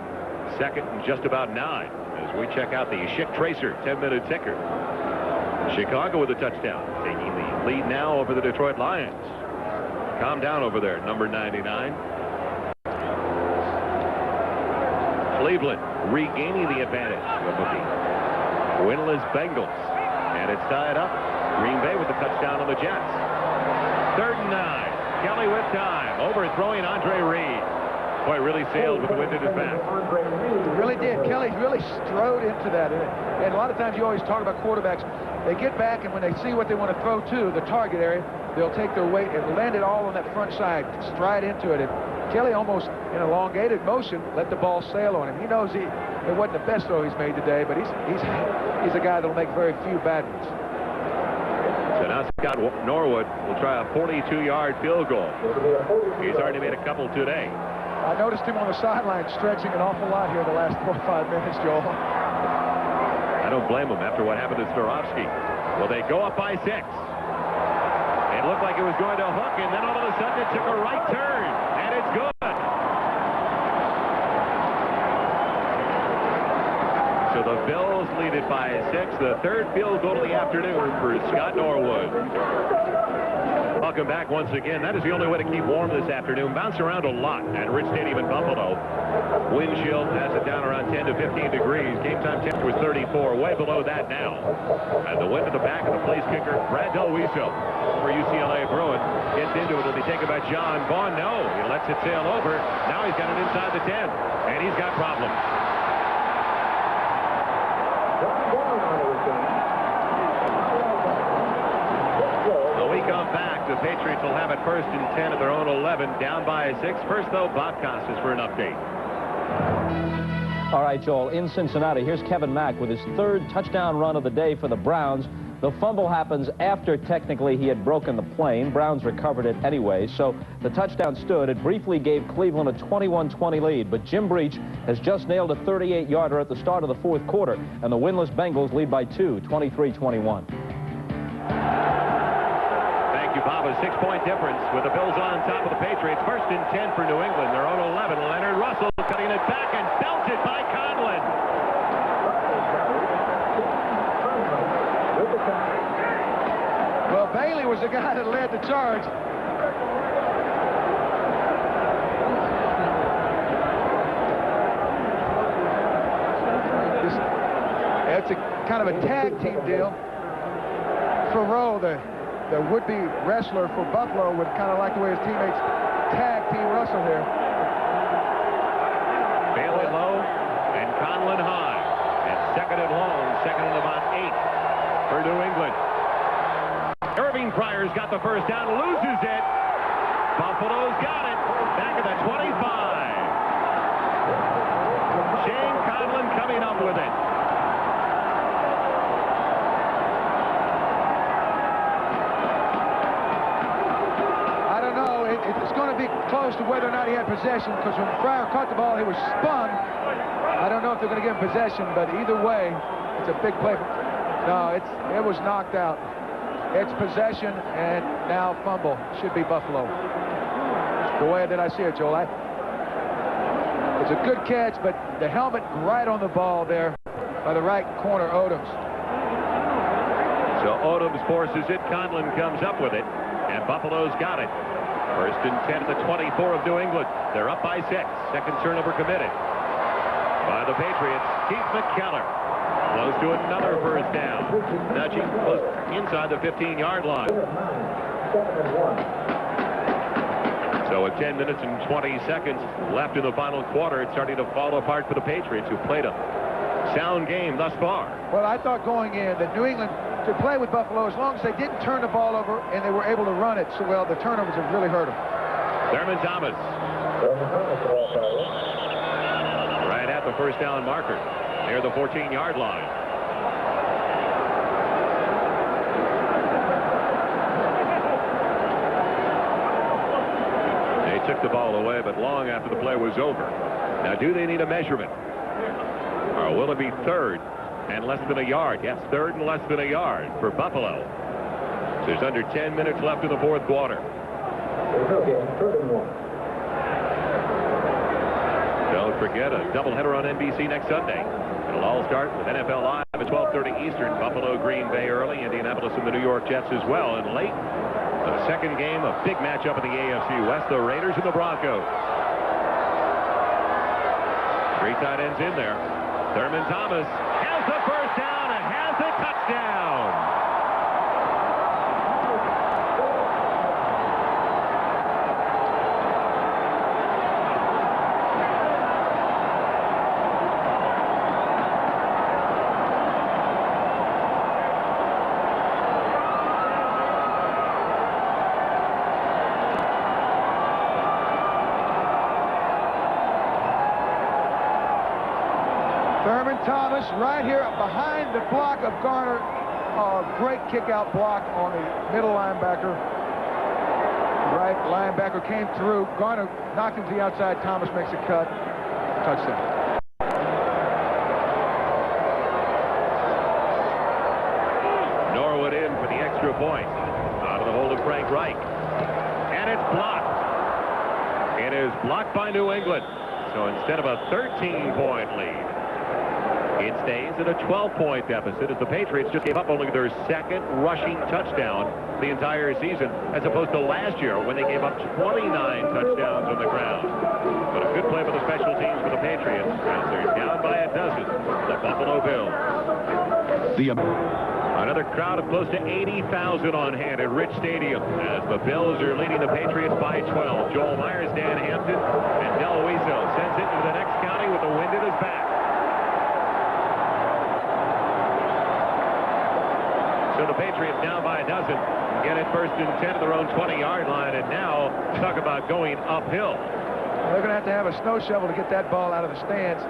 Speaker 1: second and just about 9 as we check out the Schick Tracer 10-minute ticker. Chicago with a touchdown, taking the lead now over the Detroit Lions. Calm down over there, number 99. Cleveland regaining the advantage over the winless Bengals. And it's tied up. Green Bay with the touchdown on the Jets. 3rd and 9. Kelly with time. Overthrowing Andre Reed. Boy, really sailed with the wind at his back.
Speaker 5: Really did. Kelly really strode into that. And a lot of times you always talk about quarterbacks. They get back, and when they see what they want to throw to, the target area, they'll take their weight and land it all on that front side, stride into it. And Kelly almost, in elongated motion, let the ball sail on him. He knows it wasn't the best throw he's made today, but he's a guy that'll make very few bad ones.
Speaker 1: So now Scott Norwood will try a 42-yard field goal. He's already made a couple today.
Speaker 5: I noticed him on the sideline stretching an awful lot here the last 4 or 5 minutes, Joel.
Speaker 1: I don't blame him after what happened to Starofsky. Well, they go up by 6. It looked like it was going to hook, and then all of a sudden it took a right turn, and it's good. So the Bills lead it by 6. The 3rd field goal of the afternoon for Scott Norwood. Welcome back once again. That is the only way to keep warm this afternoon. Bounce around a lot at Rich Stadium in Buffalo. Wind chill has it down around 10 to 15 degrees. Game time temperature was 34, way below that now. And the wind at the back of the place kicker, Brad Delwiso for UCLA Bruin, gets into it. It'll be taken by John Vaughn. No, he lets it sail over. Now he's got it inside the 10, and he's got problems. When we come back, the Patriots will have it 1st and 10 at their own 11, down by 6. First, though, Bob Costas for an update.
Speaker 8: All right, Joel, in Cincinnati, here's Kevin Mack with his 3rd touchdown run of the day for the Browns. The fumble happens after technically he had broken the plane. Browns recovered it anyway, so the touchdown stood. It briefly gave Cleveland a 21-20 lead, but Jim Breach has just nailed a 38-yarder at the start of the 4th quarter, and the winless Bengals lead by 2, 23-21.
Speaker 1: Thank you, Bob. A 6-point difference with the Bills on top of the Patriots. 1st and 10 for New England. Their own 11. Leonard Russell cutting it back and belted by Conlon.
Speaker 5: Well, Bailey was the guy that led the charge. It's a kind of a tag team deal. Farrow, the would-be wrestler for Buffalo, would kind of like the way his teammates tag team Russell here.
Speaker 1: Bailey low and Conlon high. And 2nd and long, 2nd and about 8 for New England. Irving Pryor's got the first down, loses it. Buffalo's got it. Back at the 25. Shane Conlon coming up with it.
Speaker 5: I don't know. It's going to be close to whether or not he had possession, because when Pryor caught the ball, he was spun. I don't know if they're going to give him possession, but either way, it's a big play. No, it was knocked out. It's possession, and now fumble. Should be Buffalo. The way that I see it, Joel. It's a good catch, but the helmet right on the ball there by the right corner, Odoms.
Speaker 1: So Odoms forces it. Conlon comes up with it, and Buffalo's got it. 1st and 10 at the 24 of New England. They're up by 6. 2nd turnover committed by the Patriots. Keith McKellar close to another first down. Nudging close inside the 15-yard line. So with 10 minutes and 20 seconds left in the final quarter, it's starting to fall apart for the Patriots, who played a sound game thus far.
Speaker 5: Well, I thought going in that New England to play with Buffalo, as long as they didn't turn the ball over and they were able to run it so well, the turnovers have really hurt them.
Speaker 1: Thurman Thomas. Right at the first down marker near the 14-yard line. They took the ball away, but long after the play was over. Now, do they need a measurement? Or will it be third and less than a yard? Yes, third and less than a yard for Buffalo. There's under 10 minutes left in the fourth quarter. Don't forget a doubleheader on NBC next Sunday. It'll all start with NFL Live at 12:30 Eastern. Buffalo, Green Bay early, Indianapolis and the New York Jets as well. And late, the second game, a big matchup in the AFC West, the Raiders and the Broncos. Three tight ends in there. Thurman Thomas has the first down and has the touchdown.
Speaker 5: Thurman Thomas right here behind the block of Garner. Great kick-out block on the middle linebacker. Right linebacker came through. Garner knocked him to the outside. Thomas makes a cut. Touchdown.
Speaker 1: Norwood in for the extra point. Out of the hold of Frank Reich. And it's blocked. It is blocked by New England. So instead of a 13-point lead, it stays at a 12-point deficit as the Patriots just gave up only their second rushing touchdown the entire season, as opposed to last year when they gave up 29 touchdowns on the ground. But a good play for the special teams for the Patriots as they're down by a dozen, the Buffalo Bills. Another crowd of close to 80,000 on hand at Rich Stadium as the Bills are leading the Patriots by 12. Joel Myers, Dan Hampton, and Del Weso sends it to the next county with the wind at his back. So the Patriots down by a dozen, get it first and 10 at their own 20-yard line, and now talk about going uphill.
Speaker 5: They're going to have a snow shovel to get that ball out of the stands,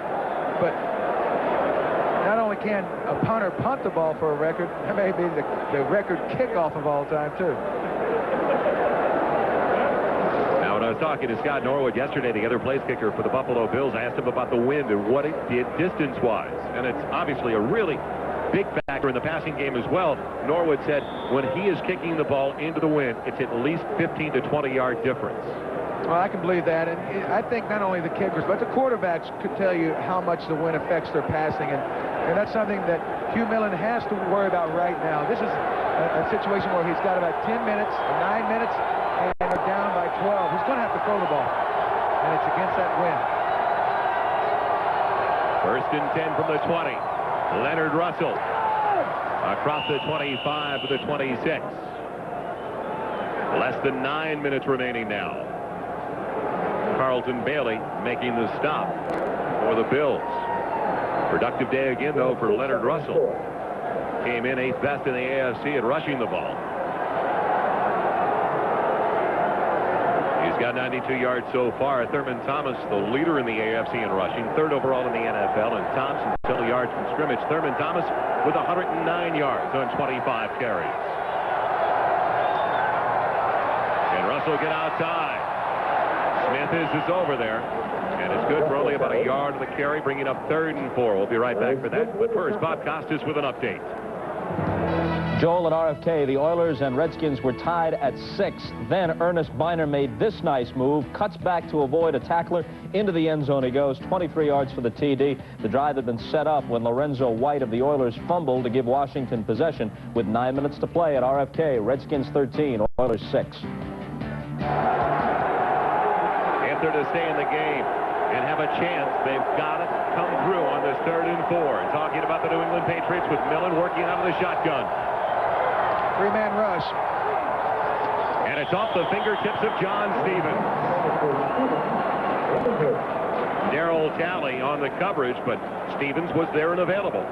Speaker 5: but not only can a punter punt the ball for a record, that may be the record kickoff of all time, too.
Speaker 1: Now, when I was talking to Scott Norwood yesterday, the other place kicker for the Buffalo Bills, I asked him about the wind and what it did distance-wise, and it's obviously a really big factor in the passing game as well. Norwood said when he is kicking the ball into the wind, it's at least 15 to 20-yard difference.
Speaker 5: Well, I can believe that, and I think not only the kickers, but the quarterbacks could tell you how much the wind affects their passing, and that's something that Hugh Millen has to worry about right now. This is a situation where he's got about 10 minutes, 9 minutes, and they're down by 12. He's going to have to throw the ball, and it's against that wind.
Speaker 1: First and 10 from the 20. Leonard Russell across the 25 to the 26. Less than 9 minutes remaining now. Carlton Bailey making the stop for the Bills. Productive day again, though, for Leonard Russell. Came in 8th best in the AFC at rushing the ball. He's got 92 yards so far. Thurman Thomas, the leader in the AFC in rushing, 3rd overall in the NFL, and Thompson total yards from scrimmage. Thurman Thomas with 109 yards on 25 carries. And Russell get outside. Smith is over there, and it's good for only about a yard of the carry, bringing up 3rd and 4. We'll be right back for that. But first, Bob Costas with an update.
Speaker 8: Joel at RFK, the Oilers and Redskins were tied at 6. Then Ernest Biner made this nice move, cuts back to avoid a tackler. Into the end zone he goes, 23 yards for the TD. The drive had been set up when Lorenzo White of the Oilers fumbled to give Washington possession with 9 minutes to play at RFK. Redskins 13, Oilers 6.
Speaker 1: If they're to stay in the game and have a chance, they've got to come through on this 3rd and 4. Talking about the New England Patriots with Millen working out of the shotgun.
Speaker 5: 3-man rush.
Speaker 1: And it's off the fingertips of John Stevens. Darryl Talley on the coverage, but Stevens was there and available.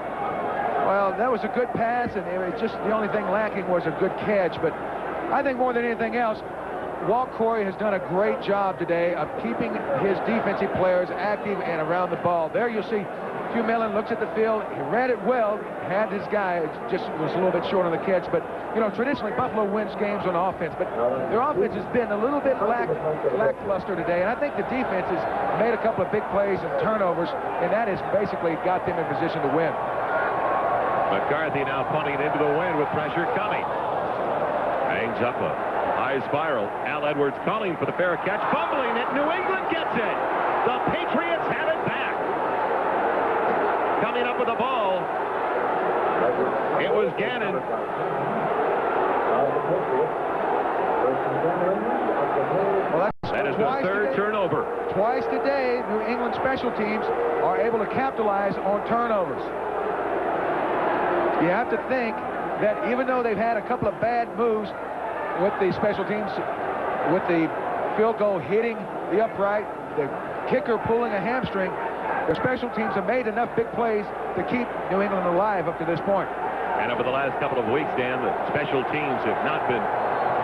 Speaker 5: Well, that was a good pass, and it was just the only thing lacking was a good catch. But I think more than anything else, Walt Corey has done a great job today of keeping his defensive players active and around the ball. There you'll see Hugh Millen looks at the field. He read it well, had his guy, just was a little bit short on the catch. But, you know, traditionally Buffalo wins games on offense, but their offense has been a little bit lackluster today. And I think the defense has made a couple of big plays and turnovers, and that has basically got them in position to win.
Speaker 1: McCarthy now punting into the wind with pressure coming. Hangs up a high spiral. Al Edwards calling for the fair catch. Fumbling it. New England gets it. The Patriots have it back. Coming up with the ball. It was Gannon.
Speaker 5: Well,
Speaker 1: that is the third turnover.
Speaker 5: Twice today, New England special teams are able to capitalize on turnovers. You have to think that even though they've had a couple of bad moves with the special teams, with the field goal hitting the upright, the kicker pulling a hamstring, the special teams have made enough big plays to keep New England alive up to this point.
Speaker 1: And over the last couple of weeks, Dan, the special teams have not been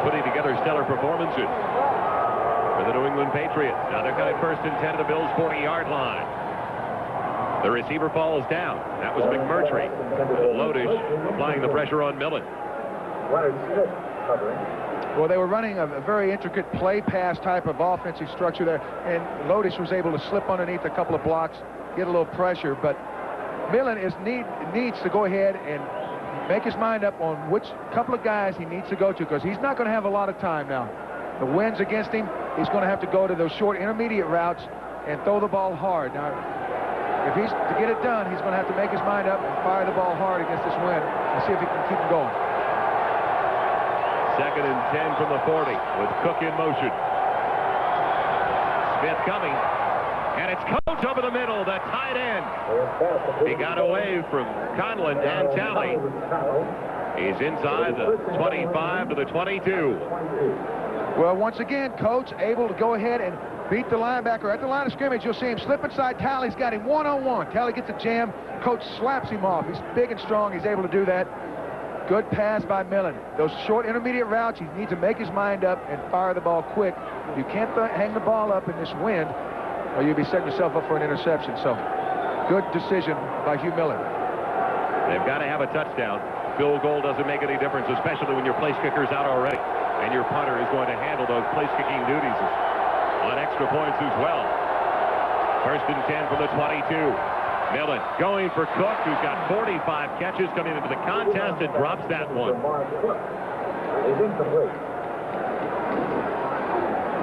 Speaker 1: putting together stellar performances for the New England Patriots. Now they're going first and 10 to the Bills' 40-yard line. The receiver falls down. That was McMurtry. Lodish applying the pressure on Millen.
Speaker 5: Well, they were running a very intricate play pass type of offensive structure there, and Lodish was able to slip underneath a couple of blocks, get a little pressure, but Millen needs to go ahead and make his mind up on which couple of guys he needs to go to, because he's not going to have a lot of time now. The wind's against him. He's going to have to go to those short intermediate routes and throw the ball hard. Now, if he's to get it done, he's going to have to make his mind up and fire the ball hard against this wind and see if he can keep it going.
Speaker 1: Second and 10 from the 40 with Cook in motion. Smith coming, and it's Coates over the middle, the tight end. He got away from Conlon and Talley. He's inside the 25 to the 22.
Speaker 5: Well, once again, Coates able to go ahead and beat the linebacker at the line of scrimmage. You'll see him slip inside Talley's got him one-on-one. Talley gets a jam. Coates slaps him off. He's big and strong. He's able to do that. Good pass by Millen. Those short intermediate routes, he needs to make his mind up and fire the ball quick. You can't hang the ball up in this wind, or you'll be setting yourself up for an interception. So, good decision by Hugh Millen.
Speaker 1: They've got to have a touchdown. Field goal doesn't make any difference, especially when your place kicker's out already. And your punter is going to handle those place-kicking duties on extra points as well. First and 10 from the 22. Millen going for Cook, who's got 45 catches coming into the contest, and drops that one.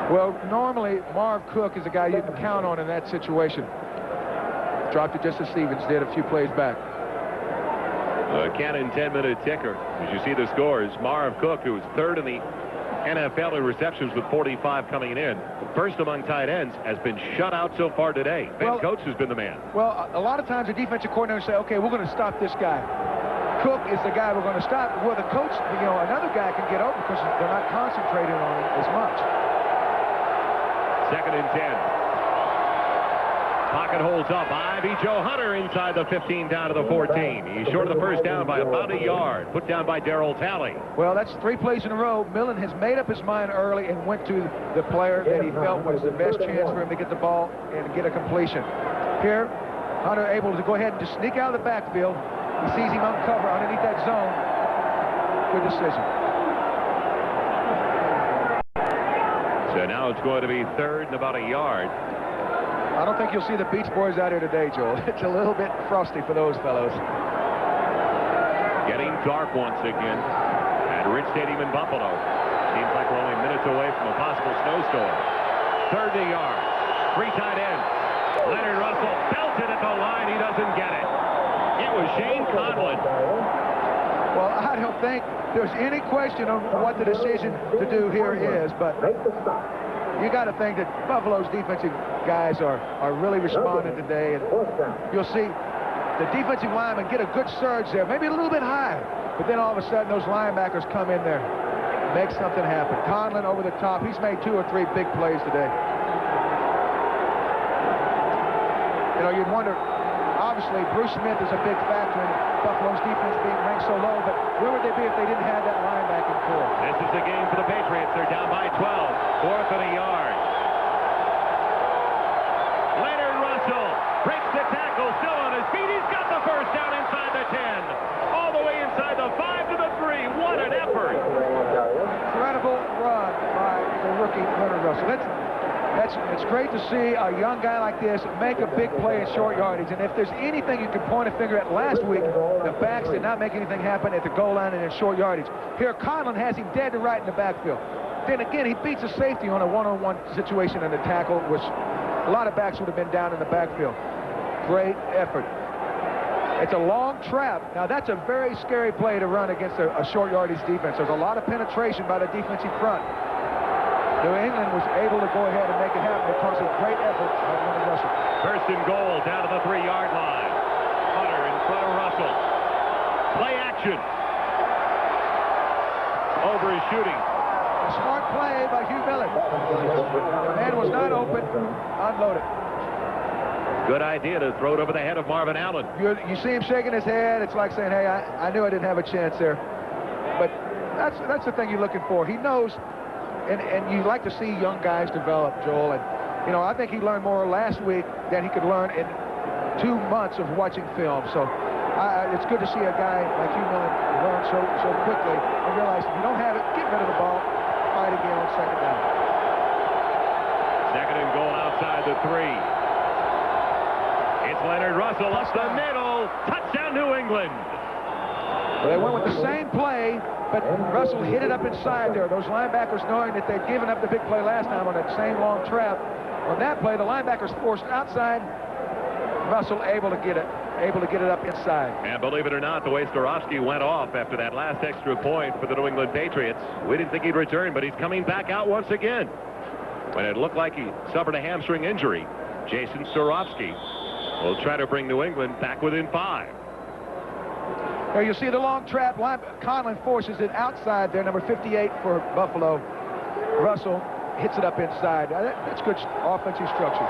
Speaker 5: Well, normally Marv Cook is a guy you can count on in that situation. Dropped it just as Stevens did a few plays back.
Speaker 1: A Cannon 10-minute ticker. As you see the scores, Marv Cook, who is third in the NFL in receptions with 45 coming in, first among tight ends, has been shut out so far today. Ben Coates has been the man.
Speaker 5: Well, a lot of times the defensive coordinator say, okay, we're going to stop this guy. Cook is the guy we're going to stop. Well, the coach, you know, another guy can get open because they're not concentrating on him as much.
Speaker 1: Second and 10. Pocket holds up. Ivy Joe Hunter inside the 15 down to the 14. He's short of the first down by about a yard. Put down by Darryl Talley.
Speaker 5: Well, that's 3 plays in a row. Millen has made up his mind early and went to the player that he felt was the best chance for him to get the ball and get a completion. Here, Hunter able to go ahead and just sneak out of the backfield. He sees him uncover underneath that zone. Good decision.
Speaker 1: So now it's going to be third and about a yard.
Speaker 5: I don't think you'll see the Beach Boys out here today, Joel. It's a little bit frosty for those fellows.
Speaker 1: Getting dark once again at Rich Stadium in Buffalo. Seems like we're only minutes away from a possible snowstorm. Third and a yard. 3 tight ends. Leonard Russell belted at the line. He doesn't get it. It was Shane Conlon.
Speaker 5: Well, I don't think there's any question of what the decision to do here is, but you got to think that Buffalo's defensive guys are really responding today, and you'll see the defensive linemen get a good surge there, maybe a little bit high, but then all of a sudden those linebackers come in there, make something happen. Conlon over the top. He's made 2 or 3 big plays today. You know, you'd wonder, obviously, Bruce Smith is a big factor in Buffalo's defense being ranked so low, but where would they be if they didn't have that linebacking core?
Speaker 1: This is the game for the Patriots. They're down by 12. 4th and a yard. Leonard Russell breaks the tackle, still on his feet. He's got the first down inside the 10. All the way inside the 5 to the 3. What an effort.
Speaker 5: Incredible run by the rookie Leonard Russell. It's great to see a young guy like this make a big play in short yardage. And if there's anything you can point a finger at last week, the backs did not make anything happen at the goal line and in short yardage. Here, Conlon has him dead to right in the backfield. Then again, he beats a safety on a one-on-one situation in the tackle, which a lot of backs would have been down in the backfield. Great effort. It's a long trap. Now, that's a very scary play to run against a short yardage defense. There's a lot of penetration by the defensive front. New England was able to go ahead and make it happen because of great effort by Leonard Russell.
Speaker 1: First and goal down to the 3-yard line. Hunter in front of Russell. Play action. Over his shooting.
Speaker 5: A smart play by Hugh Miller. The man was not open. Unloaded.
Speaker 1: Good idea to throw it over the head of Marvin Allen.
Speaker 5: You see him shaking his head. It's like saying, hey, I knew I didn't have a chance there. But that's the thing you're looking for. He knows, and you like to see young guys develop, Joel. And, you know, I think he learned more last week than he could learn in 2 months of watching film. So it's good to see a guy like Hugh Miller learn so quickly and realize if you don't have it, get rid of the ball, fight again on second down.
Speaker 1: Second and goal outside the 3. It's Leonard Russell up the middle. Touchdown, New England.
Speaker 5: Well, they went with the same play, but Russell hit it up inside there. Those linebackers, knowing that they'd given up the big play last time on that same long trap. On that play, the linebackers forced outside. Russell able to get it up inside.
Speaker 1: And believe it or not, the way Starofsky went off after that last extra point for the New England Patriots, we didn't think he'd return, but he's coming back out once again. When it looked like he suffered a hamstring injury, Jason Starofsky will try to bring New England back within 5.
Speaker 5: There you see the long trap. Conlon forces it outside there, number 58 for Buffalo. Russell hits it up inside. That's good offensive structure.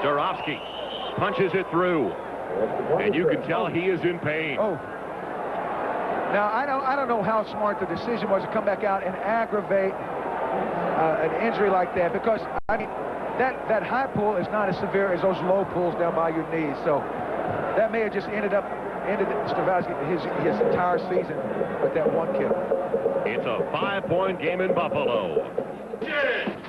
Speaker 1: Starofsky punches it through, and you can tell he is in pain.
Speaker 5: Oh. Now, I don't know how smart the decision was to come back out and aggravate an injury like that, because, I mean, that high pull is not as severe as those low pulls down by your knees. So that may have just ended Starofsky his entire season with that one kick.
Speaker 1: It's a 5-point game in Buffalo.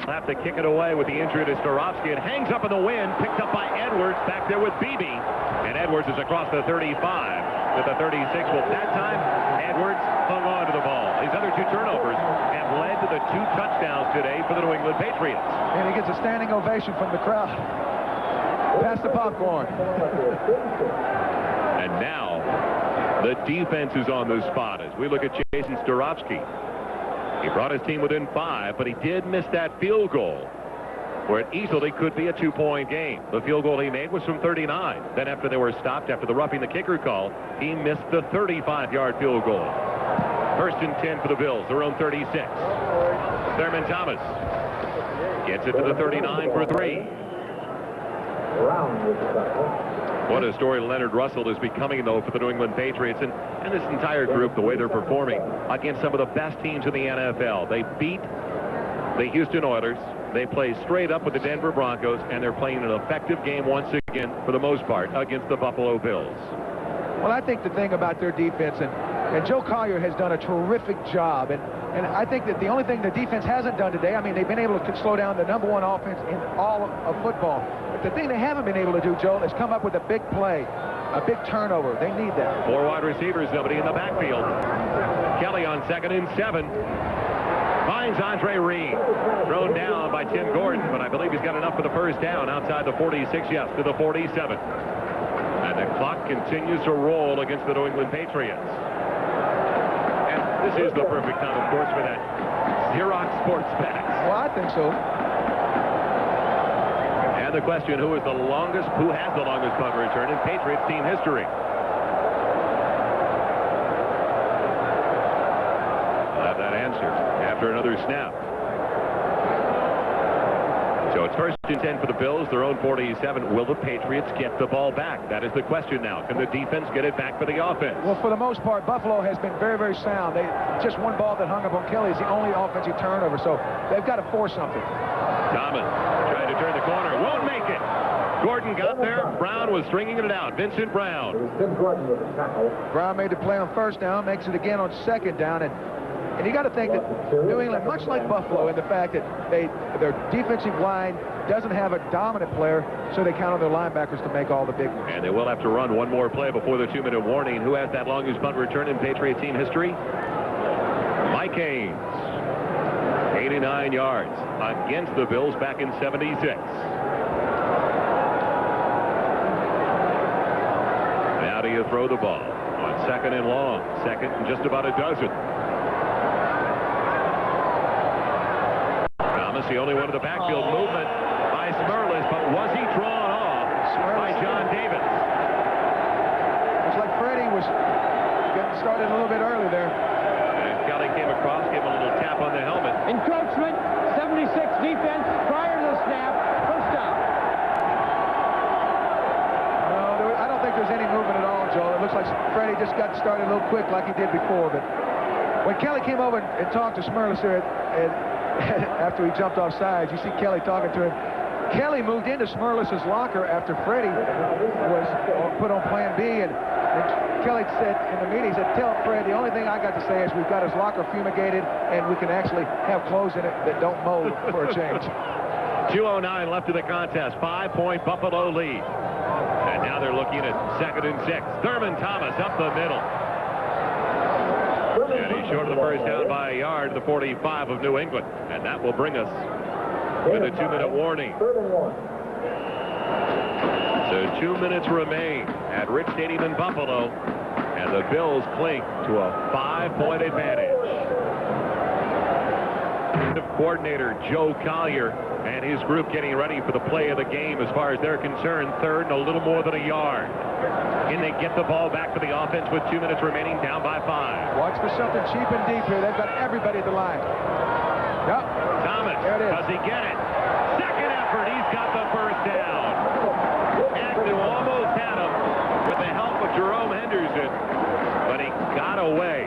Speaker 1: Have to kick it away with the injury to Starofsky. It hangs up in the wind, picked up by Edwards back there with Beebe. And Edwards is across the 35 to the 36. Well, that time, Edwards hung on to the ball. His other 2 turnovers have led to the 2 touchdowns today for the New England Patriots.
Speaker 5: And he gets a standing ovation from the crowd. Pass the popcorn.
Speaker 1: And now, the defense is on the spot as we look at Jason Starofsky. He brought his team within 5, but he did miss that field goal, where it easily could be a 2-point game. The field goal he made was from 39. Then after they were stopped after the roughing the kicker call, he missed the 35-yard field goal. First and 10 for the Bills, their own 36. Thurman Thomas gets it to the 39 for 3. What a story Leonard Russell is becoming, though, for the New England Patriots and this entire group, the way they're performing against some of the best teams in the NFL. They beat the Houston Oilers. They play straight up with the Denver Broncos, and they're playing an effective game once again, for the most part, against the Buffalo Bills.
Speaker 5: Well, I think the thing about their defense, and Joe Collier has done a terrific job, and I think that the only thing the defense hasn't done today, I mean, they've been able to slow down the #1 offense in all of football. But the thing they haven't been able to do, Joel, is come up with a big play, a big turnover. They need that.
Speaker 1: 4 wide receivers, nobody in the backfield. Kelly on 2nd and 7. Finds Andre Reed. Thrown down by Tim Gordon, but I believe he's got enough for the first down outside the 46, yes, to the 47. And the clock continues to roll against the New England Patriots. And this is the perfect time, of course, for that Xerox Sports Packs.
Speaker 5: Well, I think so.
Speaker 1: And the question, who has the longest punt return in Patriots team history? We'll have that answer after another snap. So it's first and 10 for the Bills, their own 47. Will the Patriots get the ball back? That is the question now. Can the defense get it back for the offense?
Speaker 5: Well, for the most part, Buffalo has been very, very sound. Just one ball that hung up on Kelly is the only offensive turnover, so they've got to force something.
Speaker 1: Thomas trying to turn the corner. Won't make it. Gordon got there. Brown was stringing it out. Vincent Brown.
Speaker 5: Brown made the play on first down, makes it again on second down, and you got to think that New England, much like Buffalo, in the fact that their defensive line doesn't have a dominant player, so they count on their linebackers to make all the big ones.
Speaker 1: And they will have to run one more play before the 2-minute warning. Who has that longest punt return in Patriot team history? Mike Haynes. 89 yards against the Bills back in 76. Now do you throw the ball on second and long, second and just about a dozen. Thomas, the only one of the backfield movement by Smerlis, but was he drawn off by John Davis?
Speaker 5: Looks like Freddie was getting started a little bit early there.
Speaker 1: And Kelly came across, gave him a little tap on the helmet.
Speaker 6: Encroachment, 76 defense prior to the snap, first down.
Speaker 5: No, I don't think there's any movement at all, Joel. It looks like Freddie just got started a little quick like he did before, but when Kelly came over and talked to Smerlis there after he jumped off sides, you see Kelly talking to him. Kelly moved into Smerlis' locker after Freddie was put on plan B, and Kelly said in the meeting, he said, tell Fred, the only thing I got to say is we've got his locker fumigated, and we can actually have clothes in it that don't mold for a change.
Speaker 1: 2:09 left in the contest. 5-point Buffalo lead. And now they're looking at second and 6. Thurman Thomas up the middle. And he's short of the first down by a yard, the 45 of New England. And that will bring us with a 2-minute warning. So 2 minutes remain at Rich Stadium in Buffalo, and the Bills cling to a 5-point advantage. Coordinator Joe Collier and his group getting ready for the play of the game as far as they're concerned. Third and a little more than a yard. Can they get the ball back for the offense with 2 minutes remaining, down by 5?
Speaker 5: Watch for something cheap and deep here. They've got everybody at the line. Yep.
Speaker 1: Thomas, does he get it? Second effort, he's got the first down. Agnew almost had him with the help of Jerome Henderson, but he got away.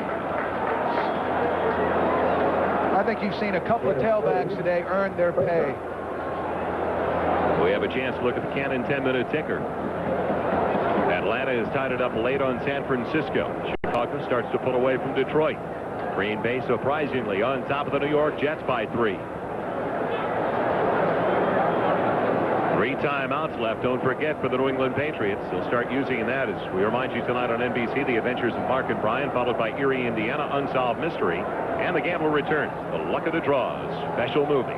Speaker 5: I think you've seen a couple of tailbacks today earn their pay.
Speaker 1: We have a chance to look at the Cannon 10-minute ticker. Atlanta has tied it up late on San Francisco. Chicago starts to pull away from Detroit. Green Bay surprisingly on top of the New York Jets by 3. 3 timeouts left, don't forget, for the New England Patriots. They'll start using that as we remind you tonight on NBC, The Adventures of Mark and Brian, followed by Erie, Indiana, Unsolved Mystery, and The Gambler Returns, The Luck of the Draws special movie.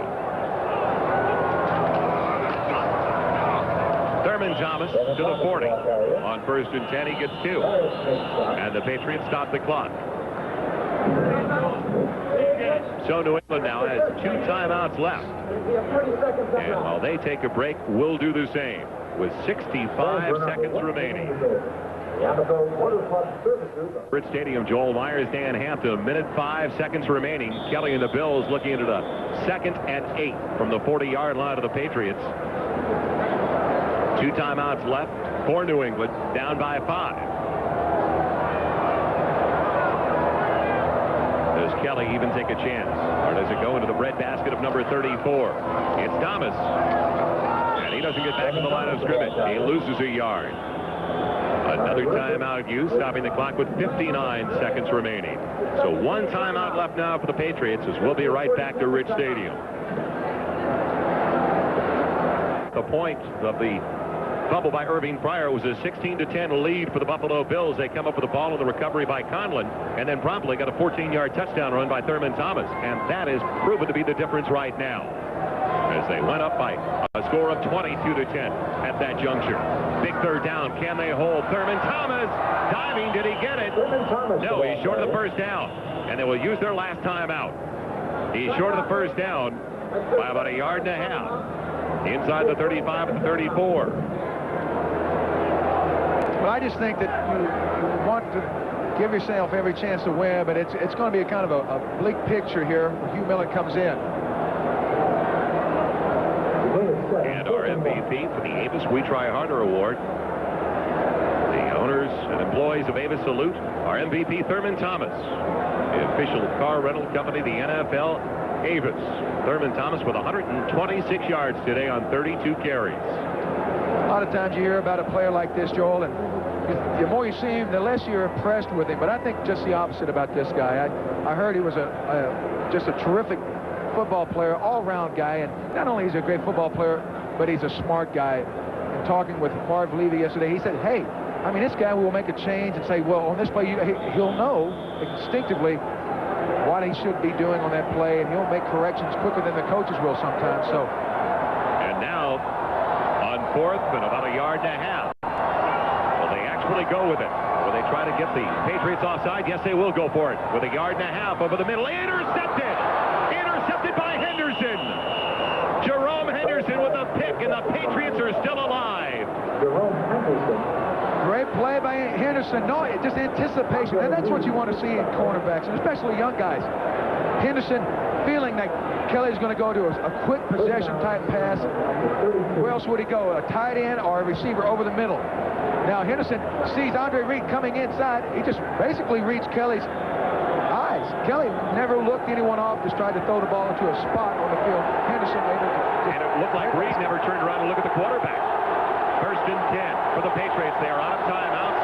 Speaker 1: Thurman Thomas to the 40. On first and 10, he gets 2. And the Patriots stop the clock. So New England now has 2 timeouts left. And while they take a break, we'll do the same with 65 seconds remaining. Bridge Stadium, Joel Myers, Dan Hampton, 1:05 remaining. Kelly and the Bills looking into the 2nd and 8 from the 40-yard line of the Patriots. 2 timeouts left for New England, down by 5. Does Kelly even take a chance, or does it go into the breadbasket of number 34? It's Thomas, and he doesn't get back to the line of scrimmage. He loses a yard. Another timeout used, stopping the clock with 59 seconds remaining. So 1 timeout left now for the Patriots, as we'll be right back to Rich Stadium. The point of the fumble by Irving Pryor was a 16-10 lead for the Buffalo Bills. They come up with the ball in the recovery by Conlon, and then promptly got a 14-yard touchdown run by Thurman Thomas, and that is proven to be the difference right now, as they went up by a score of 22-10 at that juncture. Big third down. Can they hold? Thurman Thomas diving. Did he get it? No, he's short of the first down, and they will use their last timeout. He's short of the first down by about a yard and a half, inside the 35 and the 34.
Speaker 5: But I just think that you want to give yourself every chance to win, but it's going to be a kind of a bleak picture here when Hugh Millen comes in.
Speaker 1: And our MVP for the Avis We Try Harder Award. The owners and employees of Avis salute our MVP, Thurman Thomas. The official car rental company, the NFL, Avis. Thurman Thomas with 126 yards today on 32 carries.
Speaker 5: A lot of times you hear about a player like this, Joel, and the more you see him, the less you're impressed with him. But I think just the opposite about this guy. I heard he was just a terrific football player, all-round guy, and not only is he a great football player, but he's a smart guy. And talking with Marv Levy yesterday, he said, hey, I mean, this guy will make a change and say, well, on this play, he'll know instinctively what he should be doing on that play, and he'll make corrections quicker than the coaches will sometimes. So,
Speaker 1: and now on 4th and about 1.5 yards. Will they actually go with it? Will they try to get the Patriots offside? Yes, they will go for it with 1.5 yards over the middle. Intercepted! Intercepted by Henderson. Jerome Henderson with a pick, and the Patriots are still alive.
Speaker 7: Jerome Henderson.
Speaker 5: great play by Henderson. No, just anticipation, and that's what you want to see in cornerbacks, and especially young guys. Henderson feeling that Kelly's going to go to a quick possession type pass. Where else would he go? A tight end or a receiver over the middle? Now Henderson sees Andre Reed coming inside. He just basically reads Kelly's eyes. Kelly never looked anyone off, just tried to throw the ball into a spot on the field. Henderson able to...
Speaker 1: And it looked like Reed never turned around to look at the quarterback. 1st and 10 for the Patriots. They are out of timeouts.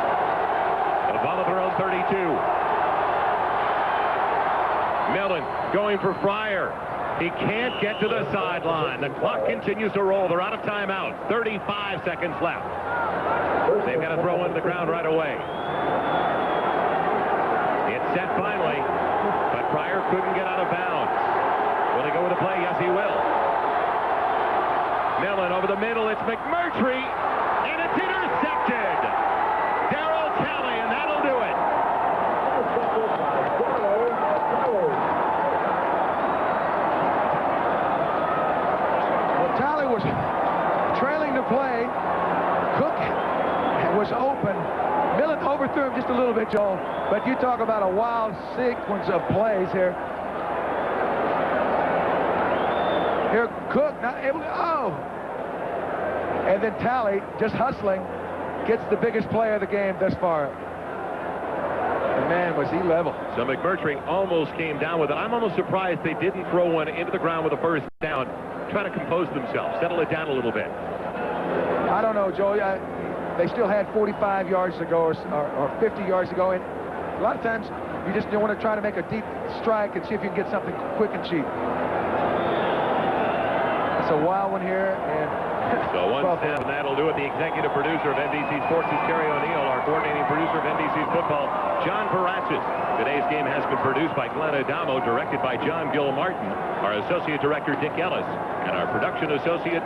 Speaker 1: The ball of their own 32. Millen going for Fryer. He can't get to the sideline. The clock continues to roll. They're out of timeout. 35 seconds left. They've got to throw into the ground right away. It's set finally, but Fryer couldn't get out of bounds. Will he go with the play? Yes, he will. Millen over the middle. It's McMurtry, and it's intercepted. Darryl Talley, and that'll do it.
Speaker 5: Well, Talley was trailing the play. Cook was open. Millen overthrew him just a little bit, Joel. But you talk about a wild sequence of plays here. Here, Cook not able to... Oh! And then Talley, just hustling, gets the biggest play of the game thus far. And man, was he level.
Speaker 1: So McMurtry almost came down with it. I'm almost surprised they didn't throw one into the ground with a first down. Try to compose themselves, settle it down a little bit.
Speaker 5: I don't know, Joel. They still had 45 yards to go or 50 yards to go. And a lot of times, you just want to try to make a deep strike and see if you can get something quick and cheap. It's a wild one here. And
Speaker 1: so one snap, and that'll do it. The executive producer of NBC Sports is Terry O'Neill. Our coordinating producer of NBC's football, John Paraches. Today's game has been produced by Glenn Adamo, directed by John Gilmartin. Our associate director, Dick Ellis. And our production associate,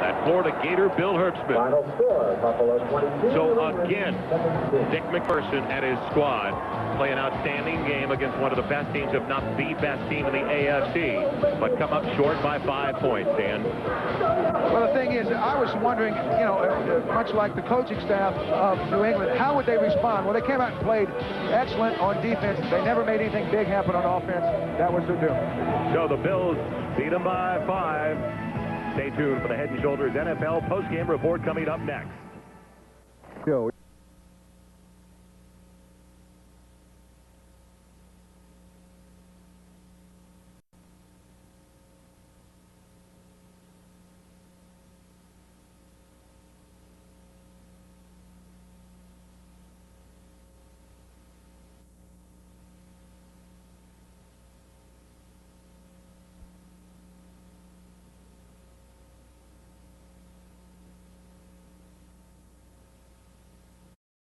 Speaker 1: that Florida Gator, Bill Herbstman.
Speaker 7: Final score, Buffalo 22.
Speaker 1: So again, Dick McPherson and his squad play an outstanding game against one of the best teams, if not the best team in the AFC, but come up short by 5 points, Dan.
Speaker 5: Well, the thing is, I was wondering, you know, much like the coaching staff of New England, how would they respond? Well, they came out and played excellent on defense. They never made anything big happen on offense. That was their doom.
Speaker 1: So the Bills beat them by 5. Stay tuned for the Head & Shoulders NFL postgame report coming up next.